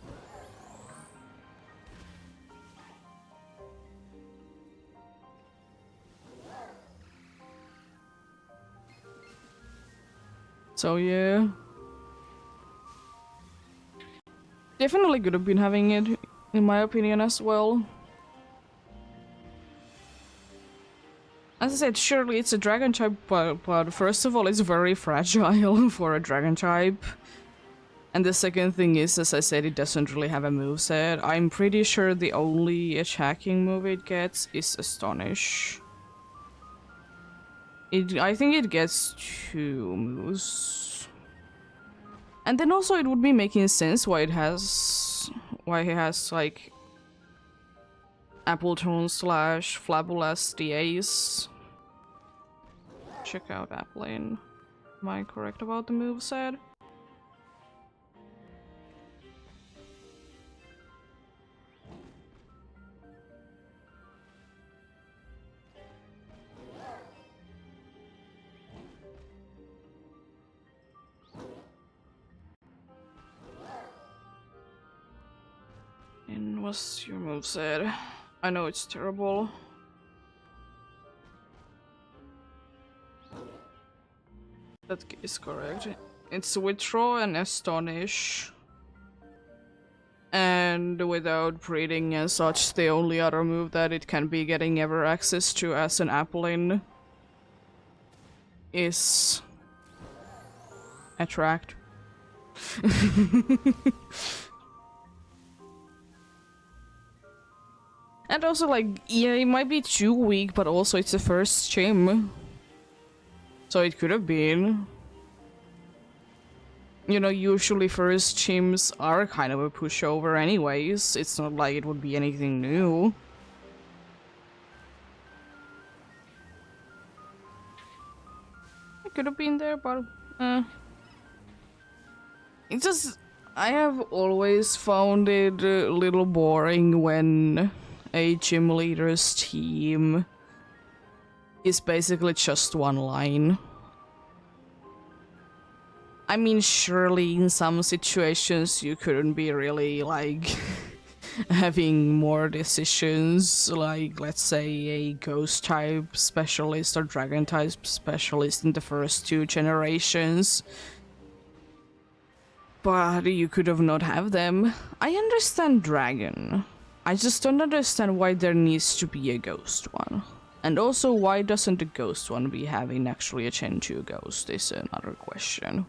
So yeah. Definitely could have been having it, in my opinion, as well. As I said, surely it's a dragon type, but first of all, it's very fragile for a dragon type. And the second thing is, as I said, it doesn't really have a moveset. I'm pretty sure the only attacking move it gets is Astonish. I think it gets 2 moves. And then also it would be making sense why he has like Appletone slash Flabulous the Ace. Check out Applin. Am I correct about the moveset? And what's your moveset? I know it's terrible. That is correct. It's Withdraw and Astonish. And without breeding and such, the only other move that it can be getting ever access to as an Applin is Attract. And also, like, yeah, it might be too weak, but also it's the first gym. So it could have been. You know, usually first gyms are kind of a pushover anyways. It's not like it would be anything new. It could have been there, but it's just, I have always found it a little boring when a gym leader's team is basically just one line. I mean, surely in some situations you couldn't be really, like, having more decisions, like, let's say, a ghost type specialist or dragon type specialist in the first 2 generations. But you could have not have them. I understand dragon. I just don't understand why there needs to be a ghost one. And also, why doesn't the ghost one be having actually a Gen 2 ghost is another question.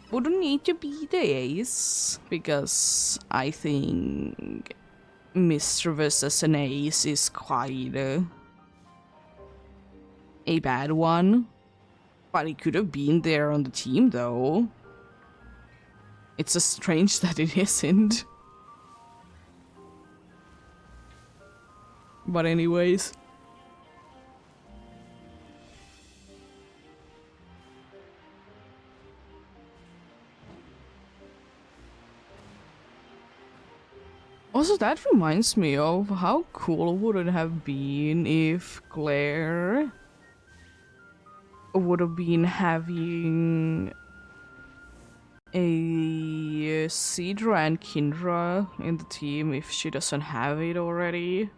Wouldn't need to be the ace, because I think Mischievous as an ace is quite a bad one. But it could have been there on the team though. It's just strange that it isn't. But anyways. Also, that reminds me of how cool would it have been if Claire would have been having a Cedra and Kindra in the team if she doesn't have it already.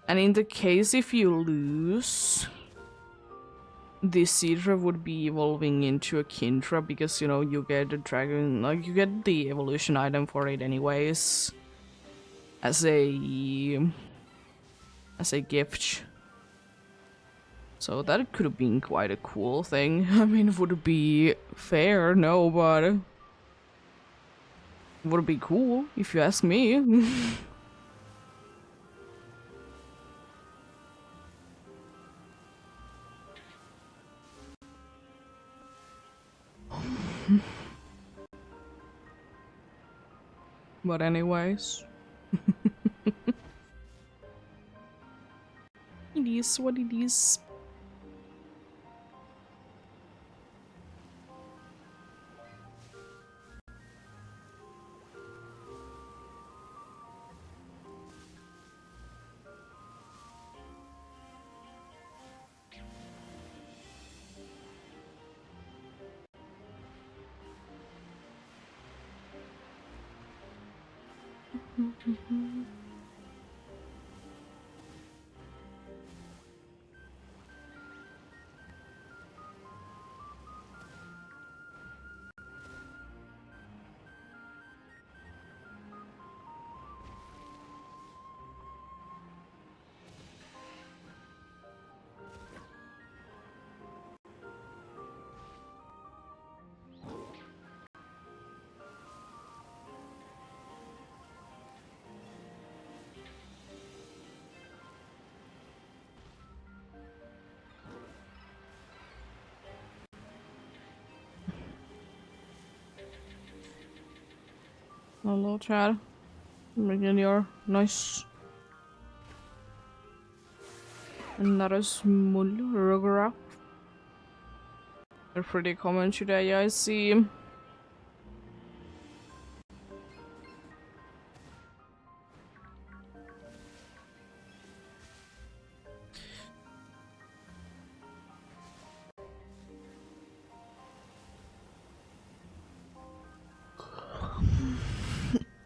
And in the case if you lose, the Cedra would be evolving into a Kindra because, you know, you get a dragon, like, you get the evolution item for it anyways. As a gift. So that could have been quite a cool thing. I mean, would it be fair? No, but it would be cool, if you ask me. But anyways. It is what it is. Hello, Chad. Bringing your nice. Another small paragraph. They're pretty common today, I see.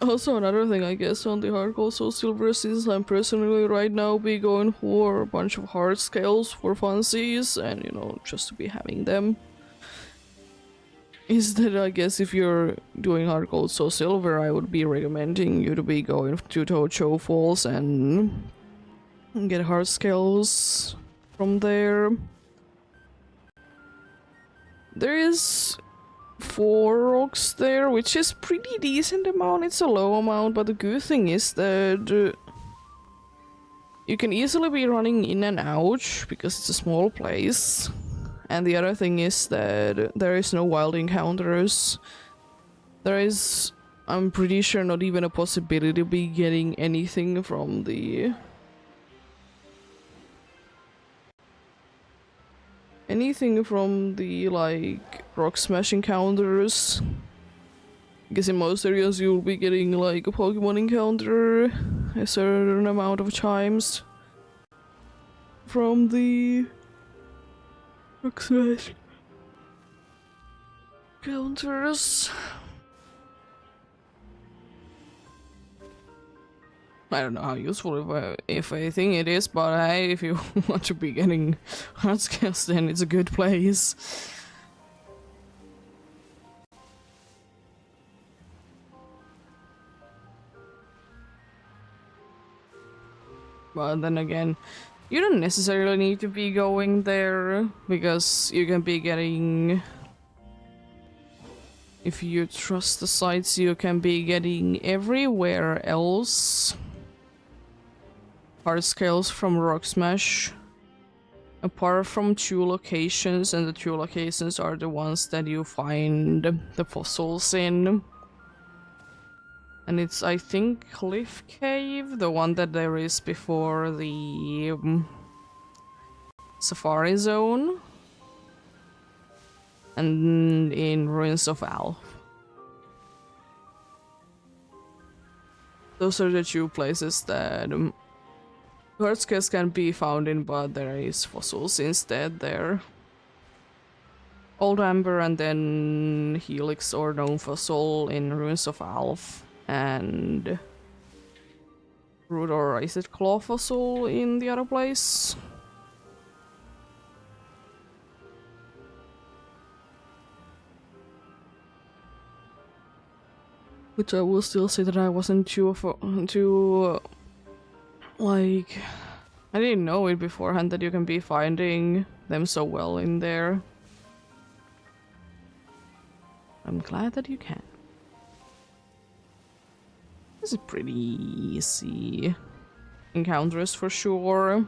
Also, another thing, I guess, on the hardcore soul silver is I'm personally right now be going for a bunch of hard scales for funsies and, you know, just to be having them. Is that, I guess, if you're doing hardcore soul silver, I would be recommending you to be going to Tocho Falls and get hard scales from there. There is 4 rocks there, which is pretty decent amount. It's a low amount, but the good thing is that you can easily be running in and out because it's a small place. And the other thing is that there is no wild encounters. There is, I'm pretty sure, not even a possibility to be getting anything from the like rock smash encounters. Because in most areas you'll be getting like a Pokemon encounter a certain amount of times from the rock smash encounters. I don't know how useful, if I think it is, but hey, if you want to be getting hard skills, then it's a good place. But then again, you don't necessarily need to be going there, because you can be getting... If you trust the sites, you can be getting everywhere else hard scales from Rock Smash. Apart from 2 locations, and the 2 locations are the ones that you find the fossils in. And it's, I think, Cliff Cave, the one that there is before the Safari Zone. And in Ruins of Alph. Those are the 2 places that hard scales can be found in, but there is fossils instead there. Old Amber and then Helix or Gnome Fossil in Ruins of Alph. And Root or is it Claw Fossil in the other place? Which I will still say that I wasn't too like, I didn't know it beforehand that you can be finding them so well in there. I'm glad that you can. This is pretty easy encounters for sure.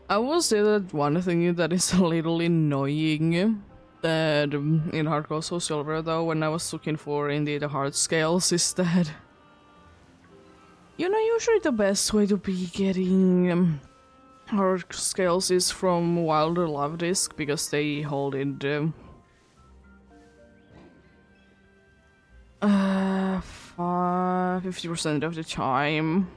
I will say that one thing that is a little annoying that in Hardcore Soul Silver though, when I was looking for indeed the hard scales, is that you know usually the best way to be getting hard scales is from Wilder Love Disc because they hold it 50% of the time.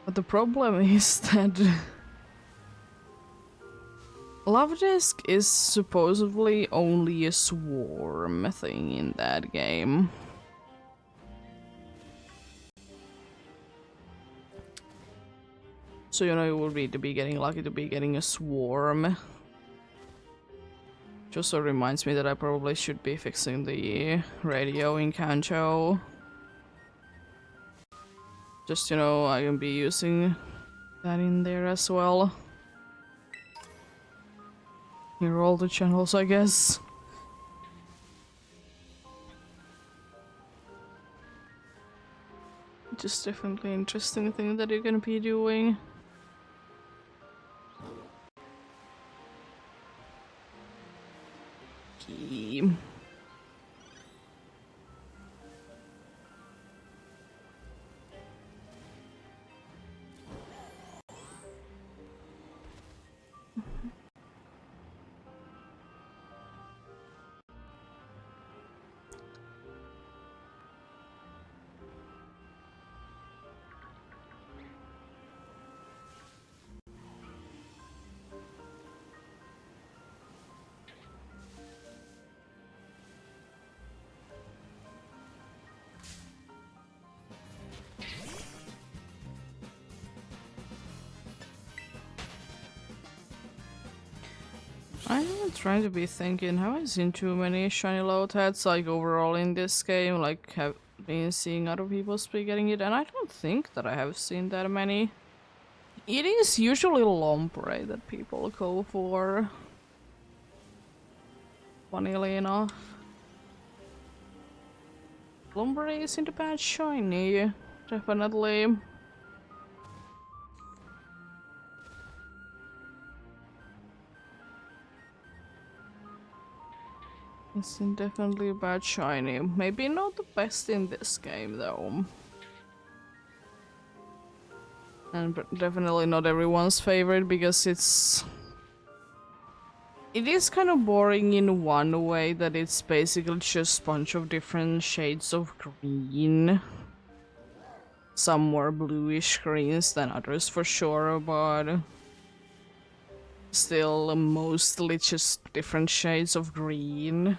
But the problem is that Love Disc is supposedly only a swarm thing in that game. So you know you would be to be getting lucky to be getting a swarm. Just so reminds me that I probably should be fixing the radio in Kancho. Just, you know, I can be using that in there as well. Here are all the channels, I guess. Just definitely interesting thing that you're gonna be doing. Key. I'm trying to be thinking, have I seen too many shiny Lowtats like overall in this game? Like have been seeing other people be getting it, and I don't think that I have seen that many. It is usually Lombre that people go for. Funnily enough. Lombre isn't a bad shiny, definitely. It's definitely a bad shiny. Maybe not the best in this game though. And definitely not everyone's favorite because it is kind of boring in one way that it's basically just a bunch of different shades of green. Some more bluish greens than others for sure, but still mostly just different shades of green.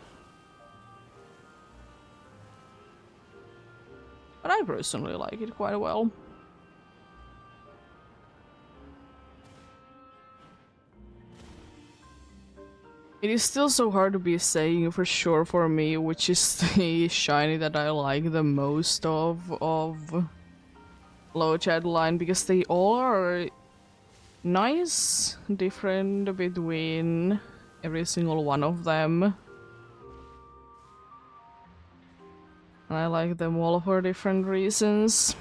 But I personally like it quite well. It is still so hard to be saying for sure for me which is the shiny that I like the most of Low Chat line, because they all are nice, different between every single one of them. And I like them all for different reasons.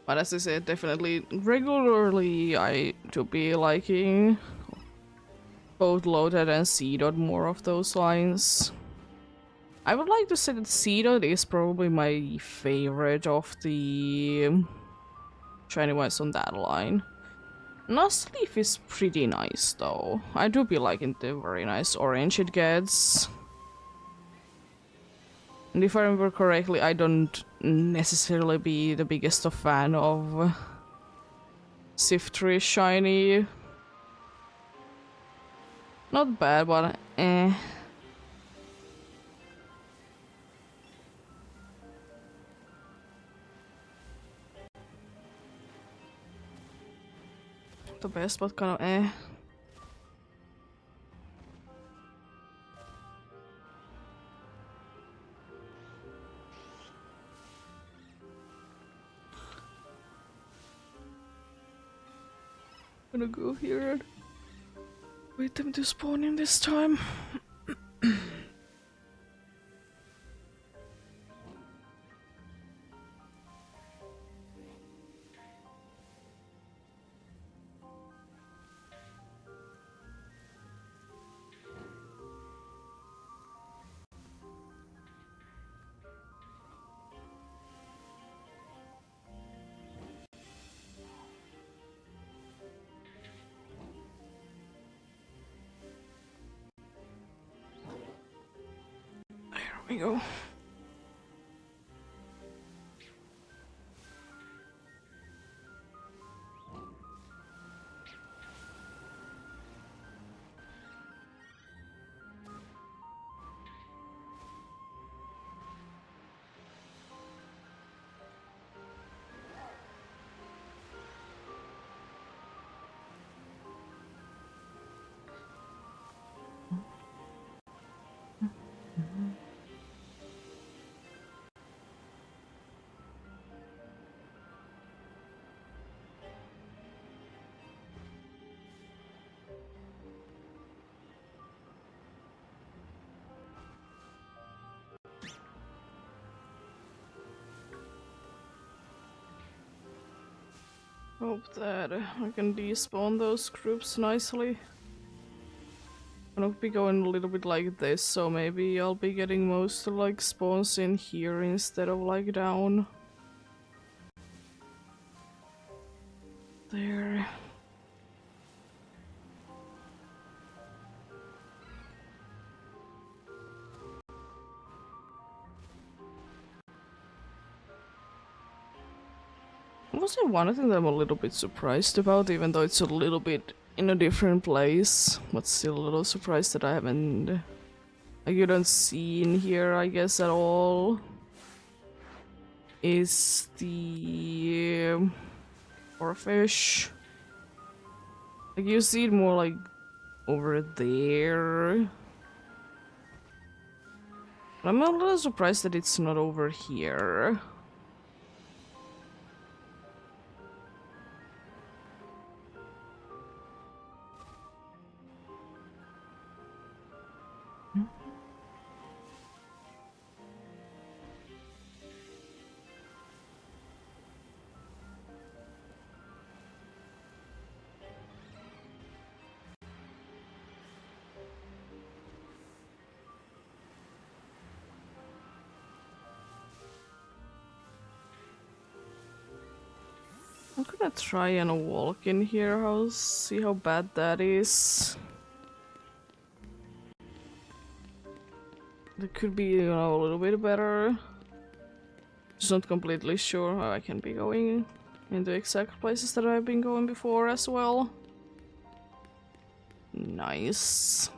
But as I said, definitely regularly I do be liking both Loaded and C-Dot more of those lines. I would like to say that C-Dot is probably my favorite of the shiny ones on that line. Nuzleaf is pretty nice though. I do be liking the very nice orange it gets. And if I remember correctly, I don't necessarily be the biggest of fan of Siftree shiny. Not bad, but eh. The best, but kind of eh. I'm gonna go here and wait them to spawn in this time. we go. Hope that I can despawn those groups nicely. I'll be going a little bit like this, so maybe I'll be getting most like spawns in here instead of like down there. Was there one thing that I'm a little bit surprised about, even though it's a little bit in a different place, but still a little surprised that I haven't, like, you don't see in here, I guess, at all, is the oarfish. Like, you see it more like over there. But I'm a little surprised that it's not over here. I'm gonna try and walk in here, I'll see how bad that is. That could be, you know, a little bit better. Just not completely sure how I can be going in the exact places that I've been going before as well. Nice.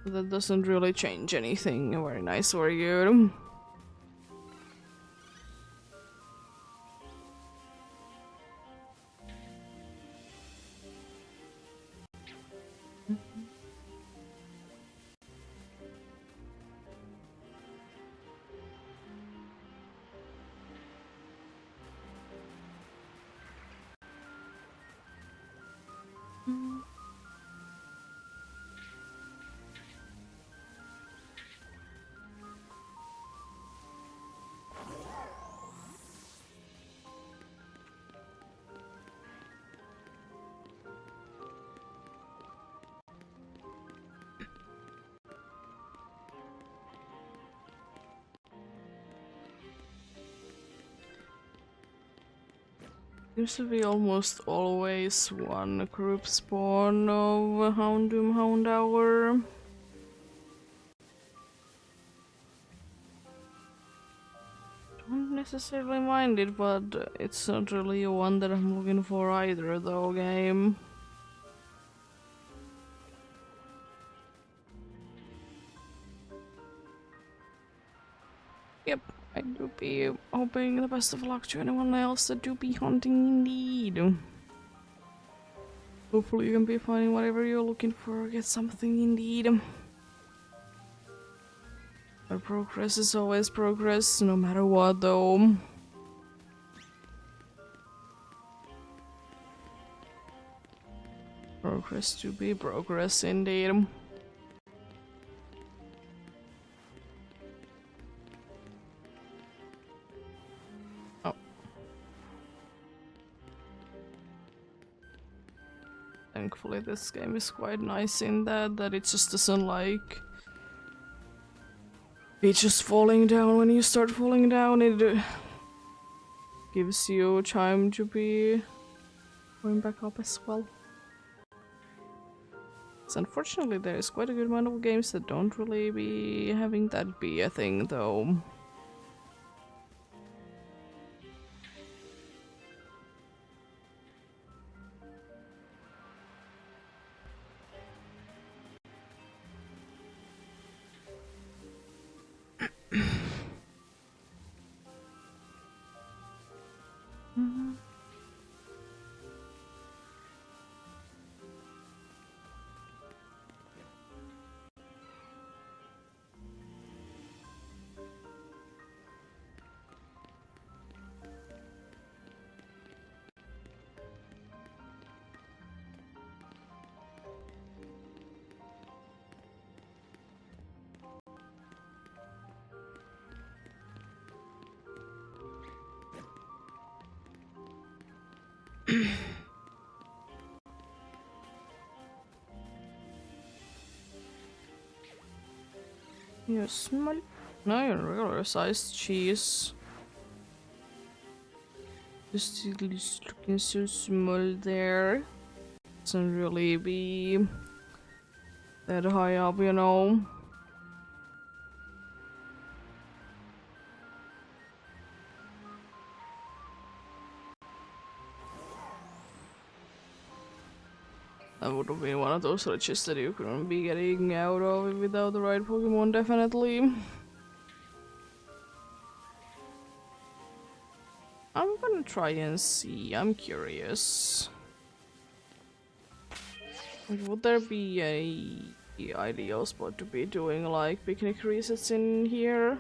That doesn't really change anything. Very nice, very good. Seems to be almost always one group spawn of Houndoom Houndour. Don't necessarily mind it, but it's not really one that I'm looking for either, though, game. Yep, I do be hoping the best of luck to anyone else that do be hunting indeed. Hopefully you can be finding whatever you're looking for, get something indeed. But progress is always progress, no matter what though. Progress to be progress indeed. Oh. Thankfully this game is quite nice in that it just doesn't like it's just falling down when you start falling down. It gives you time to be going back up as well. So unfortunately, there is quite a good amount of games that don't really be having that be a thing, though. You small? No, you're regular sized cheese. Just looking so small there. Doesn't really be that high up, you know. That would have been one of those glitches that you couldn't be getting out of without the right Pokemon, definitely. I'm gonna try and see, I'm curious. Would there be a ideal spot to be doing like picnic resets in here?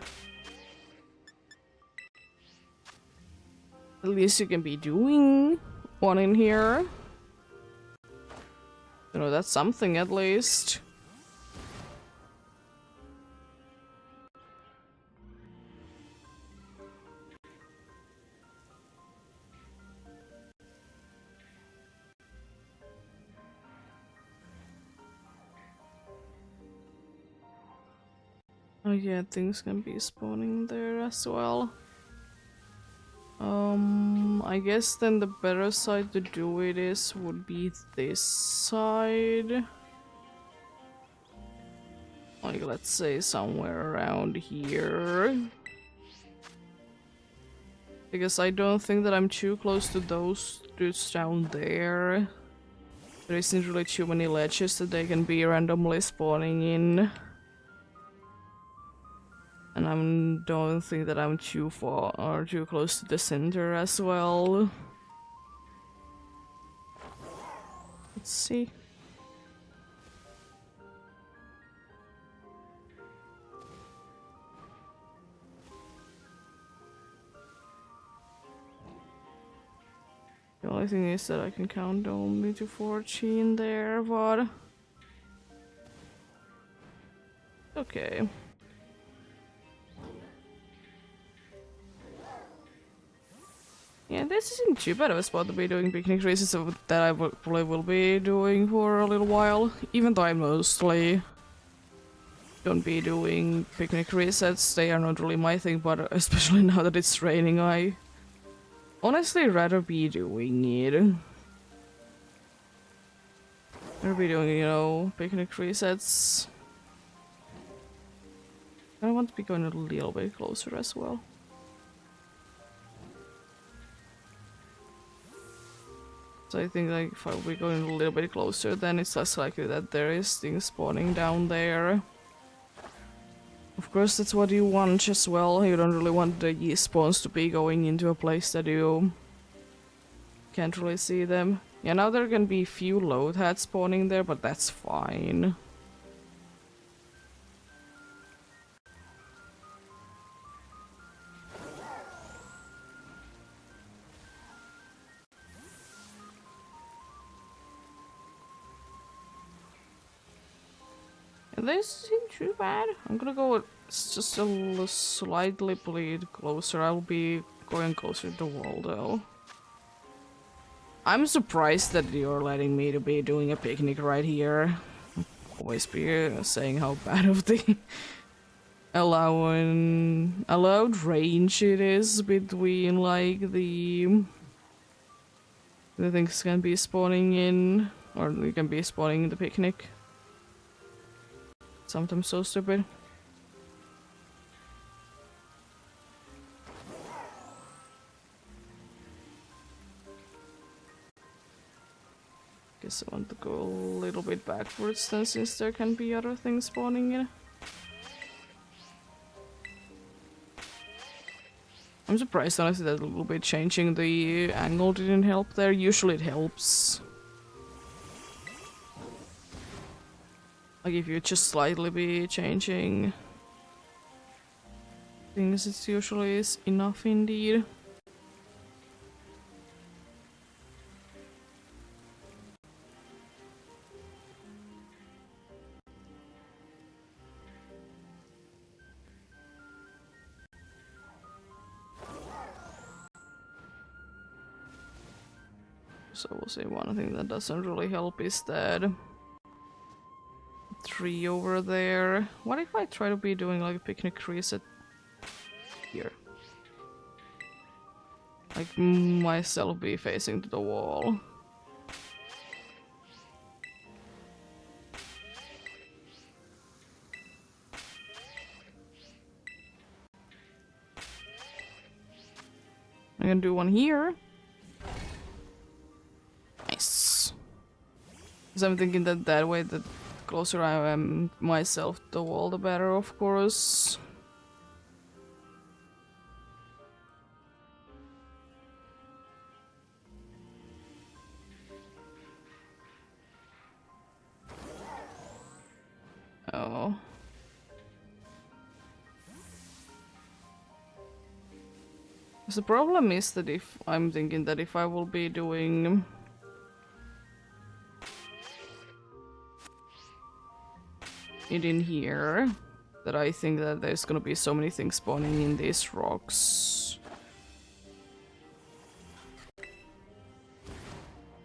At least you can be doing one in here. You know, that's something at least. Oh yeah, things can be spawning there as well. I guess then the better side to do it is would be this side. Like, let's say somewhere around here. Because I don't think that I'm too close to those dudes down there. There isn't really too many ledges that they can be randomly spawning in. And I don't think that I'm too far or too close to the center as well. Let's see. The only thing is that I can count only to 14 there, but... okay. Yeah, this isn't too bad of a spot to be doing picnic races that I probably will be doing for a little while. Even though I mostly don't be doing picnic resets, they are not really my thing, but especially now that it's raining, I honestly rather be doing it. Rather be doing, you know, picnic resets. I want to be going a little bit closer as well. So I think like if I'll be going a little bit closer, then it's less likely that there is things spawning down there. Of course, that's what you want as well. You don't really want the yeast spawns to be going into a place that you can't really see them. Yeah, now there can be few load hats spawning there, but that's fine. This isn't too bad. I'm gonna go with just a little slightly bleed closer. I'll be going closer to the wall though. I'm surprised that you're letting me to be doing a picnic right here. Always be saying how bad of the allowed range it is between like the things can be spawning in, or you can be spawning in the picnic. sometimes so stupid. Guess I want to go a little bit backwards then, since there can be other things spawning in. I'm surprised honestly that a little bit changing the angle didn't help there. Usually it helps. Like if you just slightly be changing things, it usually is enough indeed. So we'll say one thing that doesn't really help is that 3 over there. What if I try to be doing like a picnic reset here? Like myself be facing to the wall. I can do one here. Nice. Because I'm thinking that that way, the closer I am myself to the wall, the better, of course. Oh. The problem is that if I'm thinking that if I will be doing it in here, that I think that there's gonna be so many things spawning in these rocks.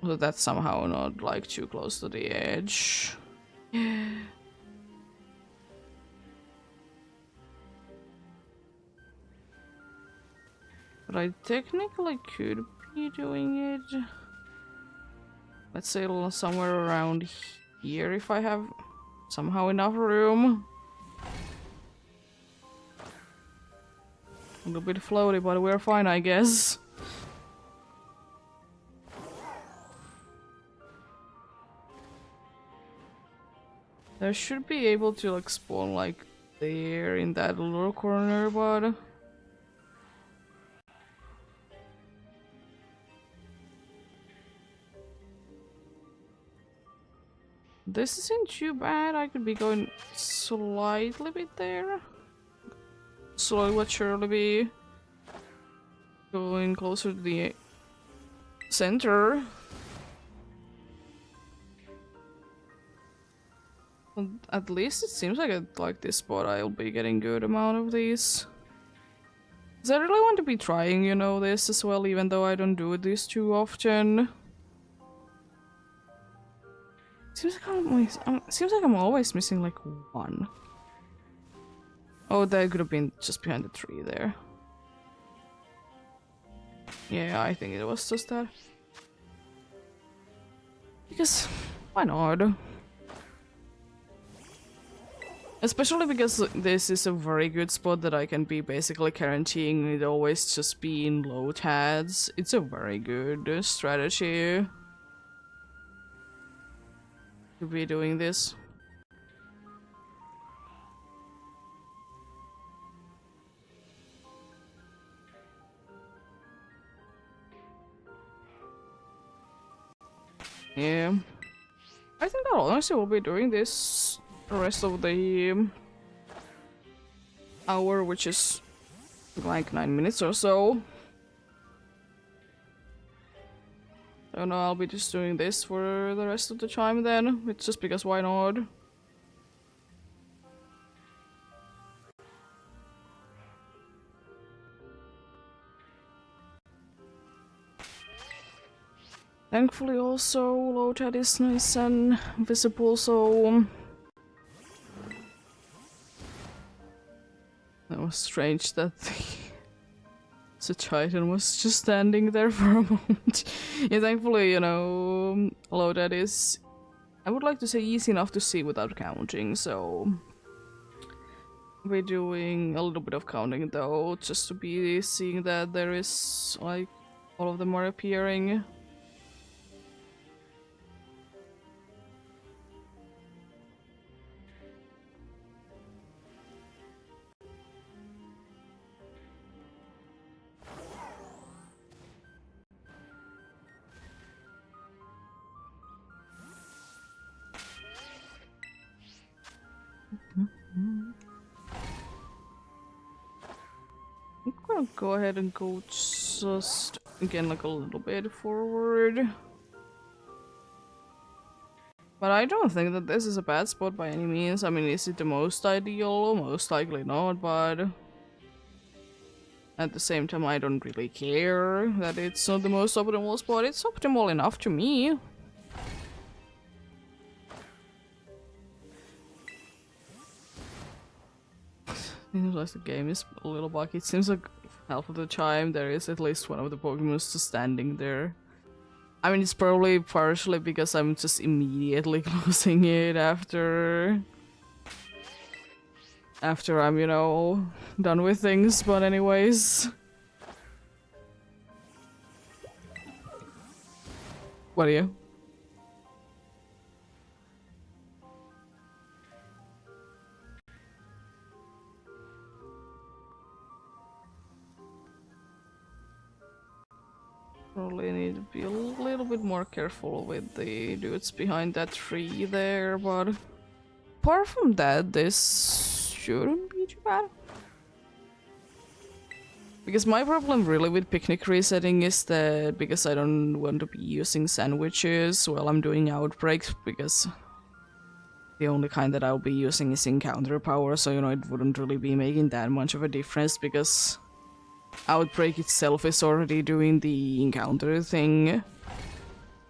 So that's somehow not like too close to the edge. But I technically could be doing it, let's say somewhere around here if I have somehow enough room. A little bit floaty, but we're fine, I guess. There should be able to like spawn like there in that little corner, but this isn't too bad. I could be going slightly bit there. Slowly but surely be going closer to the center. At least it seems like at like this spot I'll be getting good amount of these. Cause I really want to be trying, you know, this as well, even though I don't do this too often. Seems like I'm always missing like one. Oh, that could have been just behind the tree there. Yeah, I think it was just that. Because why not? Especially because this is a very good spot that I can be basically guaranteeing it always just be in low TADs. It's a very good strategy to be doing this. Yeah. I think I'll honestly will be doing this the rest of the hour, which is like 9 minutes or so. So no, I'll be just doing this for the rest of the time then. It's just because why not? Thankfully also low TAD is nice and visible, so that was strange that the Titan was just standing there for a moment. Yeah, thankfully, you know, low TAD is, I would like to say, easy enough to see without counting, so be doing a little bit of counting though, just to be seeing that there is like all of them are appearing. I'm gonna go ahead and go just again like a little bit forward. But I don't think that this is a bad spot by any means. I mean, is it the most ideal? Most likely not, but at the same time I don't really care that it's not the most optimal spot. It's optimal enough to me. Seems like the game is a little buggy. It seems like half of the time there is at least one of the Pokemon just standing there. I mean, it's probably partially because I'm just immediately closing it after I'm, you know, done with things, but anyways. What are you? Probably need to be a little bit more careful with the dudes behind that tree there, but apart from that, this shouldn't be too bad. Because my problem really with picnic resetting is that because I don't want to be using sandwiches while I'm doing outbreaks, because the only kind that I'll be using is encounter power, so you know it wouldn't really be making that much of a difference because Outbreak itself is already doing the encounter thing.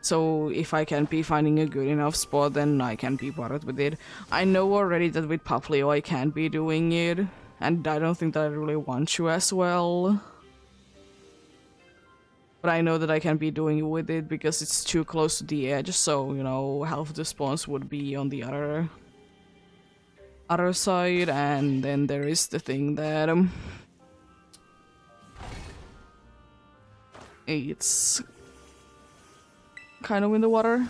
So if I can't be finding a good enough spot, then I can be bothered with it. I know already that with Paplio I can't be doing it, and I don't think that I really want to as well. But I know that I can be doing it with it because it's too close to the edge, so, you know, half of the spawns would be on the other side, and then there is the thing that it's kind of in the water.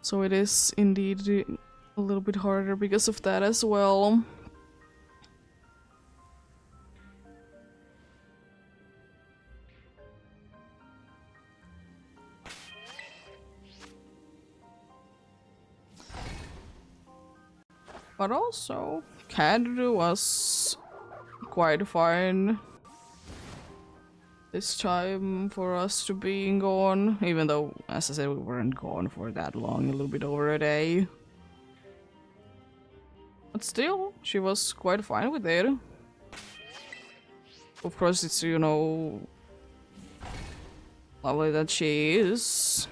So it is indeed a little bit harder because of that as well. But also, Canada was quite fine this time for us to being gone, even though, as I said, we weren't gone for that long, a little bit over a day. But still, she was quite fine with it. Of course, it's, you know, lovely that she is.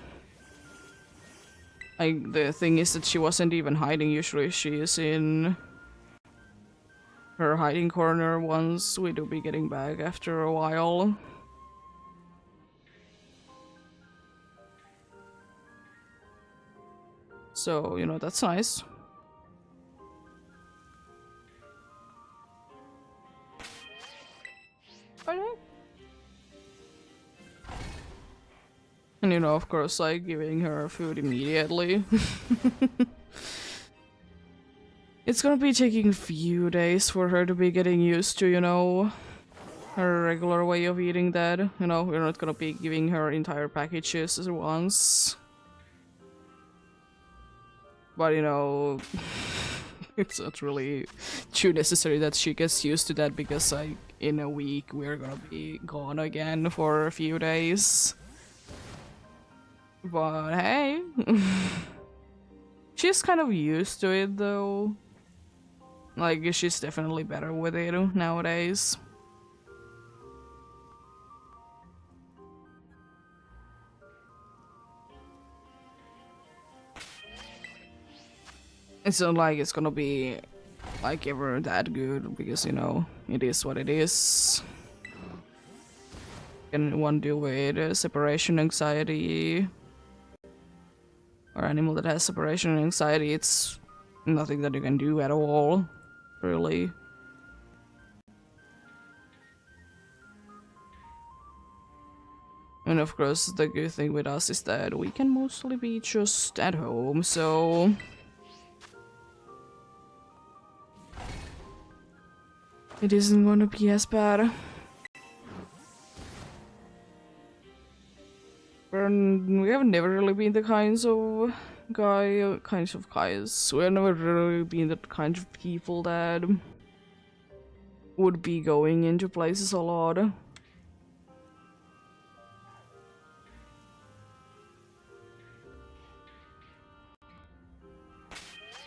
Like, the thing is that she wasn't even hiding. Usually she is in her hiding corner once we do be getting back after a while. So, you know, that's nice. And you know, of course, like giving her food immediately. It's gonna be taking a few days for her to be getting used to, you know, her regular way of eating that. You know, we're not gonna be giving her entire packages at once. But, you know, it's not really too necessary that she gets used to that because, like, in a week we're gonna be gone again for a few days. But hey, she's kind of used to it though. Like, she's definitely better with it nowadays. It's not like it's gonna be like ever that good because, you know, it is what it is. Can one deal with separation anxiety or animal that has separation anxiety? It's nothing that you can do at all. really. And of course, the good thing with us is that we can mostly be just at home, so it isn't going to be as bad. We have never really been the kinds of guys. We have never really been the kind of people that would be going into places a lot.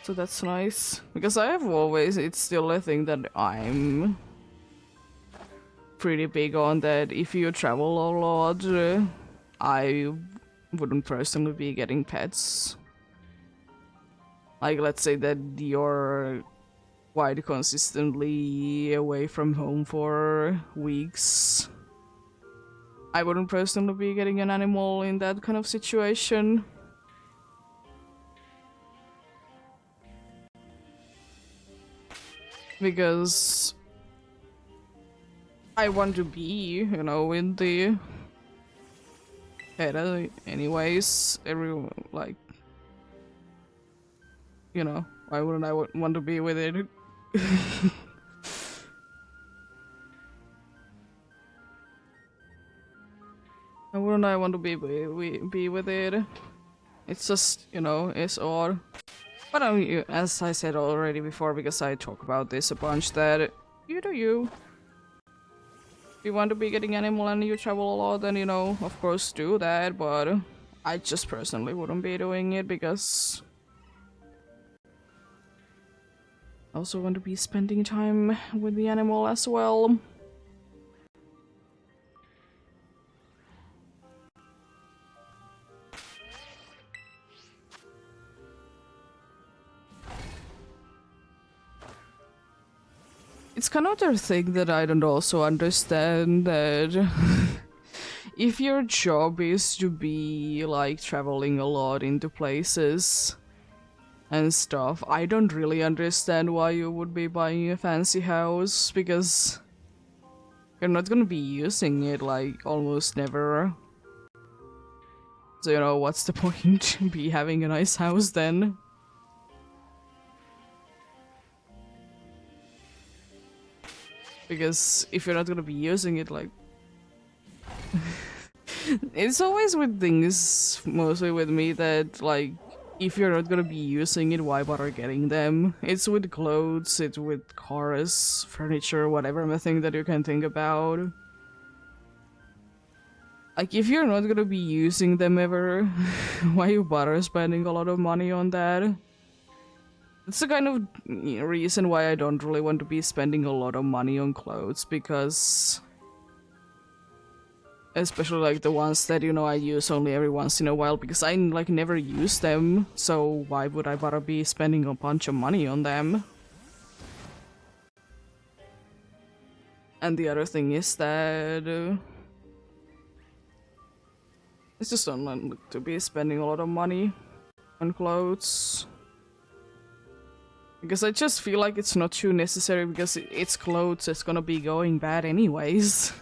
So that's nice. Because I have always, it's still a thing that I'm pretty big on, that if you travel a lot, I wouldn't personally be getting pets. Like, let's say that you're quite consistently away from home for weeks. I wouldn't personally be getting an animal in that kind of situation. Because I want to be, you know, in the head anyways. Everyone, like, you know, why wouldn't I want to be with it? Why wouldn't I want to be with it? It's just, you know, it's odd. But as I said already before, because I talk about this a bunch, that you do you. If you want to be getting animal and you travel a lot, then, you know, of course do that, but I just personally wouldn't be doing it because I also want to be spending time with the animal as well. It's kind of the thing that I don't also understand, that if your job is to be like traveling a lot into places and stuff, I don't really understand why you would be buying a fancy house, because you're not gonna be using it like almost never. So, you know, what's the point to be having a nice house then? Because if you're not gonna be using it, like... It's always with things, mostly with me, that, like, if you're not gonna be using it, why bother getting them? It's with clothes, it's with cars, furniture, whatever thing that you can think about. Like, if you're not gonna be using them ever, why you bother spending a lot of money on that? It's the kind of reason why I don't really want to be spending a lot of money on clothes, because... Especially like the ones that, you know, I use only every once in a while, because I like never use them, so why would I bother be spending a bunch of money on them? And the other thing is that it's just don't like to be spending a lot of money on clothes. Because I just feel like it's not too necessary, because it's clothes, it's gonna be going bad anyways.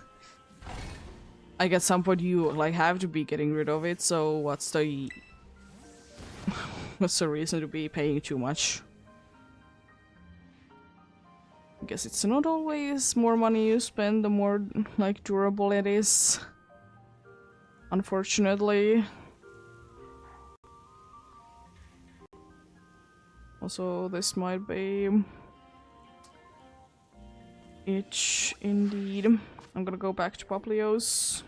Like at some point you like have to be getting rid of it, so what's the what's the reason to be paying too much? I guess it's not always more money you spend, the more like durable it is. Unfortunately. Also, this might be it indeed. I'm gonna go back to Poplios.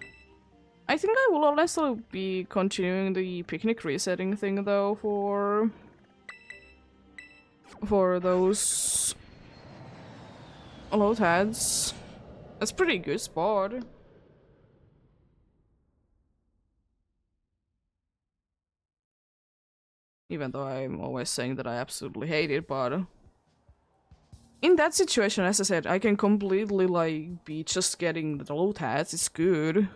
I think I will also be continuing the picnic resetting thing though for those low tads. That's pretty good spot. Even though I'm always saying that I absolutely hate it, but in that situation, as I said, I can completely like be just getting the low tads. It's good.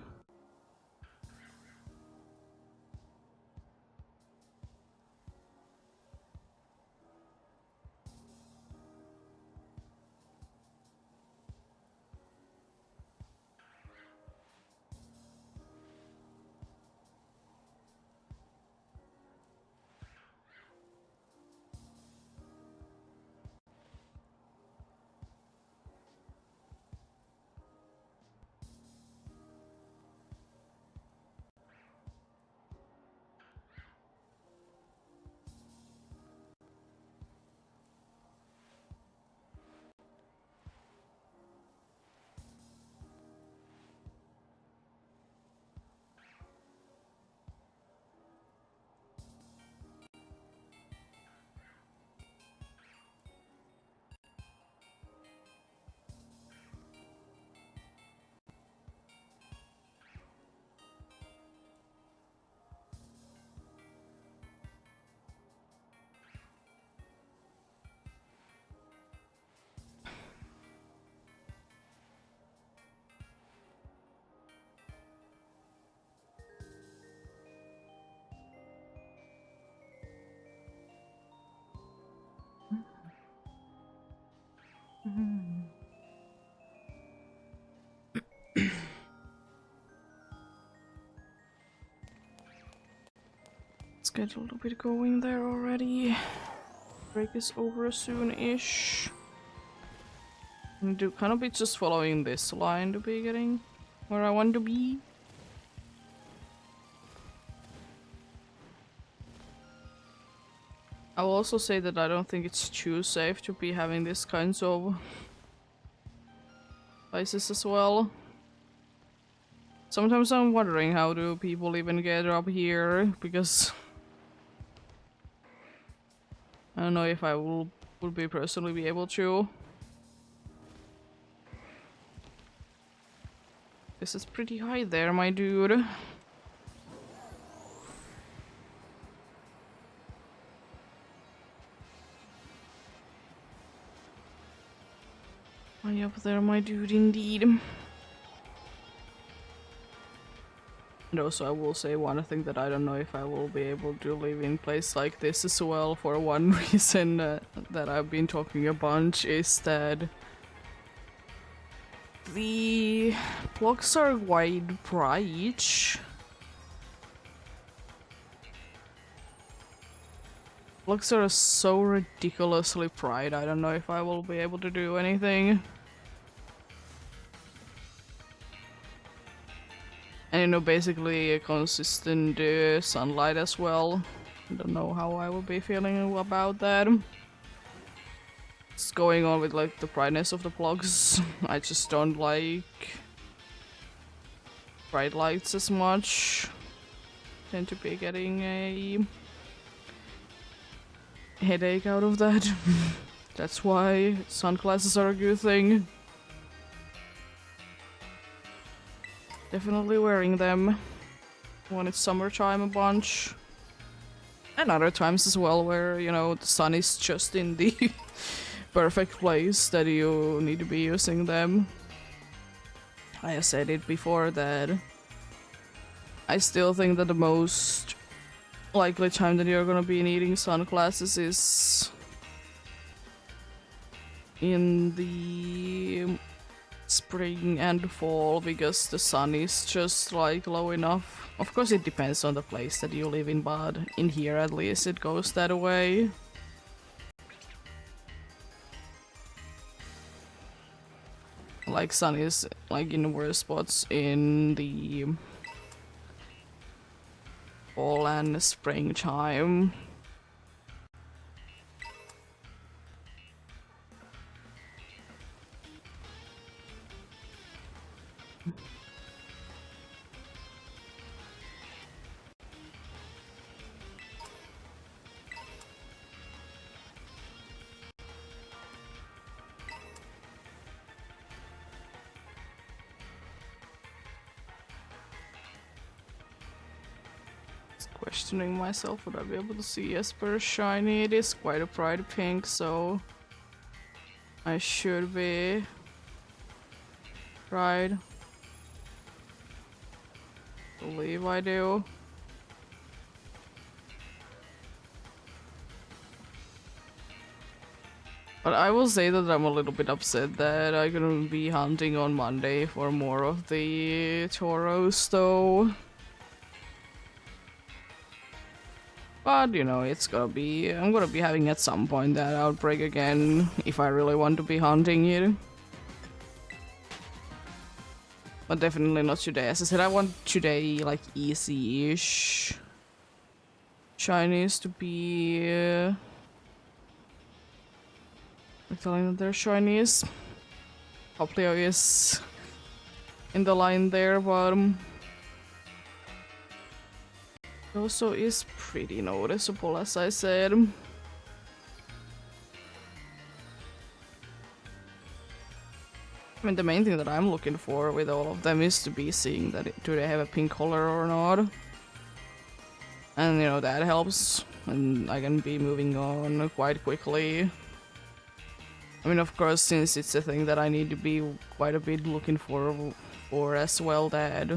get a little bit going there already. Break is over soon-ish. And to kind of be just following this line to be getting where I want to be. I will also say that I don't think it's too safe to be having these kinds of places as well. Sometimes I'm wondering how do people even get up here, because I don't know if I would be personally be able to. This is pretty high there, my dude. High up there, my dude, indeed. And also I will say one thing that I don't know if I will be able to live in place like this as well, for one reason that I've been talking a bunch, is that the blocks are wide bright. Blocks are so ridiculously bright, I don't know if I will be able to do anything. And you know, basically a consistent sunlight as well. I don't know how I will be feeling about that. What's going on with like the brightness of the blocks? I just don't like bright lights as much. Tend to be getting a headache out of that. That's why sunglasses are a good thing. Definitely wearing them when it's summertime a bunch. And other times as well where, you know, the sun is just in the perfect place that you need to be using them. I have said it before that I still think that the most likely time that you're gonna be needing sunglasses is in the spring and fall, because the sun is just like low enough. Of course it depends on the place that you live in, but in here at least it goes that way. Like sun is like in worse spots in the fall and springtime. Questioning myself, would I be able to see Esper shiny? It is quite a bright pink, so I should be right. Believe I do. But I will say that I'm a little bit upset that I'm gonna be hunting on Monday for more of the Tauros though. But, you know, it's gonna be... I'm gonna be having at some point that outbreak again, if I really want to be hunting it. But definitely not today. As I said, I want today, like, easy-ish shinies to be... I'm telling that they're shinies. Hoplio is in the line there, but... also is pretty noticeable, as I said. I mean, the main thing that I'm looking for with all of them is to be seeing that do they have a pink color or not. And, you know, that helps. And I can be moving on quite quickly. I mean, of course, since it's a thing that I need to be quite a bit looking for as well, that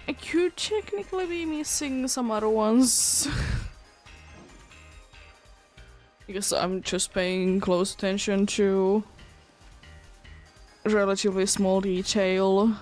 I could technically be missing some other ones. Because I'm just paying close attention to relatively small detail.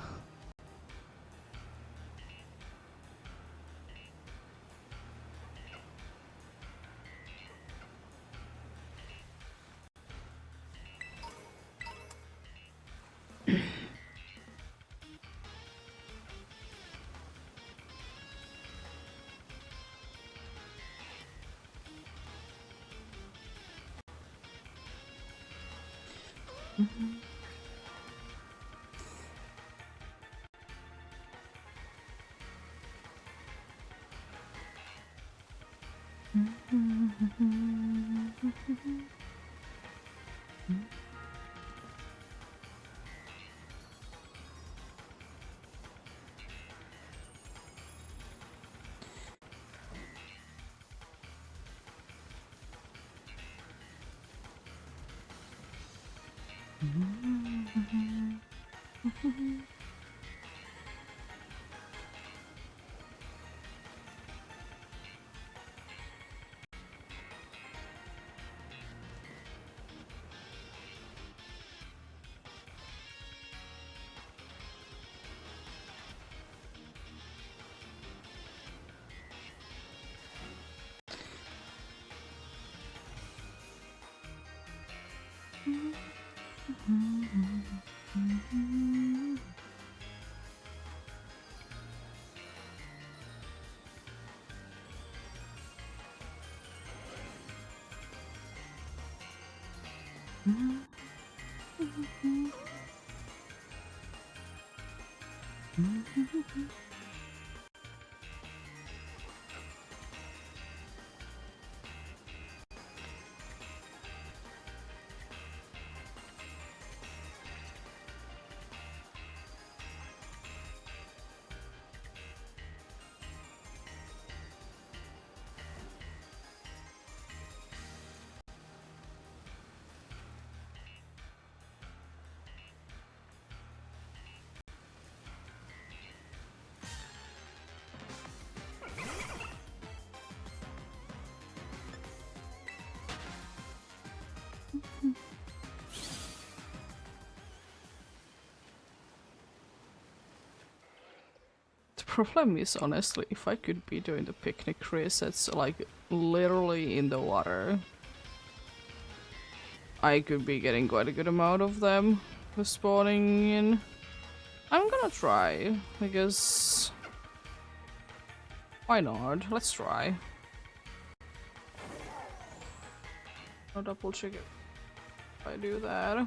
The problem is, honestly, if I could be doing the picnic resets, like, literally in the water, I could be getting quite a good amount of them spawning in. I'm gonna try, because... why not? Let's try. I'll double check it if I do that.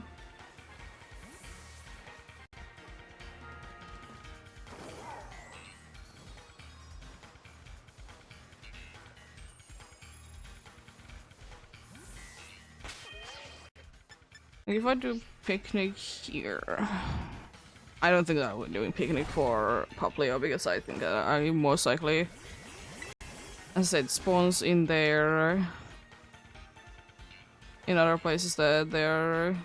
If I do picnic here, I don't think that I'm doing picnic for Poplio because I think that I most likely, as I said, spawns in there, in other places that they're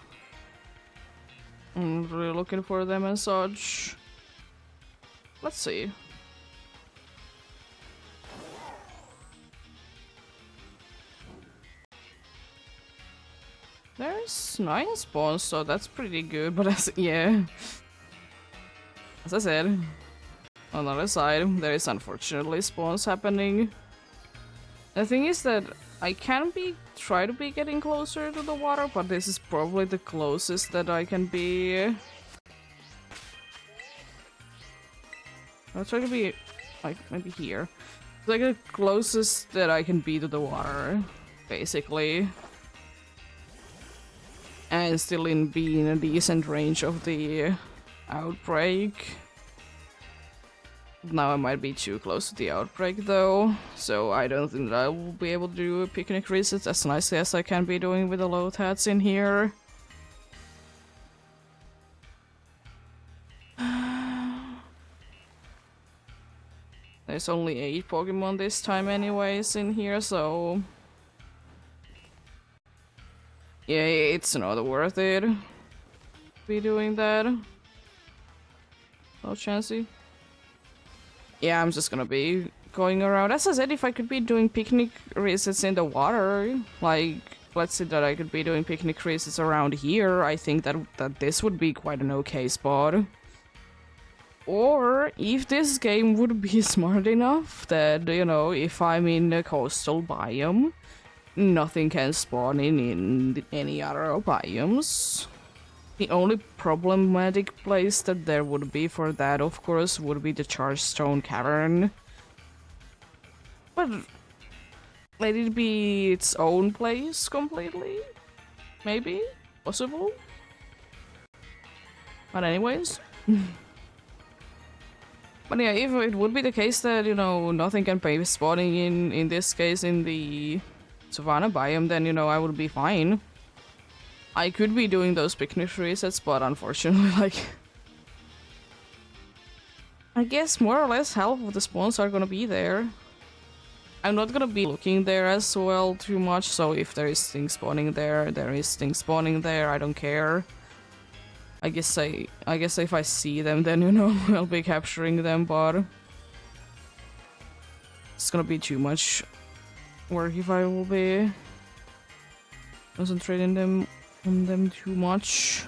really looking for them and such. Let's see. There's 9 spawns, so that's pretty good, but yeah. As I said, on the other side, there is unfortunately spawns happening. The thing is that I can try to be getting closer to the water, but this is probably the closest that I can be. I'll try to be, like, maybe here. It's like the closest that I can be to the water, basically. And still be in a decent range of the outbreak. Now I might be too close to the outbreak though, so I don't think that I will be able to do picnic resets as nicely as I can be doing with the low hats in here. There's only 8 Pokemon this time anyways in here, so... yeah, it's not worth it to be doing that. No chancey. Yeah, I'm just gonna be going around. As I said, if I could be doing picnic resets in the water, like, let's say that I could be doing picnic resets around here, I think that this would be quite an okay spot. Or if this game would be smart enough that, you know, if I'm in a coastal biome, nothing can spawn in any other biomes. The only problematic place that there would be for that, of course, would be the Chargestone Cavern. But let it be its own place completely? Maybe? Possible? But anyways. But yeah, if it would be the case that, you know, nothing can be spawning in this case, in the Savannah biome, then, you know, I would be fine. I could be doing those picnic resets, but unfortunately, like... I guess more or less half of the spawns are gonna be there. I'm not gonna be looking there as well too much, so if there is things spawning there, there is things spawning there, I don't care. I guess if I see them, then, you know, I'll be capturing them, but... It's gonna be too much work if I will be concentrating on them too much.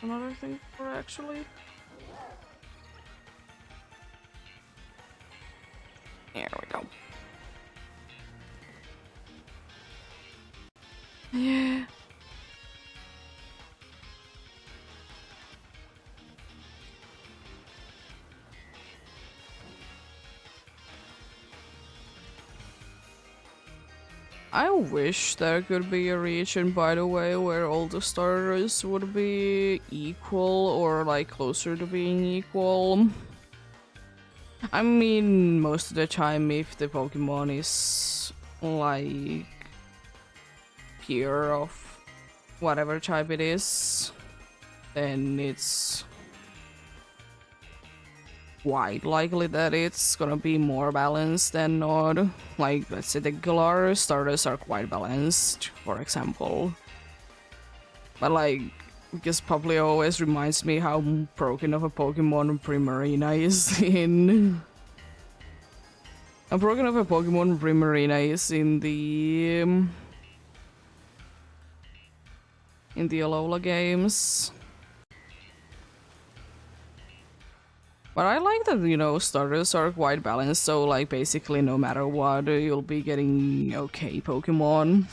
Another thing for actually. There we go. Yeah. I wish there could be a region, by the way, where all the starters would be equal or like closer to being equal. I mean, most of the time, if the Pokemon is like pure of whatever type it is, then it's quite likely that it's gonna be more balanced than not. Like, let's say the Galar starters are quite balanced, for example. But like, because probably always reminds me how broken of a Pokemon Primarina is in... How broken of a Pokemon Primarina is in the Alola games. But I like that, you know, starters are quite balanced, so like basically no matter what, you'll be getting okay Pokemon.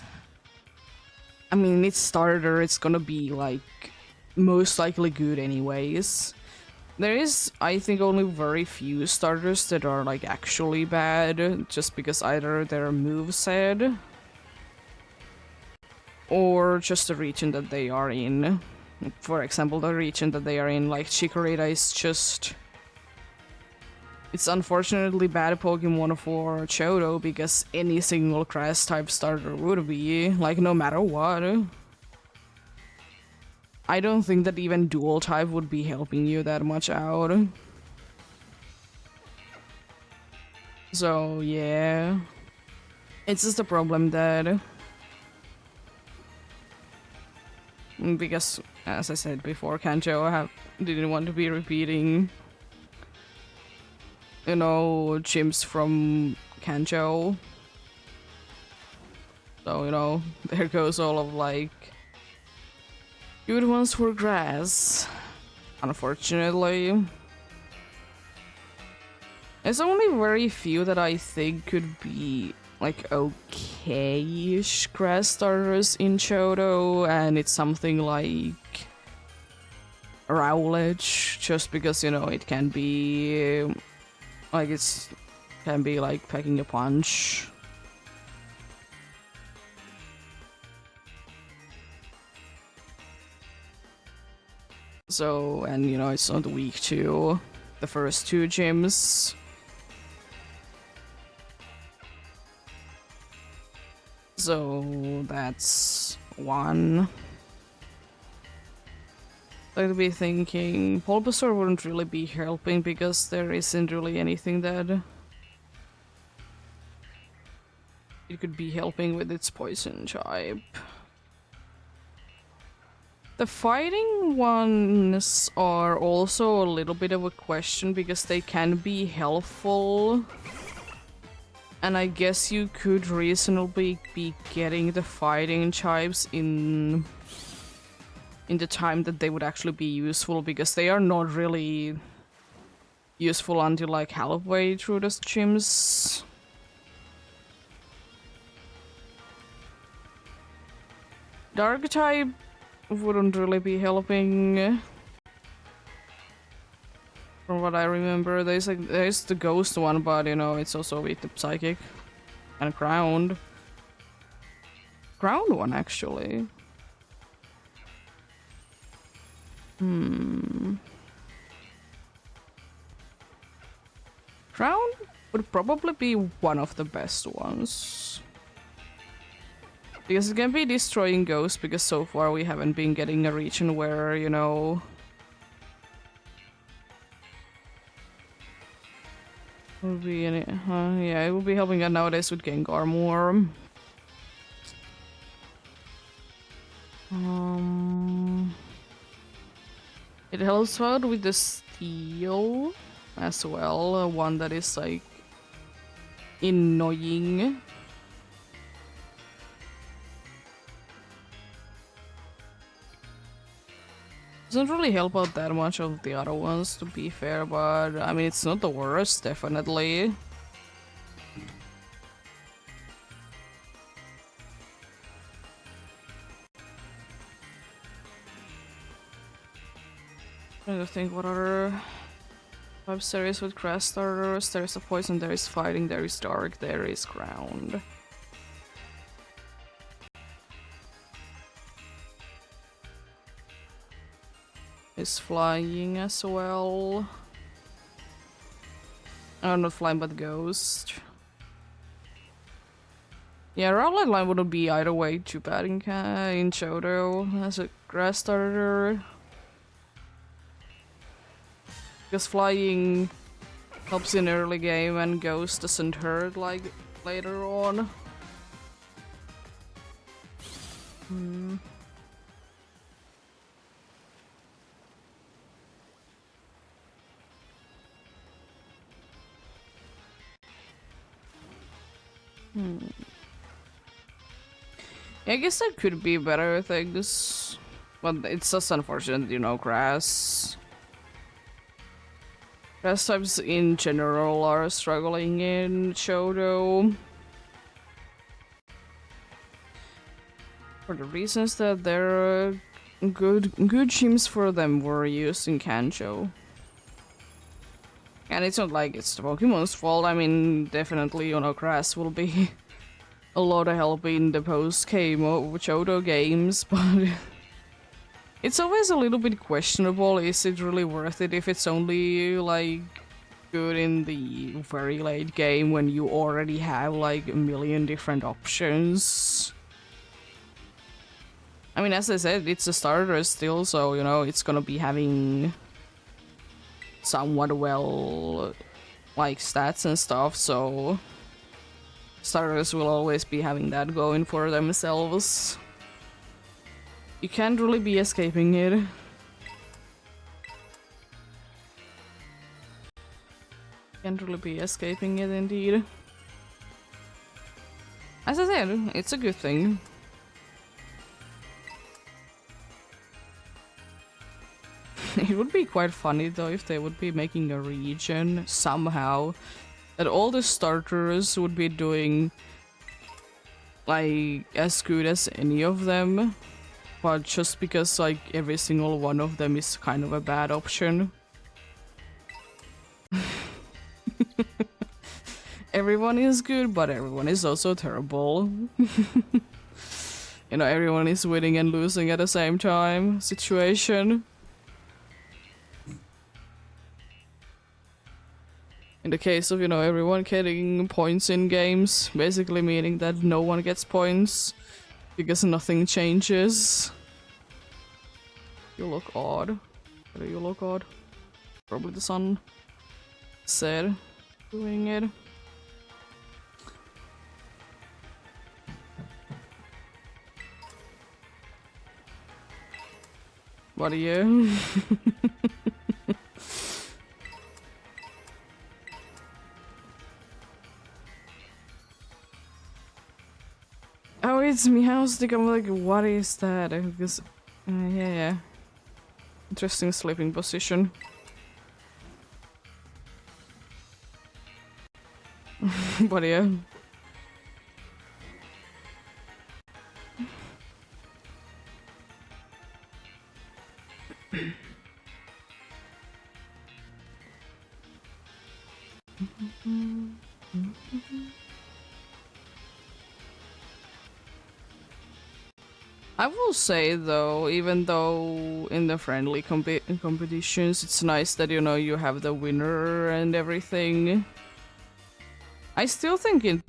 I mean, it's starter, it's gonna be like most likely good anyways. There is, I think, only very few starters that are like actually bad, just because either their moveset or just the region that they are in. For example, the region that they are in, like Chikorita is just... It's unfortunately bad Pokemon for Chodo because any single grass type starter would be, like, no matter what. I don't think that even dual type would be helping you that much out. So, yeah. It's just a problem that... Because, as I said before, Kanjo didn't want to be repeating, you know, gyms from Kanjo. So, you know, there goes all of, like, good ones for grass. Unfortunately. There's only very few that I think could be, like, okay-ish grass starters in Chodo, and it's something like Rowledge, just because, you know, it can be... Like, it's can be like packing a punch. So, and you know, it's not weak to the first two gyms. So that's one. I'd be thinking Bulbasaur wouldn't really be helping because there isn't really anything that it could be helping with its poison type. The fighting ones are also a little bit of a question because they can be helpful. And I guess you could reasonably be getting the fighting types in the time that they would actually be useful, because they are not really useful until like halfway through the gyms. Dark type wouldn't really be helping. From what I remember, there's the ghost one, but you know, it's also with the psychic and ground. Ground one actually. Ground would probably be one of the best ones. Because it can be destroying ghosts, because so far we haven't been getting a region where, you know, would be any, yeah, it would be helping out nowadays with Gengar more. It helps out with the steel as well, one that is like annoying. Doesn't really help out that much of the other ones, to be fair, but I mean, it's not the worst, definitely. Trying to think what other type series with grass starters. There is a poison, there is fighting, there is dark, there is ground. Is flying as well. Oh, not flying, but ghost. Yeah, Rowlet line wouldn't be either way too bad in Johto as a grass starter. Because flying helps in early game and ghost doesn't hurt like later on. Yeah, I guess there could be better things, but it's just unfortunate, you know, grass types in general are struggling in Johto. For the reasons that there are good gyms for them were used in Kanto. And it's not like it's the Pokemon's fault. I mean, definitely, you know, grass will be a lot of help in the post-game Johto games, but it's always a little bit questionable. Is it really worth it if it's only like good in the very late game when you already have like a million different options? I mean, as I said, it's a starter still, so you know, it's gonna be having somewhat well like stats and stuff, so starters will always be having that going for themselves. You can't really be escaping it. Can't really be escaping it, indeed. As I said, it's a good thing. It would be quite funny though if they would be making a region somehow that all the starters would be doing like as good as any of them, but just because like every single one of them is kind of a bad option. everyone is good, but everyone is also terrible. You know, everyone is winning and losing at the same time situation. In the case of, you know, everyone getting points in games, basically meaning that no one gets points because nothing changes. You look odd. Why do you look odd? Probably the sun said doing it. What are you? Oh, it's Meowstick. I'm like, what is that? Because, yeah. Interesting sleeping position. But yeah. I will say though, even though in the friendly competitions, it's nice that, you know, you have the winner and everything. I still think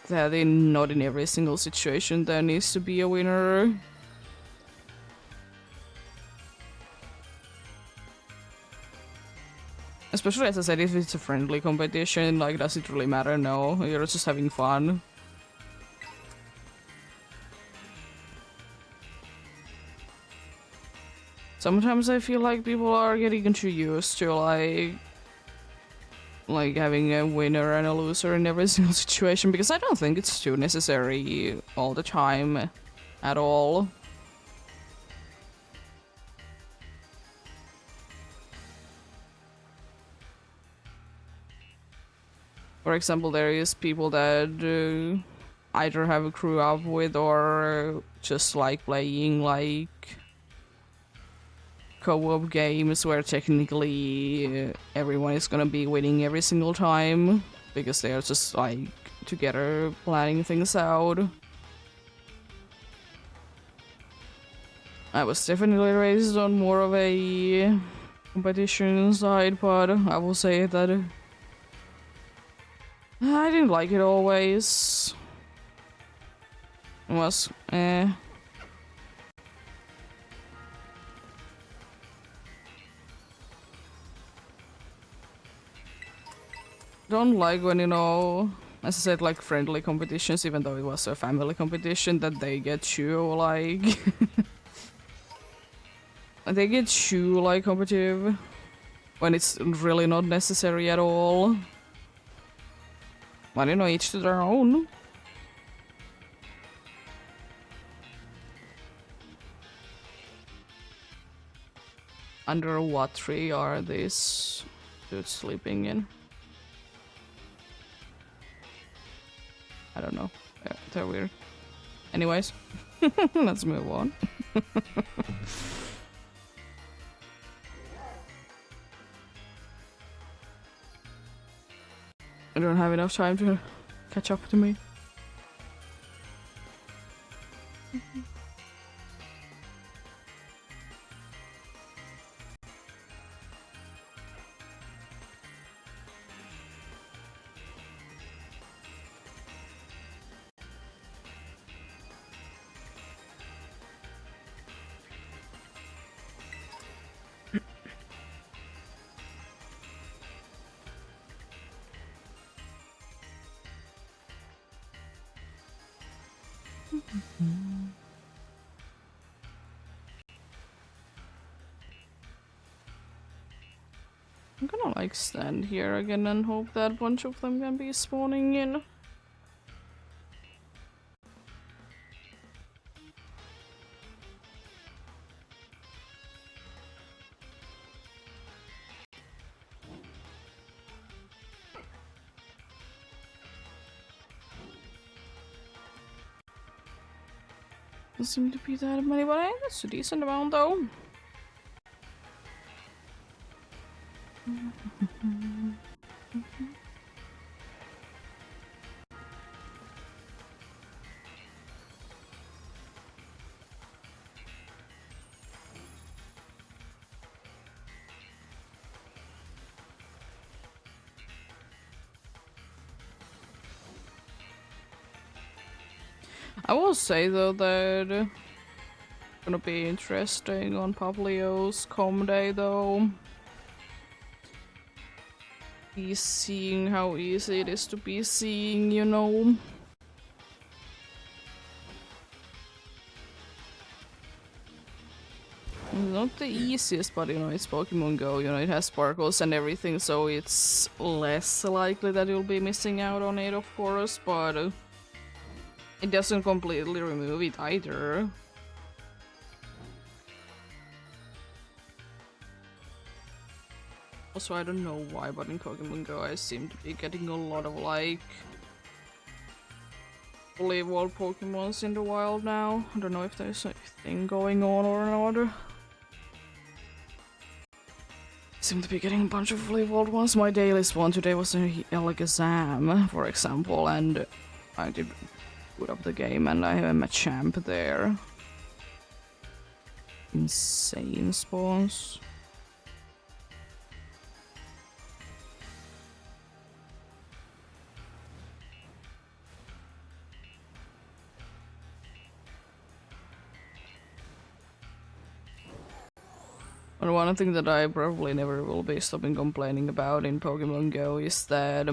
that not in every single situation there needs to be a winner. Especially, as I said, if it's a friendly competition, like, does it really matter? No, you're just having fun. Sometimes I feel like people are getting too used to, like having a winner and a loser in every single situation, because I don't think it's too necessary all the time at all. For example, there is people that either have grew up with or just like playing like co-op games where technically everyone is gonna be winning every single time because they are just like together planning things out. I was definitely raised on more of a competition side, but I will say that I didn't like it always. It was don't like when, you know, as I said, like friendly competitions, even though it was a family competition, that they get too like they get too like competitive when it's really not necessary at all. But you know, each to their own. Under what tree are these dudes sleeping in? I don't know. They're weird. Anyways, let's move on. I don't have enough time to catch up to me. I'm gonna like stand here again and hope that a bunch of them can be spawning in. Doesn't seem to be that many, but that's a decent amount though. I will say though that gonna be interesting on Pablio's com day though. Be seeing how easy it is to be seeing, you know. Not the easiest, but you know, it's Pokemon Go, you know, it has sparkles and everything, so it's less likely that you'll be missing out on it, of course, but it doesn't completely remove it either. Also, I don't know why, but in Pokemon Go I seem to be getting a lot of, like, fully evolved Pokemons in the wild now. I don't know if there's a thing going on or not. Seem to be getting a bunch of fully evolved ones. My daily one today was a Alakazam, for example, and I did boot up the game and I am a champ there. Insane spawns. And one thing that I probably never will be stopping complaining about in Pokemon Go is that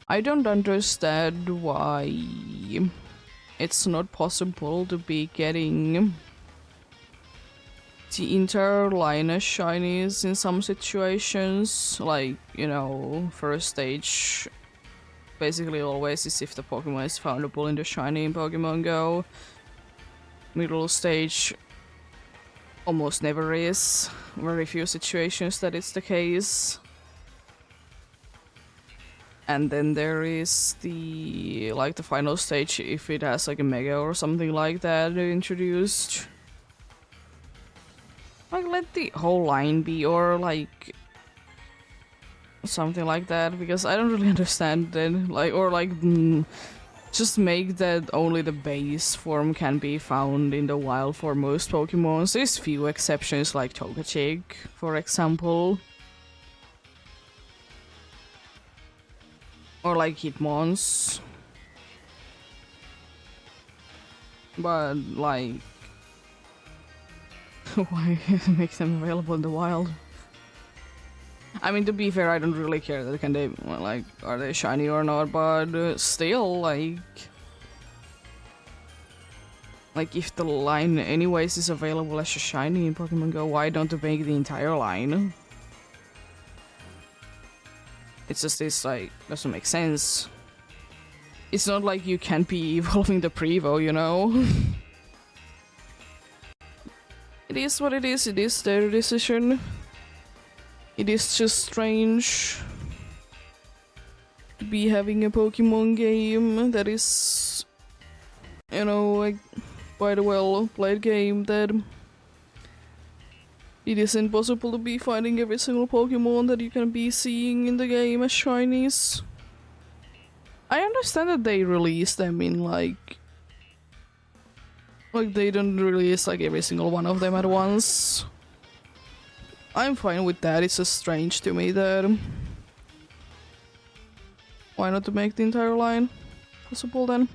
I don't understand why it's not possible to be getting the entire line of shinies in some situations. Like, you know, first stage basically always is if the Pokemon is foundable in the shiny in Pokemon Go. Middle stage almost never is. Very few situations that it's the case. And then there is the, like, the final stage if it has like a mega or something like that introduced. Like, let the whole line be, or like something like that, because I don't really understand it. Like, or like just make that only the base form can be found in the wild for most Pokemon. There's few exceptions like Togetic, for example. Or like Hitmons. But like... why make them available in the wild? I mean, to be fair, I don't really care that can they, like, are they shiny or not, but still, like, if the line anyways is available as a shiny in Pokemon Go, why don't they make the entire line? It's just this, like, doesn't make sense. It's not like you can't be evolving the Prevo, you know? It is what it is their decision. It is just strange to be having a Pokemon game that is, you know, like, quite a well played game that it isn't possible to be finding every single Pokemon that you can be seeing in the game as shinies. I understand that they release them in like they don't release like every single one of them at once. I'm fine with that. It's just strange to me that why not to make the entire line possible then?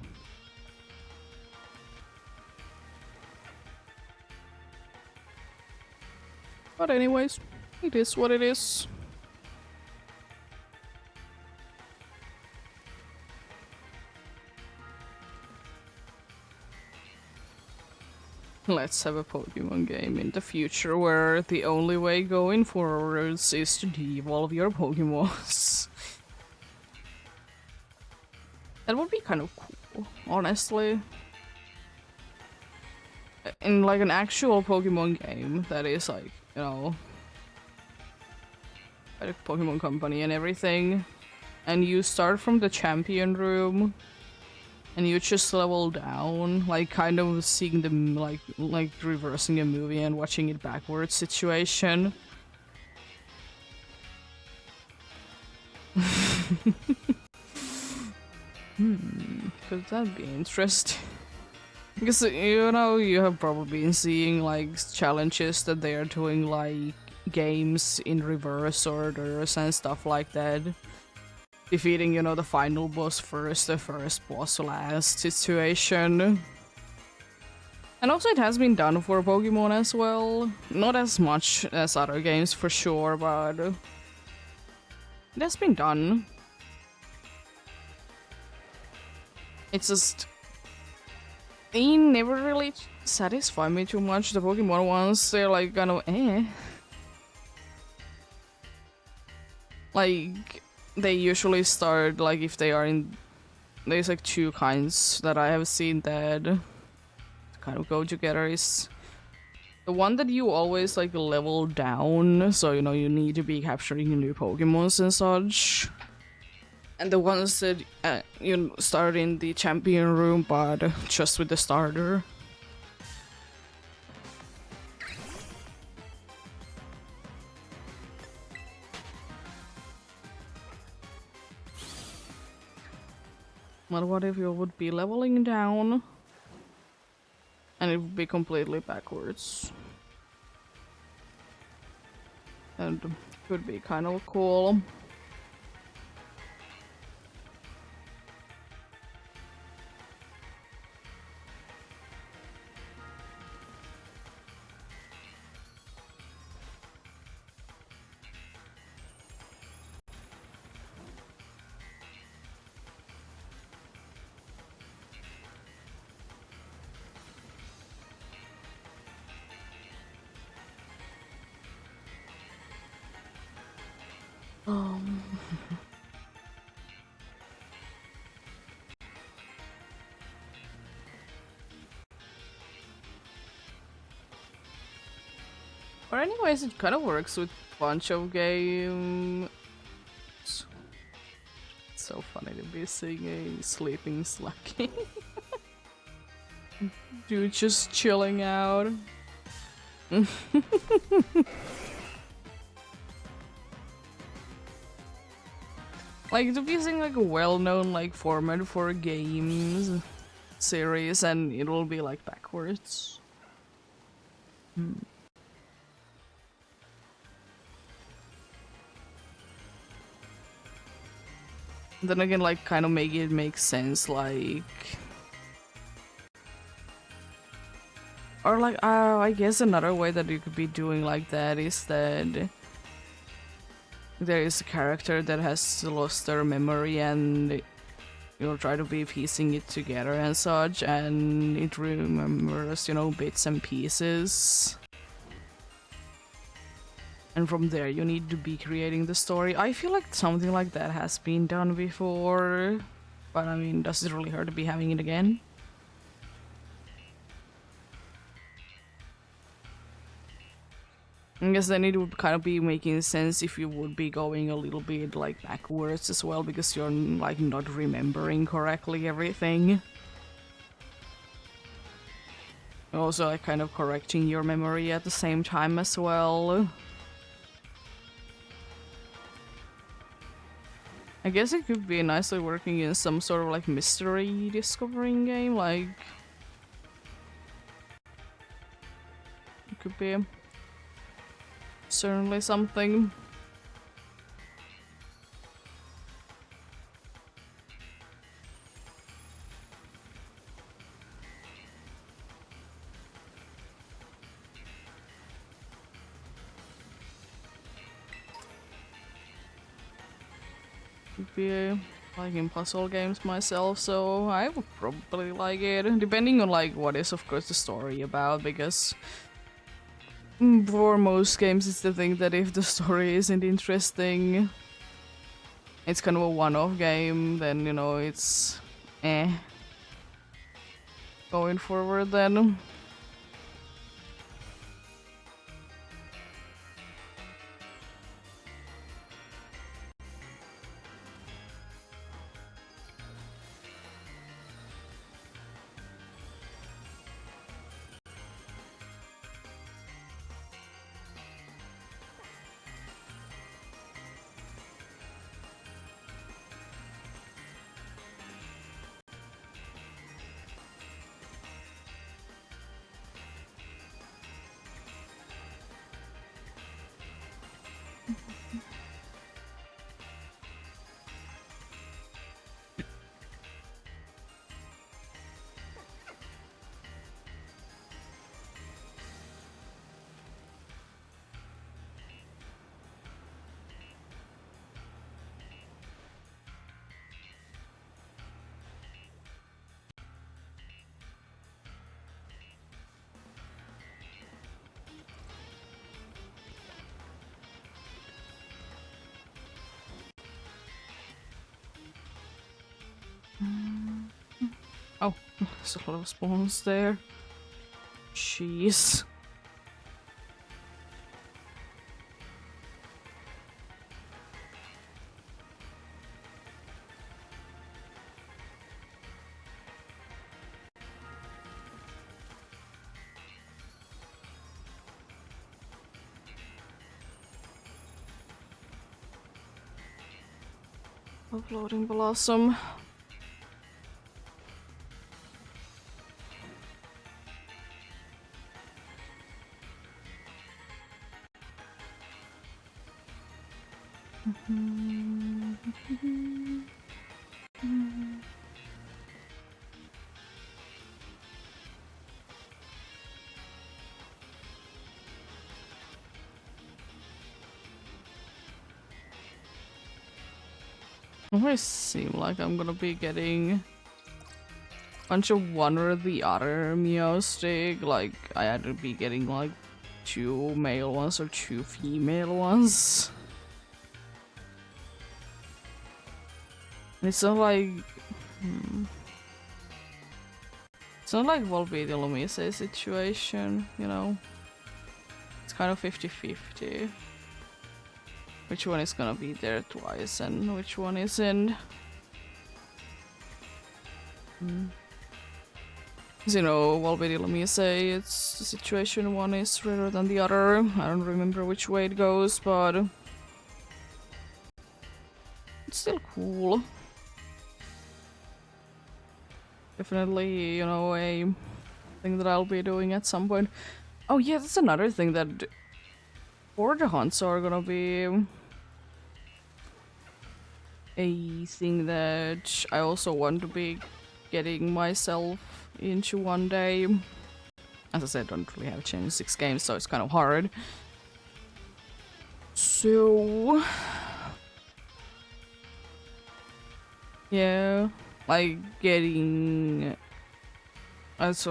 But anyways, it is what it is. Let's have a Pokemon game in the future where the only way going forwards is to de-evolve your Pokemons. That would be kind of cool, honestly. In like an actual Pokemon game that is like, you know, by the Pokemon Company and everything, and you start from the champion room and you just level down, like kind of seeing the like reversing a movie and watching it backwards situation. Could that be interesting? Because, you know, you have probably been seeing like challenges that they are doing like games in reverse orders and stuff like that. defeating, you know, the final boss first, the first boss last situation. And also it has been done for Pokemon as well. Not as much as other games for sure, but it has been done. It's just... they never really satisfy me too much. The Pokemon ones, they're like kind of eh. Like, they usually start, like, if they are in... there's like two kinds that I have seen that kind of go together. Is the one that you always like level down, so you know you need to be capturing new Pokemons and such. And the ones that you start in the champion room, but just with the starter. But what if you would be leveling down and it would be completely backwards? And could be kind of cool. Or anyways, it kind of works with a bunch of games. It's so funny to be seeing a sleeping Slacky. Dude just chilling out. Like, to be using like a well-known like format for games series, and it will be like backwards. Then again, like, kind of make it make sense, like... Or like, I guess another way that you could be doing like that is that there is a character that has lost their memory and you'll try to be piecing it together and such, and it remembers, you know, bits and pieces. And from there you need to be creating the story. I feel like something like that has been done before, but I mean, does it really hurt to be having it again? I guess then it would kind of be making sense if you would be going a little bit like backwards as well, because you're like not remembering correctly everything. Also like kind of correcting your memory at the same time as well. I guess it could be nicely working in some sort of like mystery discovering game, like... It could be certainly something. Could be like in puzzle games myself, so I would probably like it, depending on like what is of course the story about, because for most games it's the thing that if the story isn't interesting, it's kind of a one-off game, then you know it's going forward then. Oh, there's a lot of spawns there. Jeez. Uploading Blossom. It might seem like I'm gonna be getting a bunch of one or the other Meow stick. Like, I had to be getting like 2 male ones or 2 female ones. And it's not like... It's not like Volbeat Lumise situation, you know? It's kind of 50-50. Which one is gonna be there twice and which one isn't. As you know, Volbeat Lumise, it's the situation one is rarer than the other. I don't remember which way it goes, but it's still cool. Definitely, you know, a thing that I'll be doing at some point. Oh yeah, that's another thing that border hunts are gonna be a thing that I also want to be getting myself into one day. As I said, I don't really have a chance in 6 games, so it's kind of hard. So... yeah, like getting... I just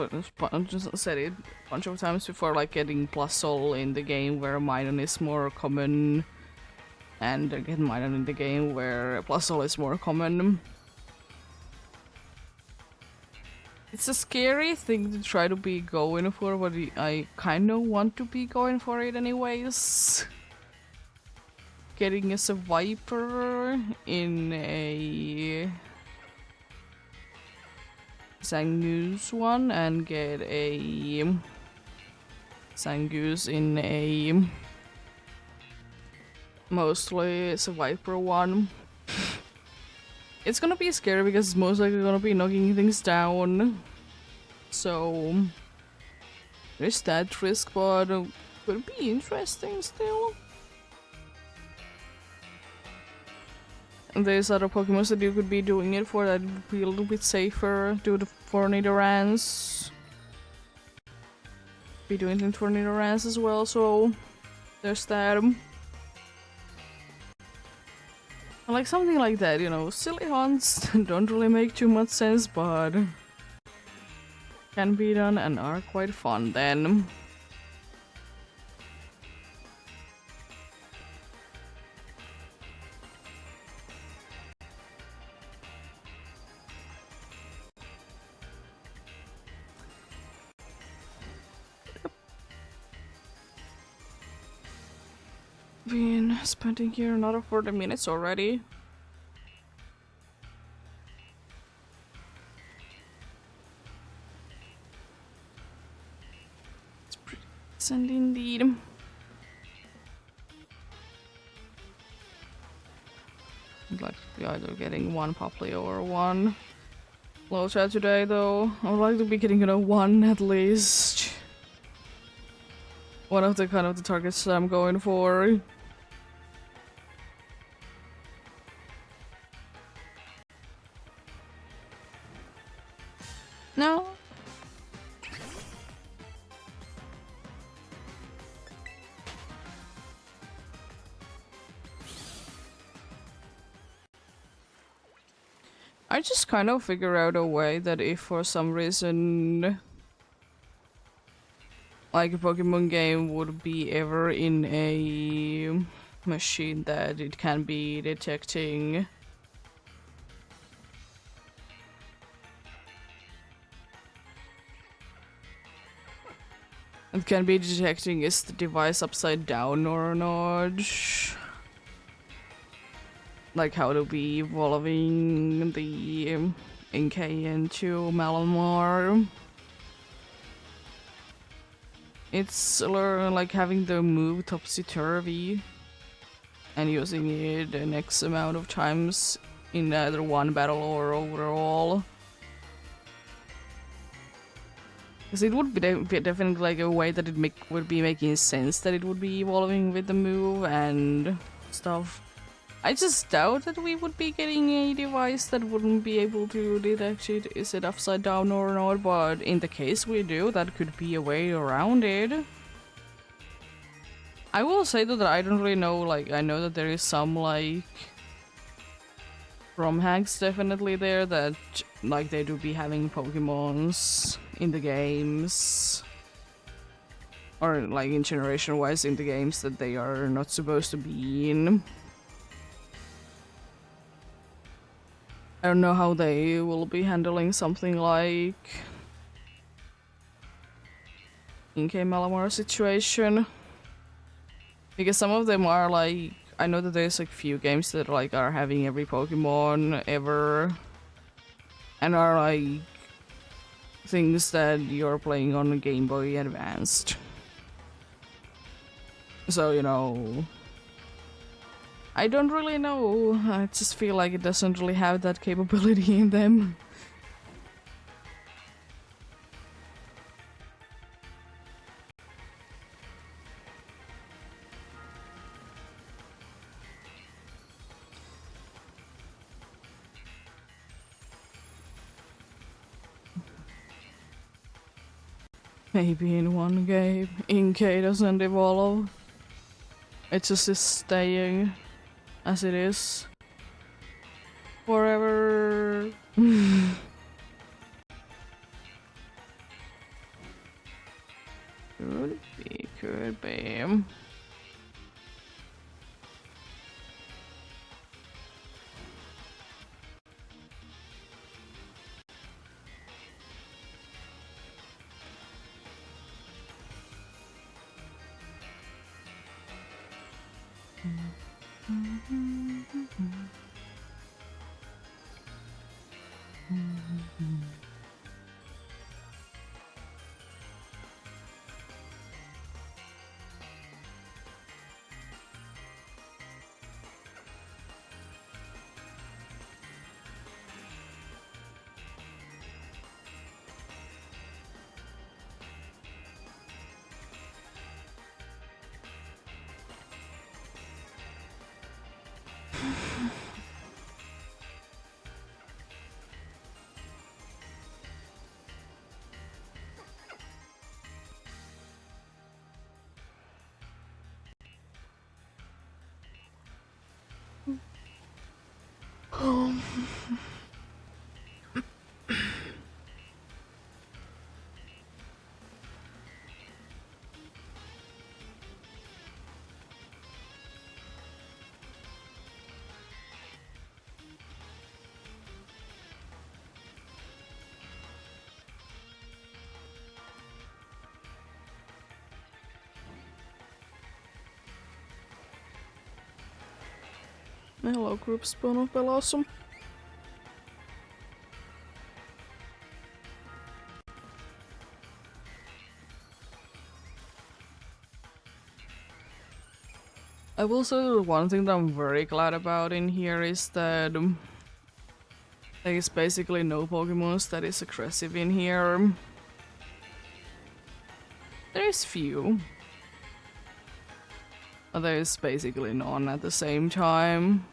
said it a bunch of times before, like getting plus soul in the game where Minun is more common, and again Minun in the game where plus soul is more common. It's a scary thing to try to be going for, but I kinda want to be going for it anyways. Getting as a Viper in a Zangoose one and get a Zangoose in a mostly it's a Viper one. It's gonna be scary because it's most likely gonna be knocking things down. So there's that risk, but could be interesting still. And there's other Pokemon that you could be doing it for that would be a little bit safer. Do the Tornadorans. Be doing it in Tornadorans as well, so there's that. And like something like that, you know, silly hunts don't really make too much sense, but can be done and are quite fun then. Been spending here another 40 minutes already. It's pretty decent indeed. I'd like to be either getting 1 Poplio or 1 Lotad today though. I would like to be getting, you know, 1 at least. One of the kind of the targets that I'm going for. No. I just kind of figure out a way that if for some reason like a Pokemon game would be ever in a machine that it can be detecting It can be detecting is the device upside down or not. Like how to be evolving the Inkay into Malamar. It's like having the move topsy-turvy and using it an X amount of times in either one battle or overall. Because it would be definitely like a way that it would be making sense that it would be evolving with the move and stuff. I just doubt that we would be getting a device that wouldn't be able to detect it, is it upside down or not, but in the case we do, that could be a way around it. I will say though that I don't really know, like, I know that there is some, like, ROM hacks definitely there that, like, they do be having Pokemons in the games. Or, like, in generation-wise in the games that they are not supposed to be in. I don't know how they will be handling something like Inkay Malamar situation. Because some of them are like, I know that there's like few games that like are having every Pokemon ever and are like things that you're playing on Game Boy Advanced. So, you know, I don't really know. I just feel like it doesn't really have that capability in them. Maybe in one game, Inkay doesn't evolve. It just is staying as it is forever. Could be, could be. Hello, group spawn of Awesome. I will say that one thing that I'm very glad about in here is that there is basically no Pokemons that is aggressive in here. There is few. But there is basically none at the same time.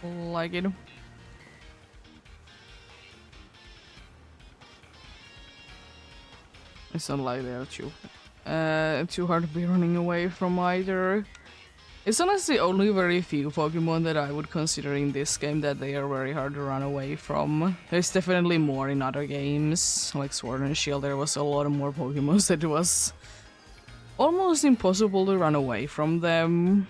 Like it. It's not like they're too hard to be running away from either. It's honestly only very few Pokemon that I would consider in this game that they are very hard to run away from. There's definitely more in other games, like Sword and Shield. There was a lot more Pokemon that it was almost impossible to run away from them.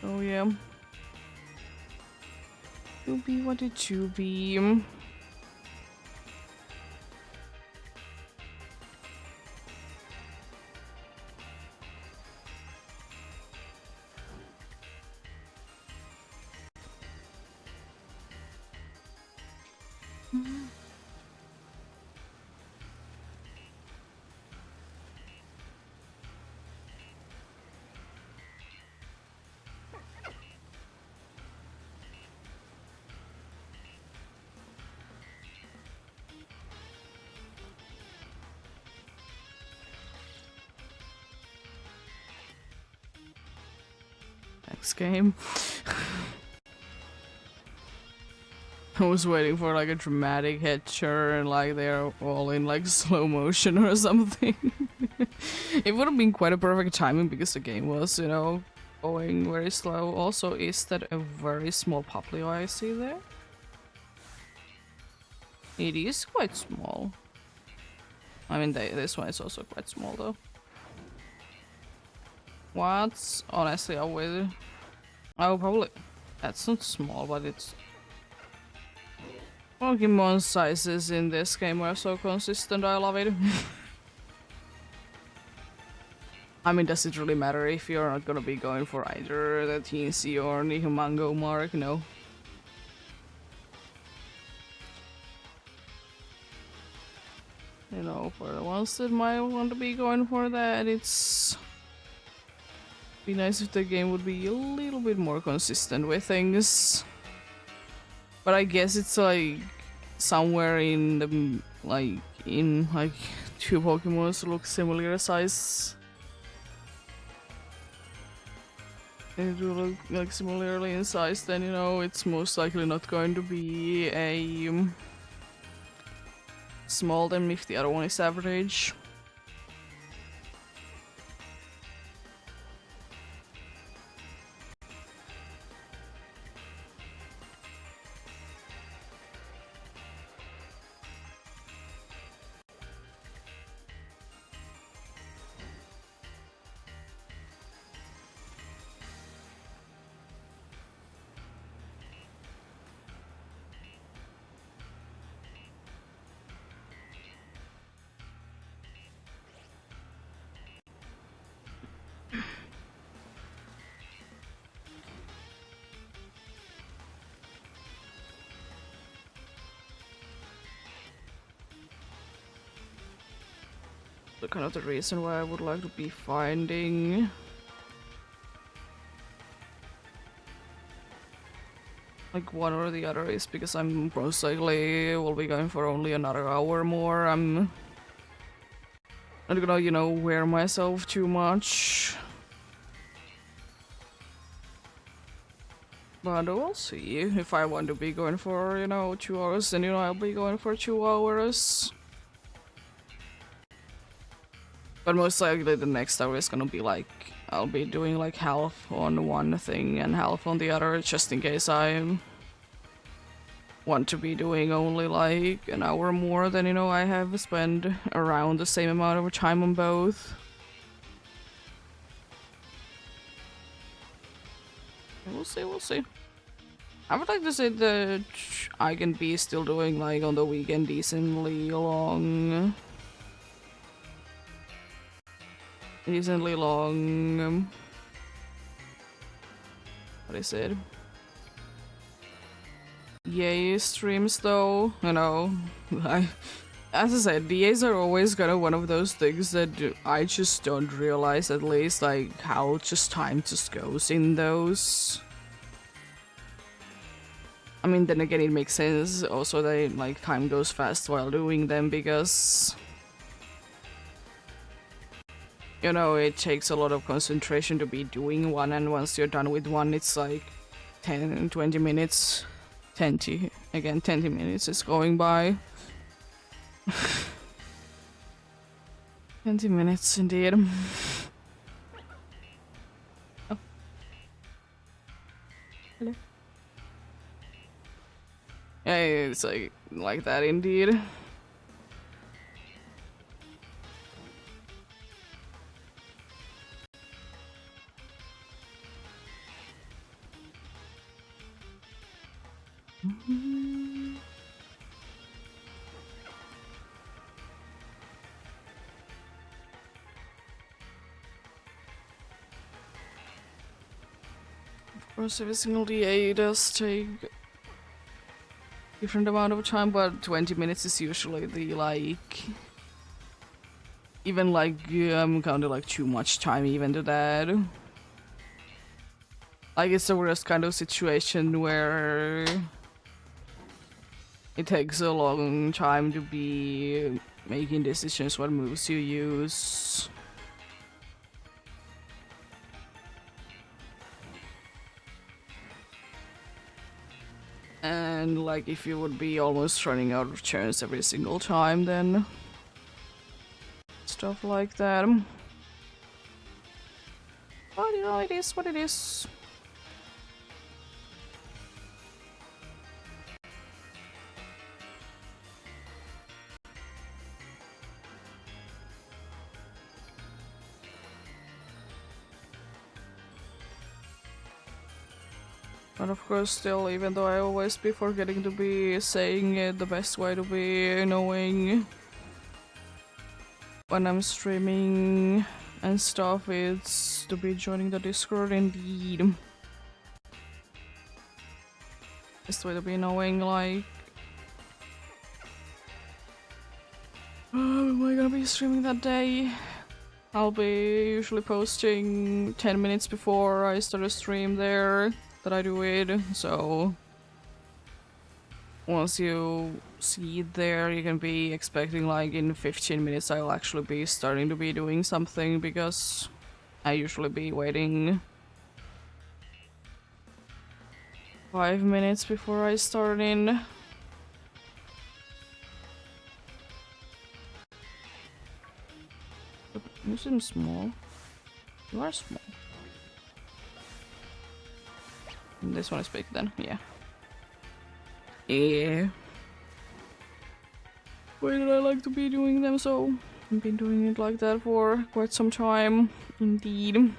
So yeah. To be what it to be. Next game. I was waiting for like a dramatic head turn, like they're all in like slow motion or something. It would have been quite a perfect timing because the game was, you know, going very slow. Also, is that a very small Poplio I see there? It is quite small. I mean, this one is also quite small though. What? Honestly, I will. Oh, probably. That's not small, but it's. Pokemon sizes in this game are so consistent, I love it. I mean, does it really matter if you're not gonna be going for either the teensy or the Humongo mark? No. You know, for the ones that might want to be going for that, it's be nice if the game would be a little bit more consistent with things. But I guess it's like somewhere in the like two Pokemons look similar size. It will look like similarly in size, then you know it's most likely not going to be a small than if the other one is average. The kind of the reason why I would like to be finding like one or the other is because I'm most likely will be going for only another hour more. I'm not gonna, you know, wear myself too much. But we'll see. If I want to be going for, you know, 2 hours, then, you know, I'll be going for 2 hours. But most likely the next hour is gonna be like, I'll be doing like half on one thing and half on the other, just in case I want to be doing only like an hour more than, you know, I have spent around the same amount of time on both. We'll see, we'll see. I would like to say that I can be still doing like on the weekend decently long. What is it? EA streams though, you know, as I said, DAs are always kind of one of those things that I just don't realize, at least, like how just time just goes in those. I mean, then again, it makes sense also that like time goes fast while doing them because, you know, it takes a lot of concentration to be doing one, and once you're done with one, it's like 10, 20 minutes. 20 minutes is going by. 20 minutes indeed. Oh. Hello. Yeah, it's like that indeed. course, every single DA does take different amount of time, but 20 minutes is usually the like... Even like, I'm counting like too much time even to that. Like it's the worst kind of situation where it takes a long time to be making decisions what moves you use. And like if you would be almost running out of turns every single time, then stuff like that. But you know, it is what it is. But of course, still, even though I always be forgetting to be saying it, the best way to be knowing when I'm streaming and stuff is to be joining the Discord indeed. Best way to be knowing, like, oh, am I gonna be streaming that day? I'll be usually posting 10 minutes before I start a stream there that I do it, so once you see it there, you can be expecting like in 15 minutes I'll actually be starting to be doing something, because I usually be waiting 5 minutes before I start in. You seem small. You are small. This one is big then, yeah. Yeah. Why did I like to be doing them so? I've been doing it like that for quite some time, indeed.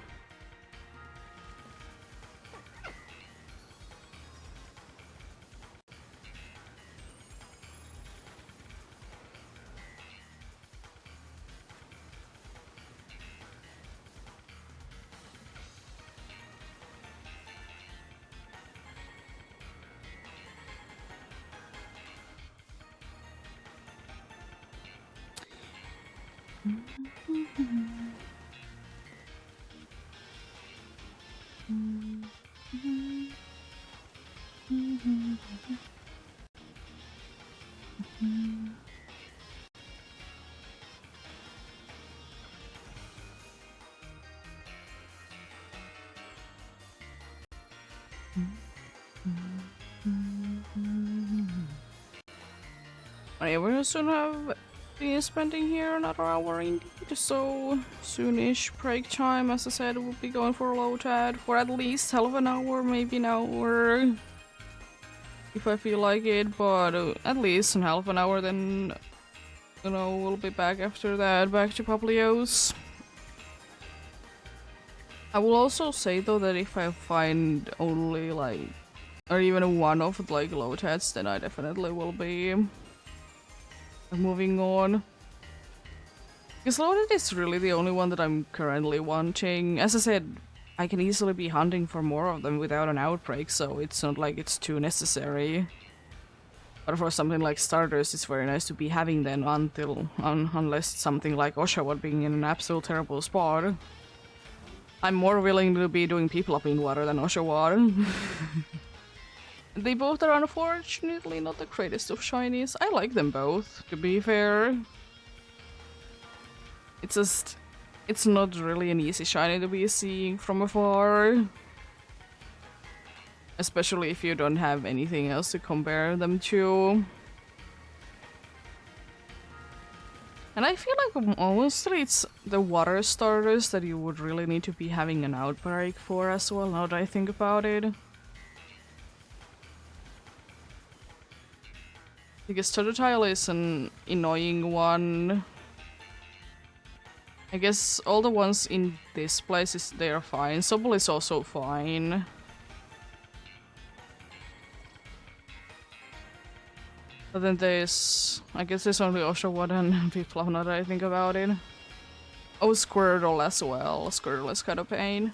I will soon have been spending here another hour indeed, so soonish break time. As I said, we'll be going for a low tide for at least half an hour, maybe an hour if I feel like it, but at least in half an hour, then you know, we'll be back after that, back to Pablios. I will also say though that if I find only like, or even one of like low tides, then I definitely will be moving on. Because loaded is really the only one that I'm currently wanting. As I said, I can easily be hunting for more of them without an outbreak, so it's not like it's too necessary. But for something like starters, it's very nice to be having them unless something like Oshawa being in an absolute terrible spot. I'm more willing to be doing people up in water than Oshawa. They both are unfortunately not the greatest of shinies. I like them both, to be fair. It's just, it's not really an easy shiny to be seeing from afar. Especially if you don't have anything else to compare them to. And I feel like honestly it's the water starters that you would really need to be having an outbreak for as well, now that I think about it. Because Totodile is an annoying one. I guess all the ones in this place, they are fine. Sobble is also fine. But then there's... I guess there's only Oshawa and Viplav now that I think about it. Oh, Squirtle as well. Squirtle is kind of pain.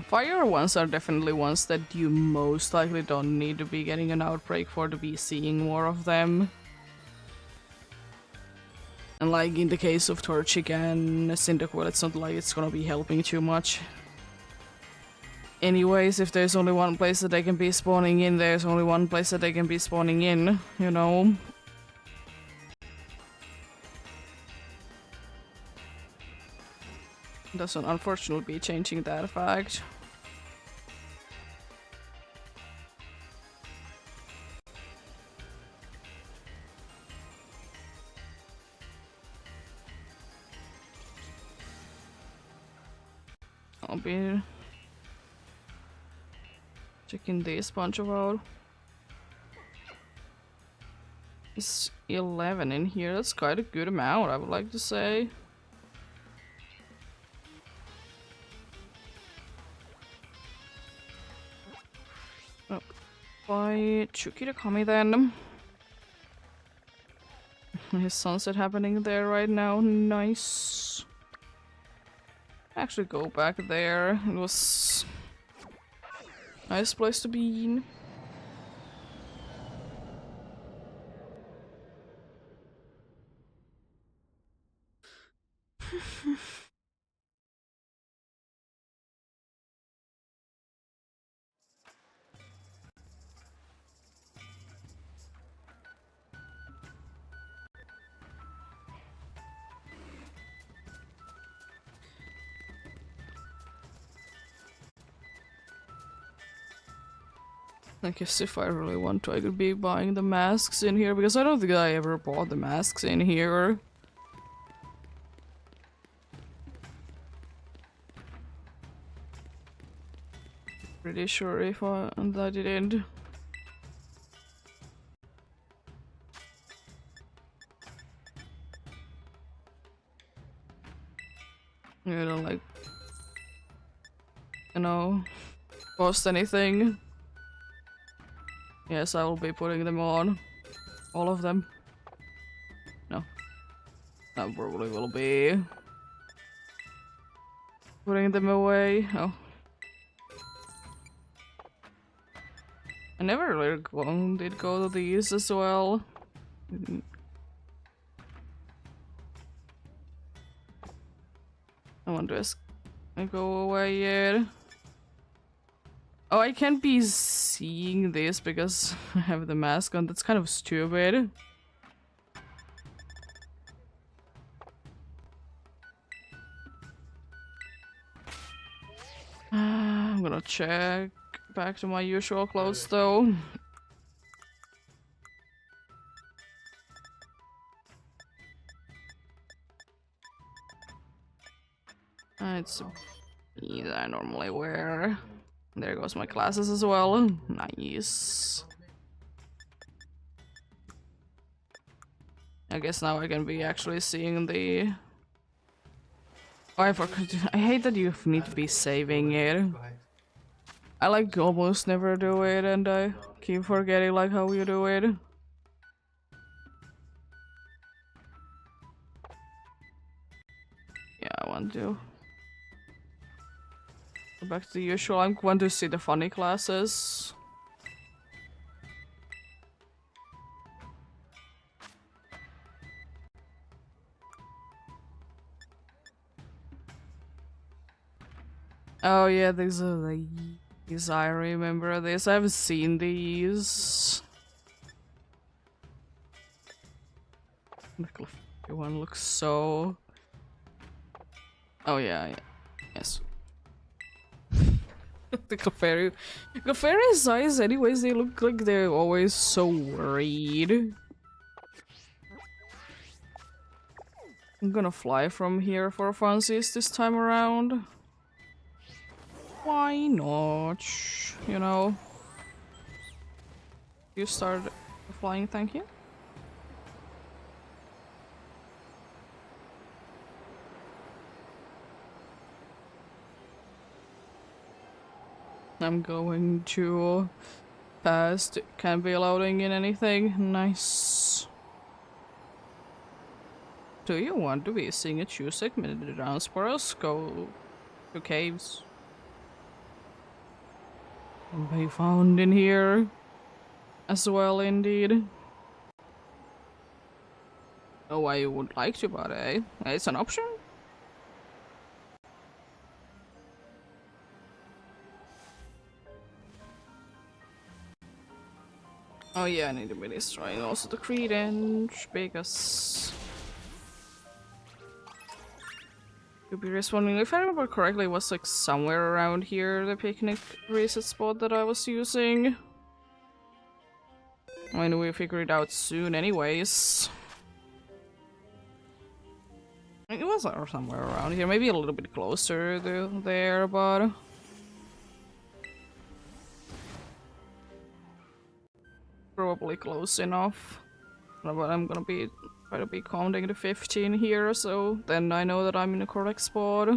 Fire ones are definitely ones that you most likely don't need to be getting an outbreak for to be seeing more of them. And like in the case of Torchic and Cyndaquil, it's not like it's gonna be helping too much. Anyways, if there's only one place that they can be spawning in, there's only one place that they can be spawning in, you know? Doesn't unfortunately be changing that fact. I'll be checking this bunch out. It's 11 in here, that's quite a good amount, I would like to say. Oh, by Chukidakami then. His sunset happening there right now, nice. Actually go back there, it was a nice place to be in. I guess if I really want to, I could be buying the masks in here, because I don't think I ever bought the masks in here. Pretty sure if I didn't. You don't like, you know, cost anything. Yes, I will be putting them on. All of them. No. I probably will be putting them away. Oh. I never really did go to these as well. I want to go away yet. Oh, I can't be seeing this because I have the mask on. That's kind of stupid. I'm gonna check back to my usual clothes though. It's me that I normally wear. There goes my glasses as well. Nice. I guess now I can be actually seeing the... Oh, I forgot. I hate that you need to be saving it. I like almost never do it and I keep forgetting like how you do it. Yeah, I want to go back to the usual. I want to see the funny classes. Oh yeah, these are these. I remember this. I haven't seen these. The one looks so... Oh yeah, yes. The Clefairy's eyes anyways, they look like they're always so worried. I'm gonna fly from here for funsies this time around. Why not? You know? You start flying, thank you. I'm going to past. Can't be loading in anything. Nice. Do you want to be seeing a Chusek minute rounds for us? Go to caves. can be found in here as well, indeed. Oh, I would like to, but it's an option. Oh yeah, I need to be destroying also the credence because to be responding. If I remember correctly, it was like somewhere around here, the picnic reset spot that I was using. I mean, we'll figure it out soon anyways. It was somewhere around here, maybe a little bit closer to there, but probably close enough. But I'm gonna try to be counting the 15 here, so then I know that I'm in the correct spot.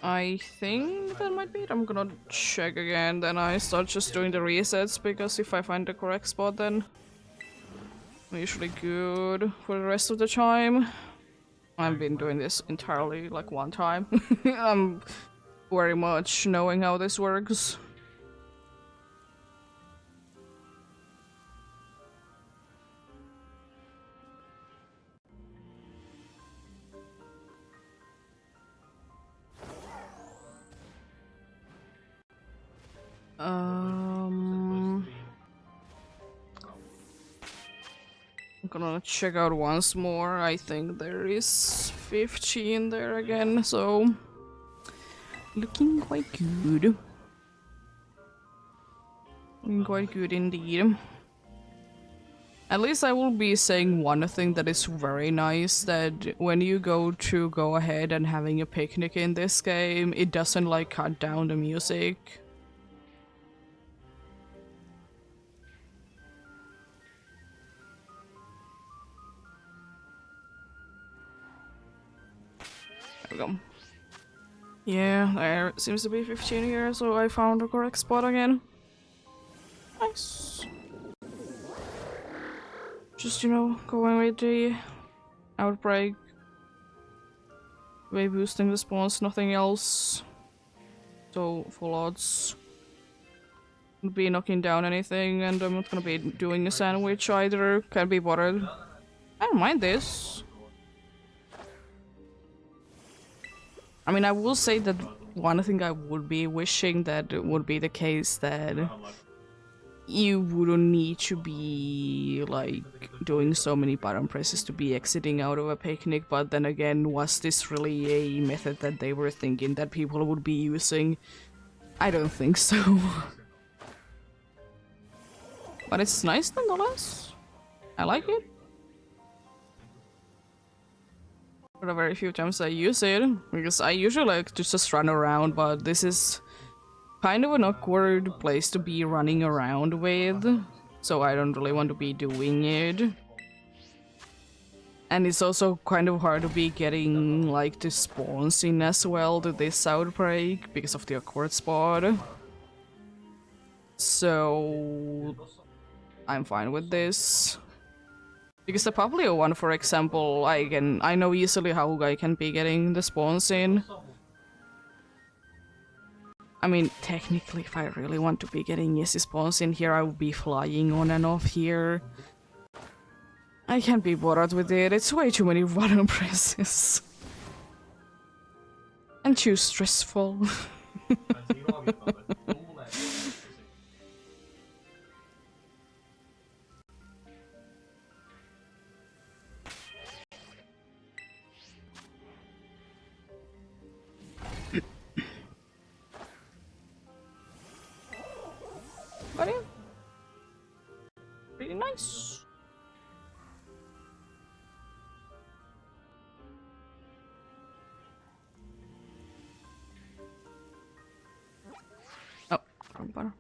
I think that might be it. I'm gonna check again, then I start just doing the resets, because if I find the correct spot, then I'm usually good for the rest of the time. I've been doing this entirely like one time. I'm very much knowing how this works. I'm gonna check out once more. I think there is 15 there again, so looking quite good. Looking quite good indeed. At least I will be saying one thing that is very nice, that when you go ahead and having a picnic in this game, it doesn't like cut down the music. There we go. Yeah, there seems to be 15 here, so I found the correct spot again. Nice. Just, you know, going with the outbreak. Way boosting the spawns, nothing else. So, full odds. Won't be knocking down anything, and I'm not gonna be doing a sandwich either. Can't be bothered. I don't mind this. I mean, I will say that one thing I would be wishing that would be the case, that you wouldn't need to be like doing so many button presses to be exiting out of a picnic, but then again, was this really a method that they were thinking that people would be using? I don't think so. But it's nice nonetheless. I like it. For the very few times I use it, because I usually like to just run around, but this is kind of an awkward place to be running around with, so I don't really want to be doing it. And it's also kind of hard to be getting like the spawns in as well to this outbreak because of the awkward spot. So I'm fine with this. Because the Pablio one, for example, I know easily how I can be getting the spawns in. I mean, technically, if I really want to be getting easy spawns in here, I would be flying on and off here. I can't be bothered with it, it's way too many button presses. And too stressful. But yeah, pretty nice. Oh, wrong button.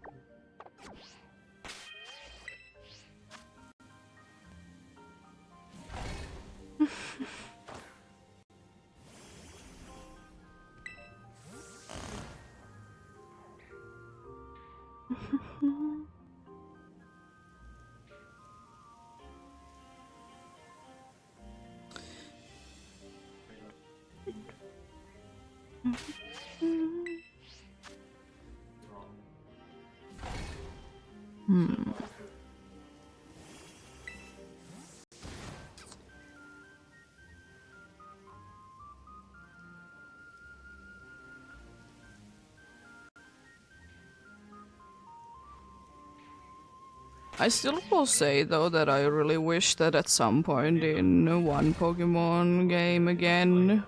I still will say though that I really wish that at some point in one Pokemon game again,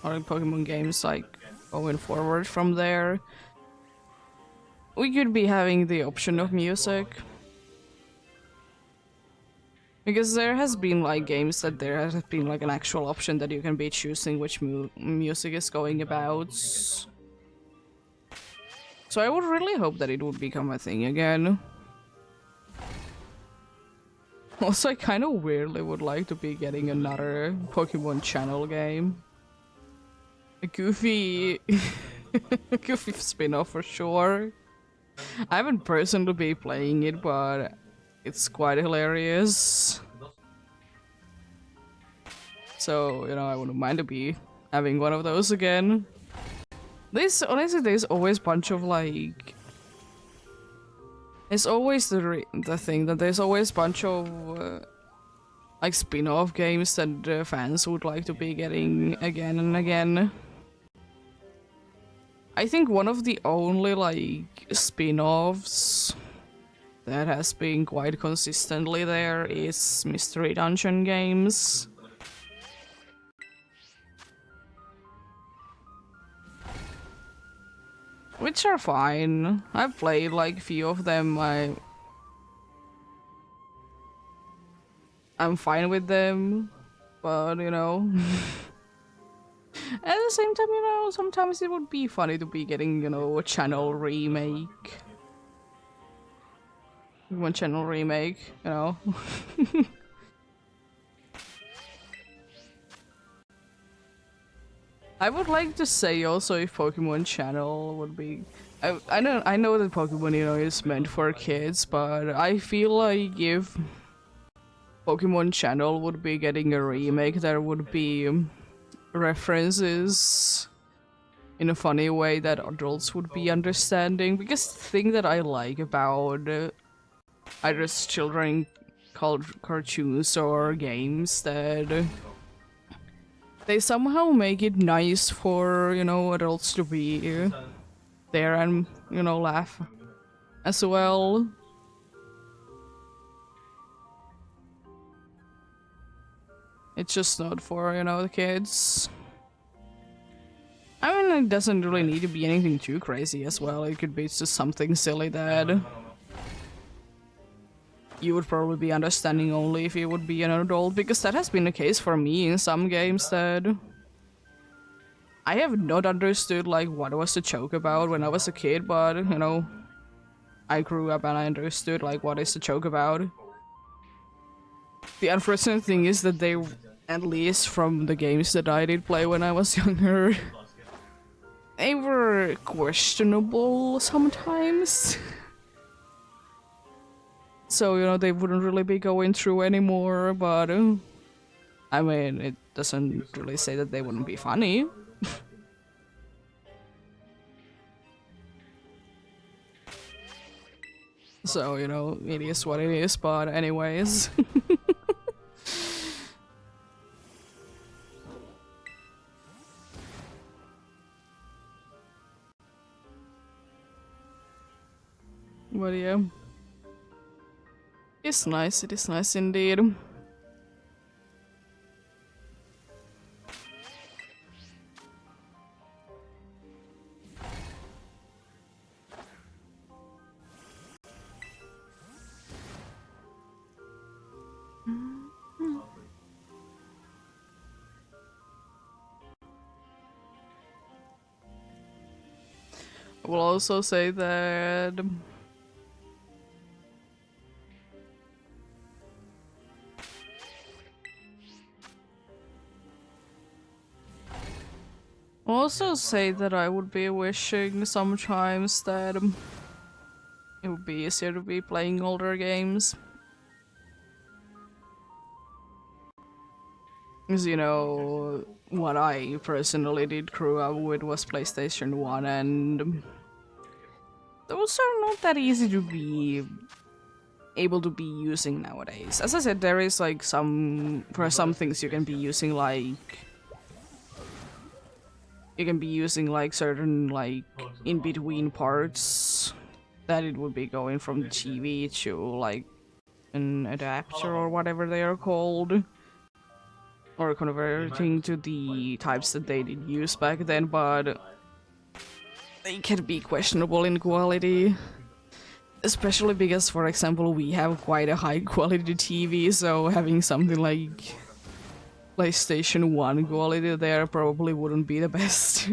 or in Pokemon games like going forward from there, we could be having the option of music. Because there has been like games that there has been like an actual option that you can be choosing which music is going about. So I would really hope that it would become a thing again. Also, I kind of weirdly would like to be getting another Pokemon Channel game. A goofy... a goofy spin-off for sure. I haven't personally been playing it, but it's quite hilarious. So, you know, I wouldn't mind to be having one of those again. Honestly, there's always a bunch of like... It's always the thing that there's always a bunch of like spin-off games that fans would like to be getting again and again. I think one of the only like spin-offs that has been quite consistently there is Mystery Dungeon games. Which are fine. I've played like a few of them. I'm fine with them, but you know, at the same time, you know, sometimes it would be funny to be getting, you know, a channel remake. One channel remake, you know. I would like to say also if Pokemon Channel would be... I know that Pokemon, you know, is meant for kids, but I feel like if Pokemon Channel would be getting a remake, there would be references in a funny way that adults would be understanding. Because the thing that I like about either children called cartoons or games that they somehow make it nice for, you know, adults to be there and, you know, laugh as well. It's just not for, you know, the kids. I mean, it doesn't really need to be anything too crazy as well. It could be just something silly that you would probably be understanding only if you would be an adult, because that has been the case for me in some games that I have not understood like what was the joke about when I was a kid, but you know, I grew up and I understood like what is the joke about. The unfortunate thing is that they, at least from the games that I did play when I was younger, they were questionable sometimes. So, you know, they wouldn't really be going through anymore, but I mean, it doesn't really say that they wouldn't be funny. So, you know, it is what it is, but anyways. But yeah. It's nice, it is nice indeed. I will also say that I would be wishing sometimes that it would be easier to be playing older games. Because, you know, what I personally did grow up with was PlayStation 1, and those are not that easy to be able to be using nowadays. As I said, there is like for some things you can be using certain like in between parts that it would be going from the TV to like an adapter or whatever they are called, or converting to the types that they did use back then, but they can be questionable in quality. Especially because, for example, we have quite a high quality TV, so having something like PlayStation 1 quality there probably wouldn't be the best.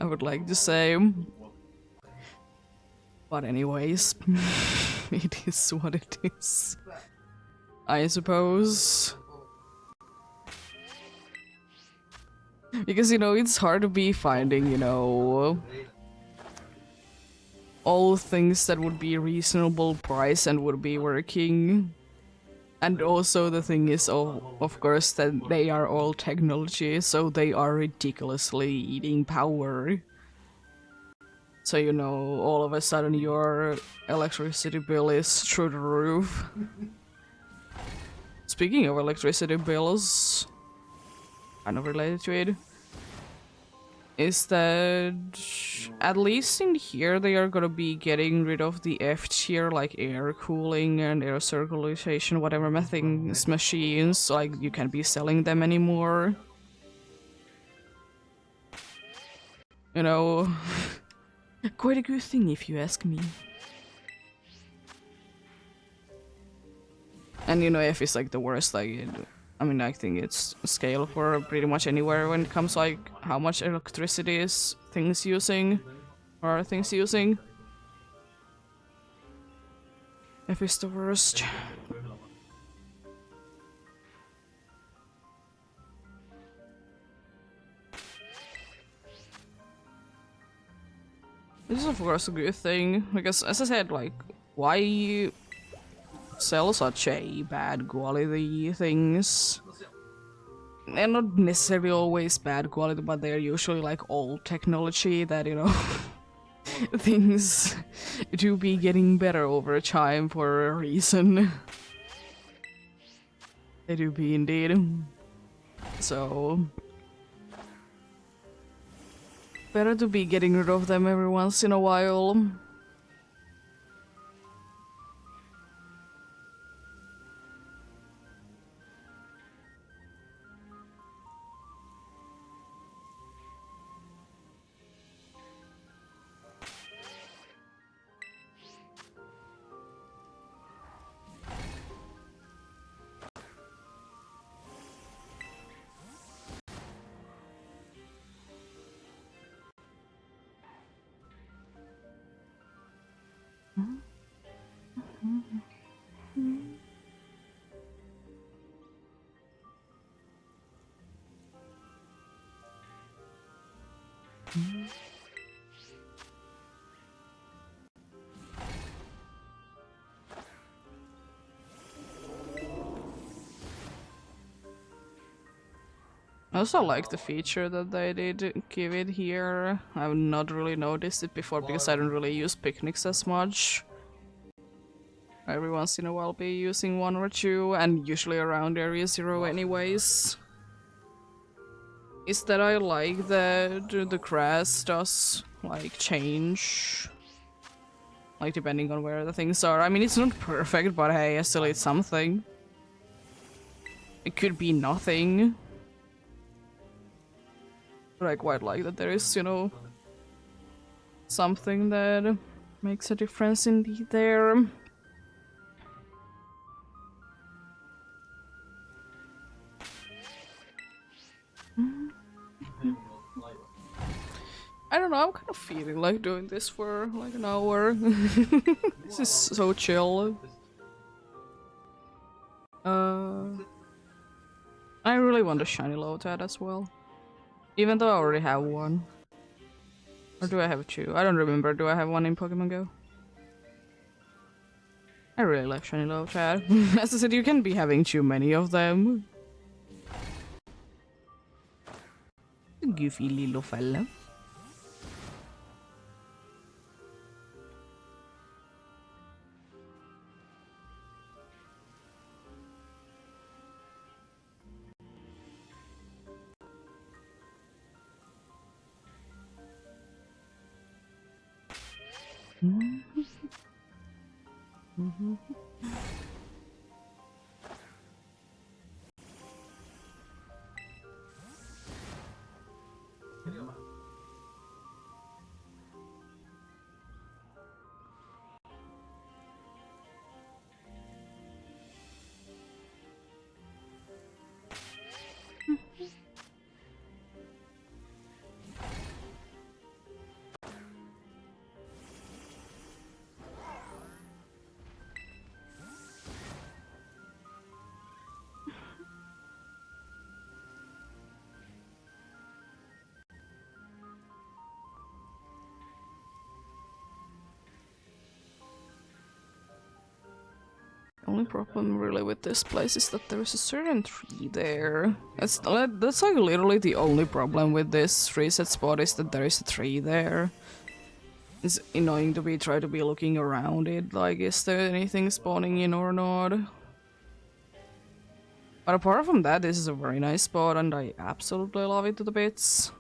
I would like to say. But anyways, it is what it is, I suppose. Because, you know, it's hard to be finding, you know, all things that would be reasonable price and would be working. And also the thing is, of course, that they are all technology, so they are ridiculously eating power. So, you know, all of a sudden your electricity bill is through the roof. Speaking of electricity bills, kind of related to it, is that at least in here they are gonna be getting rid of the F tier, like air cooling and air circulation, whatever things, machines, like you can't be selling them anymore. You know, quite a good thing if you ask me. And you know, F is like the worst, like I mean, I think it's scale for pretty much anywhere when it comes like how much electricity is things using, or are things using. F is the worst. This is of course a good thing, because as I said, like, why sell such a bad quality things? They're not necessarily always bad quality, but they're usually like old technology that, you know, things do be getting better over time for a reason. They do be indeed. So better to be getting rid of them every once in a while. I also like the feature that they did give it here. I've not really noticed it before because I don't really use picnics as much. Every once in a while be using one or two, and usually around area 0 anyways. Is that I like that the grass does like change, like depending on where the things are. I mean, it's not perfect, but hey, still it's something. It could be nothing. But I quite like that there is, you know, something that makes a difference indeed there. I don't know, I'm kind of feeling like doing this for like an hour. This is so chill. I really want a shiny Lotad as well. Even though I already have one. Or do I have two? I don't remember. Do I have one in Pokemon Go? I really like shiny low chat. As I said, you can be having too many of them. Goofy little fella. The only problem really with this place is that there is a certain tree there. That's like literally the only problem with this reset spot is that there is a tree there. It's annoying to try to be looking around it, like is there anything spawning in or not? But apart from that, this is a very nice spot and I absolutely love it to the bits.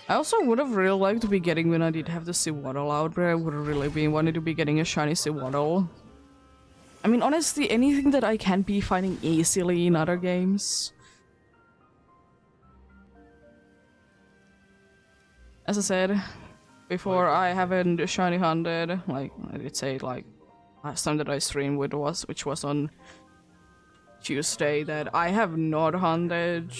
I also would have really liked to be getting, when I did have the Seawaddle out, but I would have really been wanting to be getting a shiny Seawaddle. I mean, honestly, anything that I can be finding easily in other games. As I said before, I haven't shiny hunted, like I did say, like last time that I streamed which was on Tuesday, that I have not hunted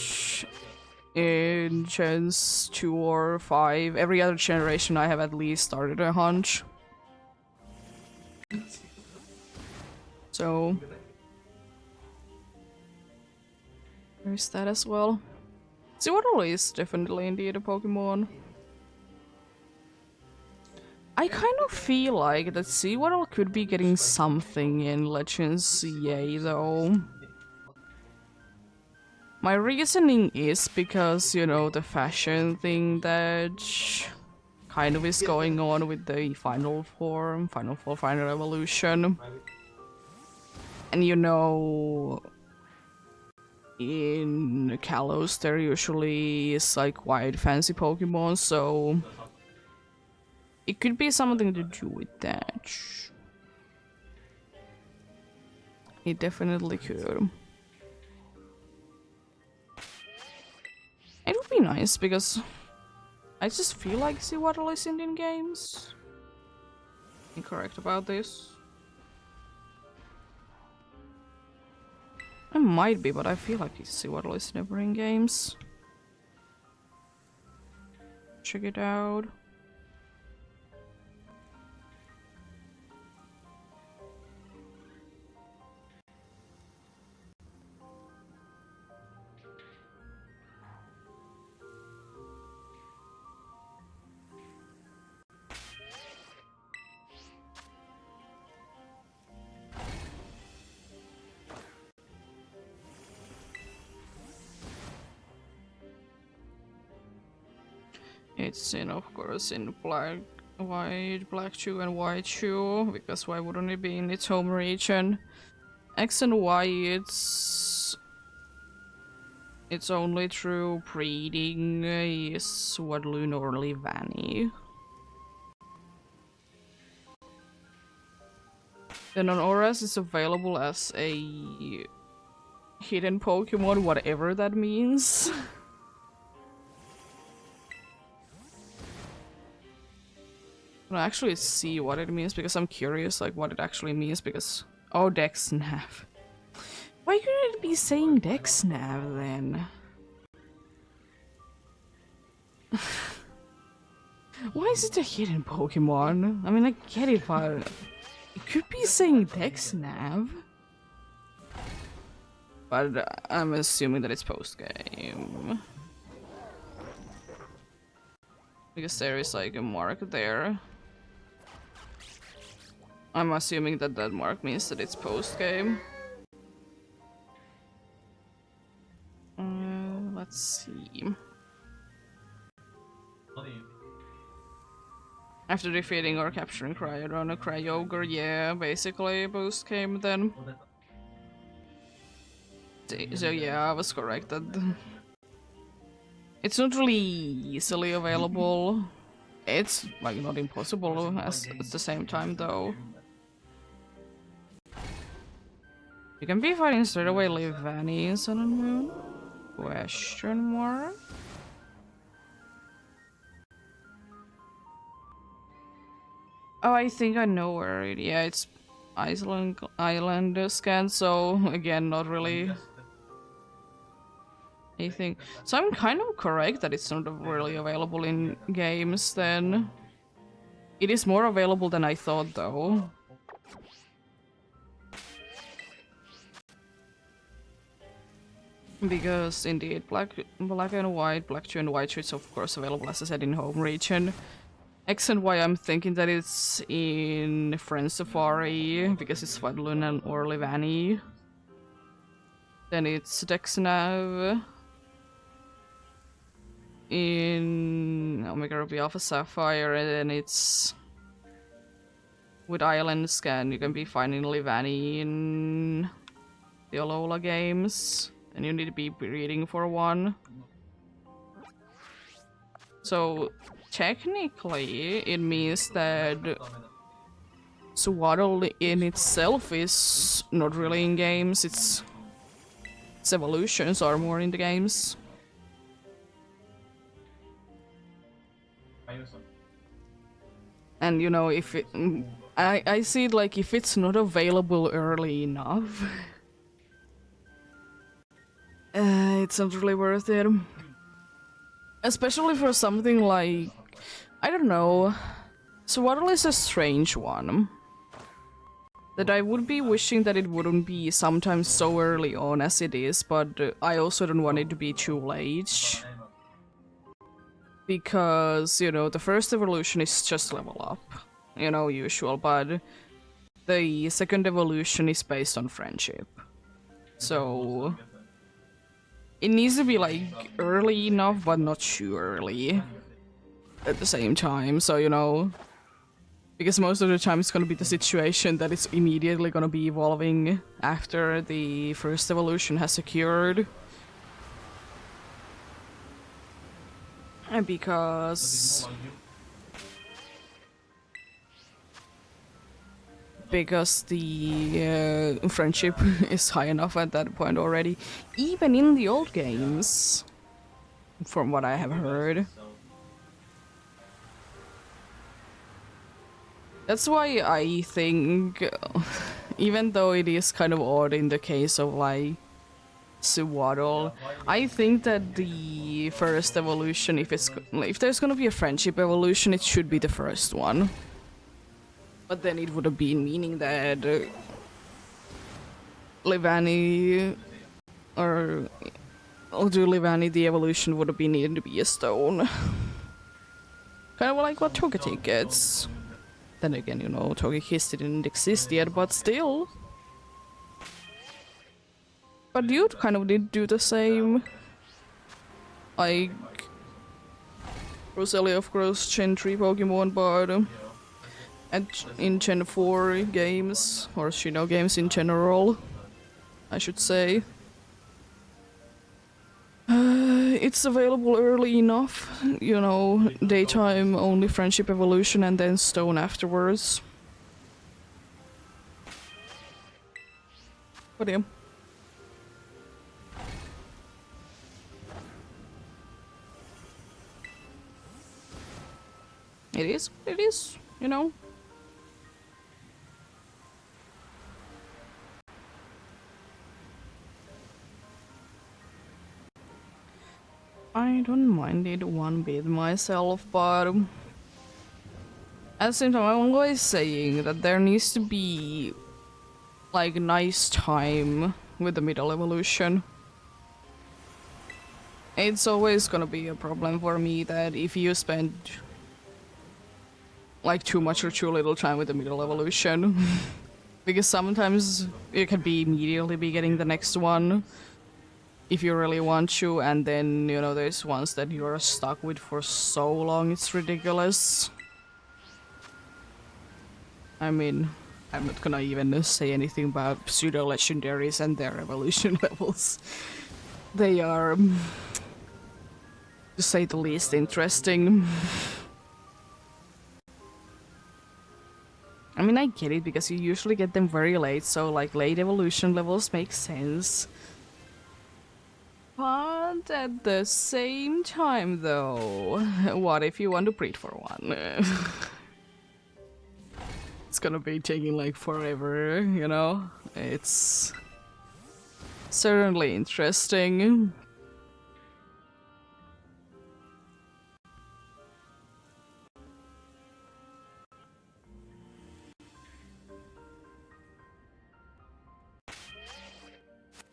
in gens 2 or 5. Every other generation I have at least started a hunt. So there's that as well. Seawaddle is definitely indeed a Pokemon. I kind of feel like that Seawaddle could be getting something in Legends CA though. My reasoning is because, you know, the fashion thing that kind of is going on with the final form, final evolution. And you know, in Kalos there usually is like quite fancy Pokemon, so it could be something to do with that. It definitely could. It would be nice because I just feel like Seawaddle is in games. Incorrect about this. I might be, but I feel like Seawaddle is never in games. Check it out. It's in, of course, in black, shoe and white shoe, because why wouldn't it be in its home region? X and Y, it's only through breeding is Swadloon or Livani. Then on Auras it's available as a hidden Pokemon, whatever that means. I'll actually see what it means because I'm curious, like what it actually means. Because oh, Dexnav. Why couldn't it be saying Dexnav then? Why is it a hidden Pokemon? I mean, I get it, but it could be saying Dexnav. But I'm assuming that it's post game. Because there is like a mark there. I'm assuming that that mark means that it's post-game. Let's see. After defeating or capturing Cryodron or Cryogre, yeah, basically post-game then. So yeah, I was corrected. It's not really easily available. It's like not impossible at the same time though. You can be fighting straight away Livani in Sun and Moon? Question mark? Oh, I think I know where it. Yeah, it's Island scan, so again, not really anything. So I'm kind of correct that it's not really available in games then. It is more available than I thought though. Because indeed, black and white, black 2 and white 2 is of course available as I said in home region. X and Y I'm thinking that it's in Friend Safari because it's Fadlun or Livani. Then it's Dexnav in Omega Ruby Alpha Sapphire, and then it's with Island Scan you can be finding Livani in the Alola games, and you need to be breeding for one. So technically it means that Swaddle in itself is not really in games, its evolutions are more in the games. And you know, if it, I see it like if it's not available early enough, it's not really worth it. Especially for something like, I don't know, Swaddle is a strange one. That I would be wishing that it wouldn't be sometimes so early on as it is, but I also don't want it to be too late. Because, you know, the first evolution is just level up, you know, usual, but the second evolution is based on friendship. So it needs to be like early enough, but not too early at the same time, so you know, because most of the time it's gonna be the situation that it's immediately gonna be evolving after the first evolution has occurred. And because the friendship is high enough at that point already, even in the old games, from what I have heard. That's why I think, even though it is kind of odd in the case of like Swaddle, I think that the first evolution, if there's gonna be a friendship evolution, it should be the first one. But then it would have been meaning that Livani, or do Livani, the evolution would have been needed to be a stone. Kind of like what Togetic gets. Then again, you know, Togekiss didn't exist yet, but still. But you kind of did do the same. Like Roselia, of course, Gen 3 Pokemon, but and in Gen 4 games, or Shino games in general, I should say. It's available early enough, you know, daytime only friendship evolution and then stone afterwards. But yeah. It is, you know. I don't mind it one bit myself, but at the same time I'm always saying that there needs to be like nice time with the middle evolution. It's always gonna be a problem for me that if you spend like too much or too little time with the middle evolution. Because sometimes you can be immediately be getting the next one if you really want to, and then, you know, there's ones that you're stuck with for so long, it's ridiculous. I mean, I'm not gonna even say anything about pseudo-legendaries and their evolution levels. They are, to say the least, interesting. I mean, I get it, because you usually get them very late, so like late evolution levels make sense. But at the same time, though, what if you want to breed for one? It's gonna be taking like forever, you know? It's certainly interesting.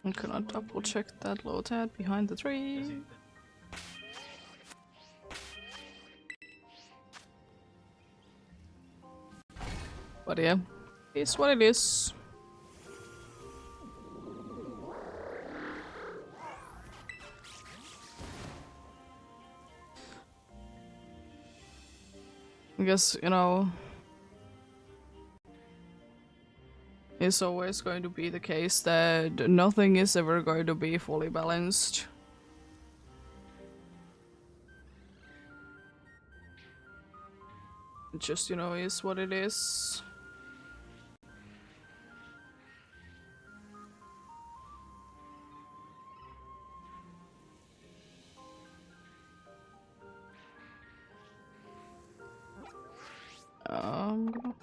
I'm gonna double check that low tat behind the tree. But yeah, it's what it is. I guess, you know, it's always going to be the case that nothing is ever going to be fully balanced. It just, you know, is what it is. Gonna...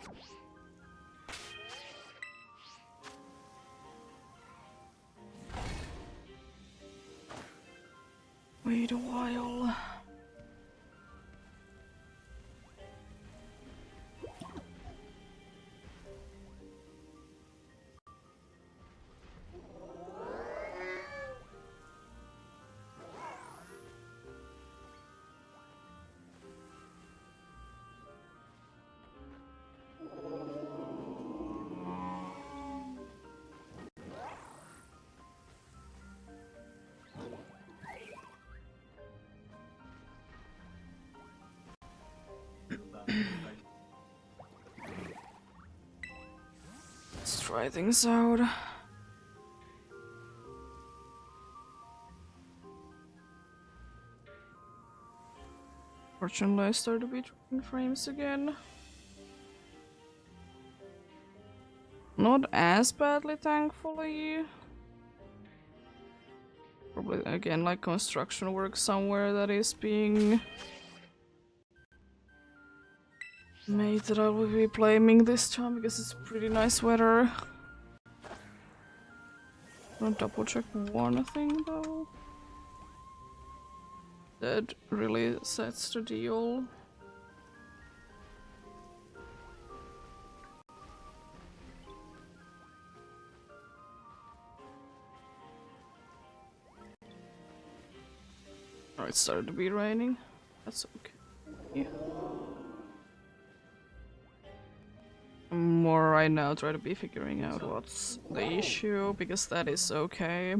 Wait a while. Let's try things out. Fortunately, I started to be dropping frames again. Not as badly, thankfully. Probably, again, like construction work somewhere that is being made that I will be blaming this time, because it's pretty nice weather. I'm gonna double check one thing though. That really sets the deal. Oh, it started to be raining. That's okay. Yeah. I'm more right now trying to be figuring out what's the issue, because that is okay.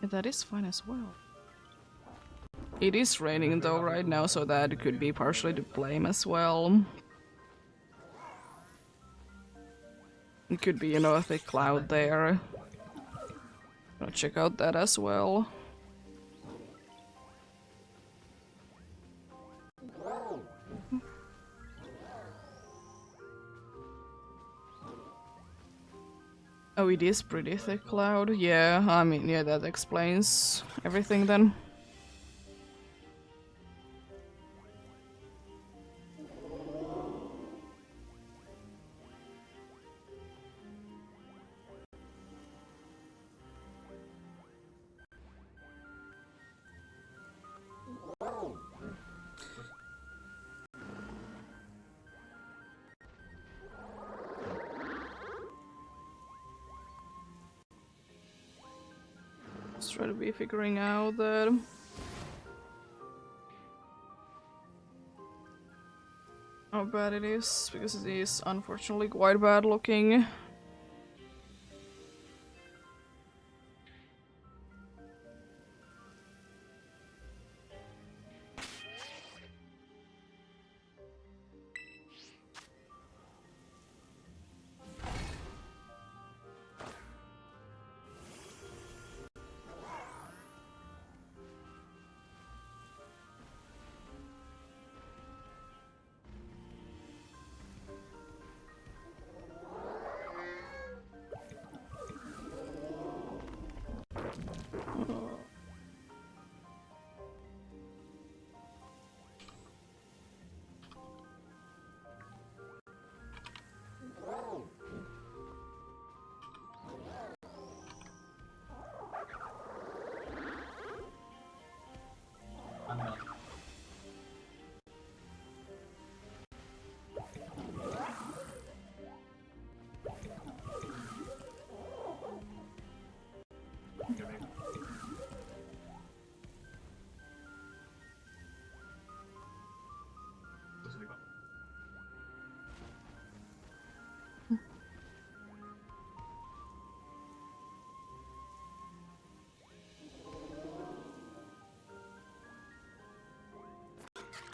Yeah, that is fine as well. It is raining though right now, so that could be partially to blame as well. It could be, you know, a thick cloud there. Gonna check out that as well. Oh, it is pretty thick cloud. Yeah, I mean, yeah, that explains everything then. Let's try to be figuring out that. How bad it is, because it is unfortunately quite bad looking.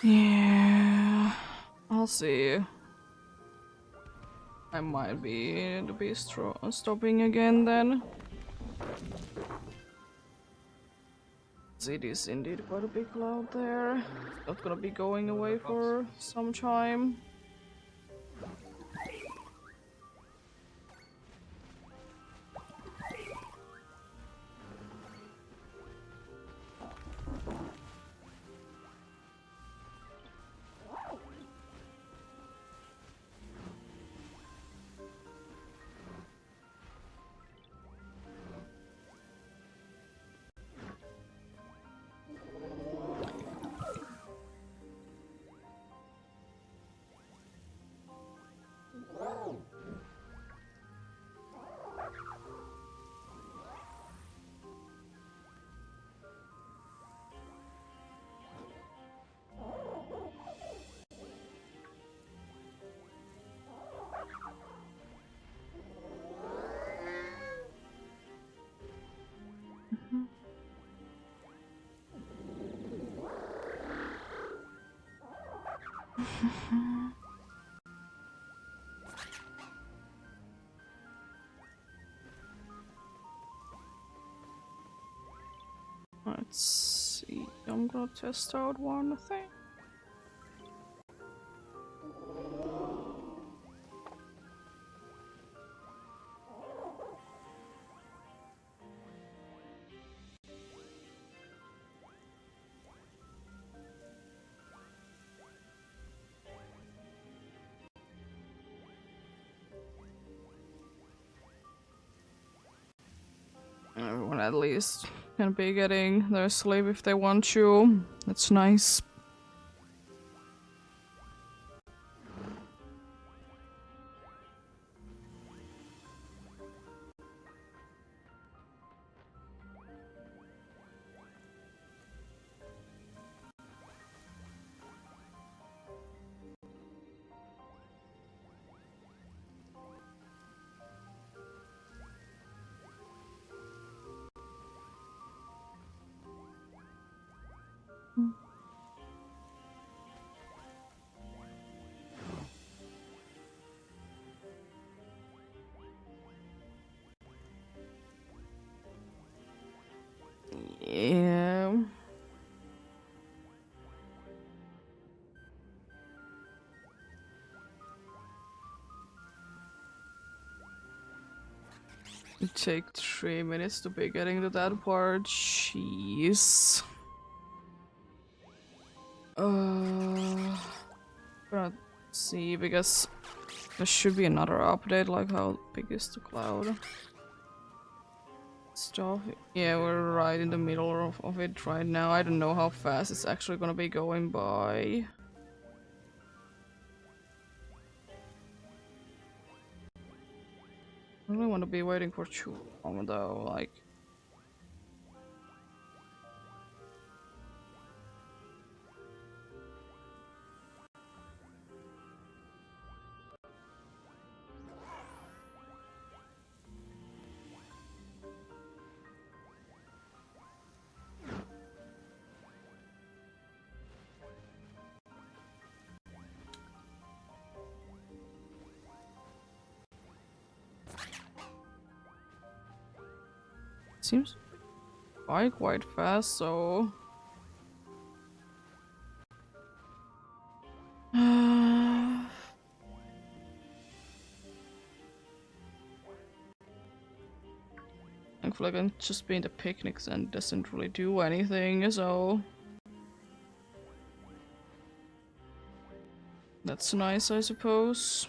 Yeah, I'll see. I might be the bistro stopping again then. It is indeed quite a big cloud there. It's not gonna be going away for some time. Let's see. I'm gonna test out one thing. Everyone at least can be getting their sleep if they want to. That's nice. Yeah. It take 3 minutes to be getting to that part. Jeez. Gonna see, because there should be another update, like how big is the cloud stuff. Yeah, we're right in the middle of it right now. I don't know how fast it's actually gonna be going by. I don't really want to be waiting for too long though, like seems quite fast, so I feel like I'm just being the picnics and doesn't really do anything, so that's nice, I suppose.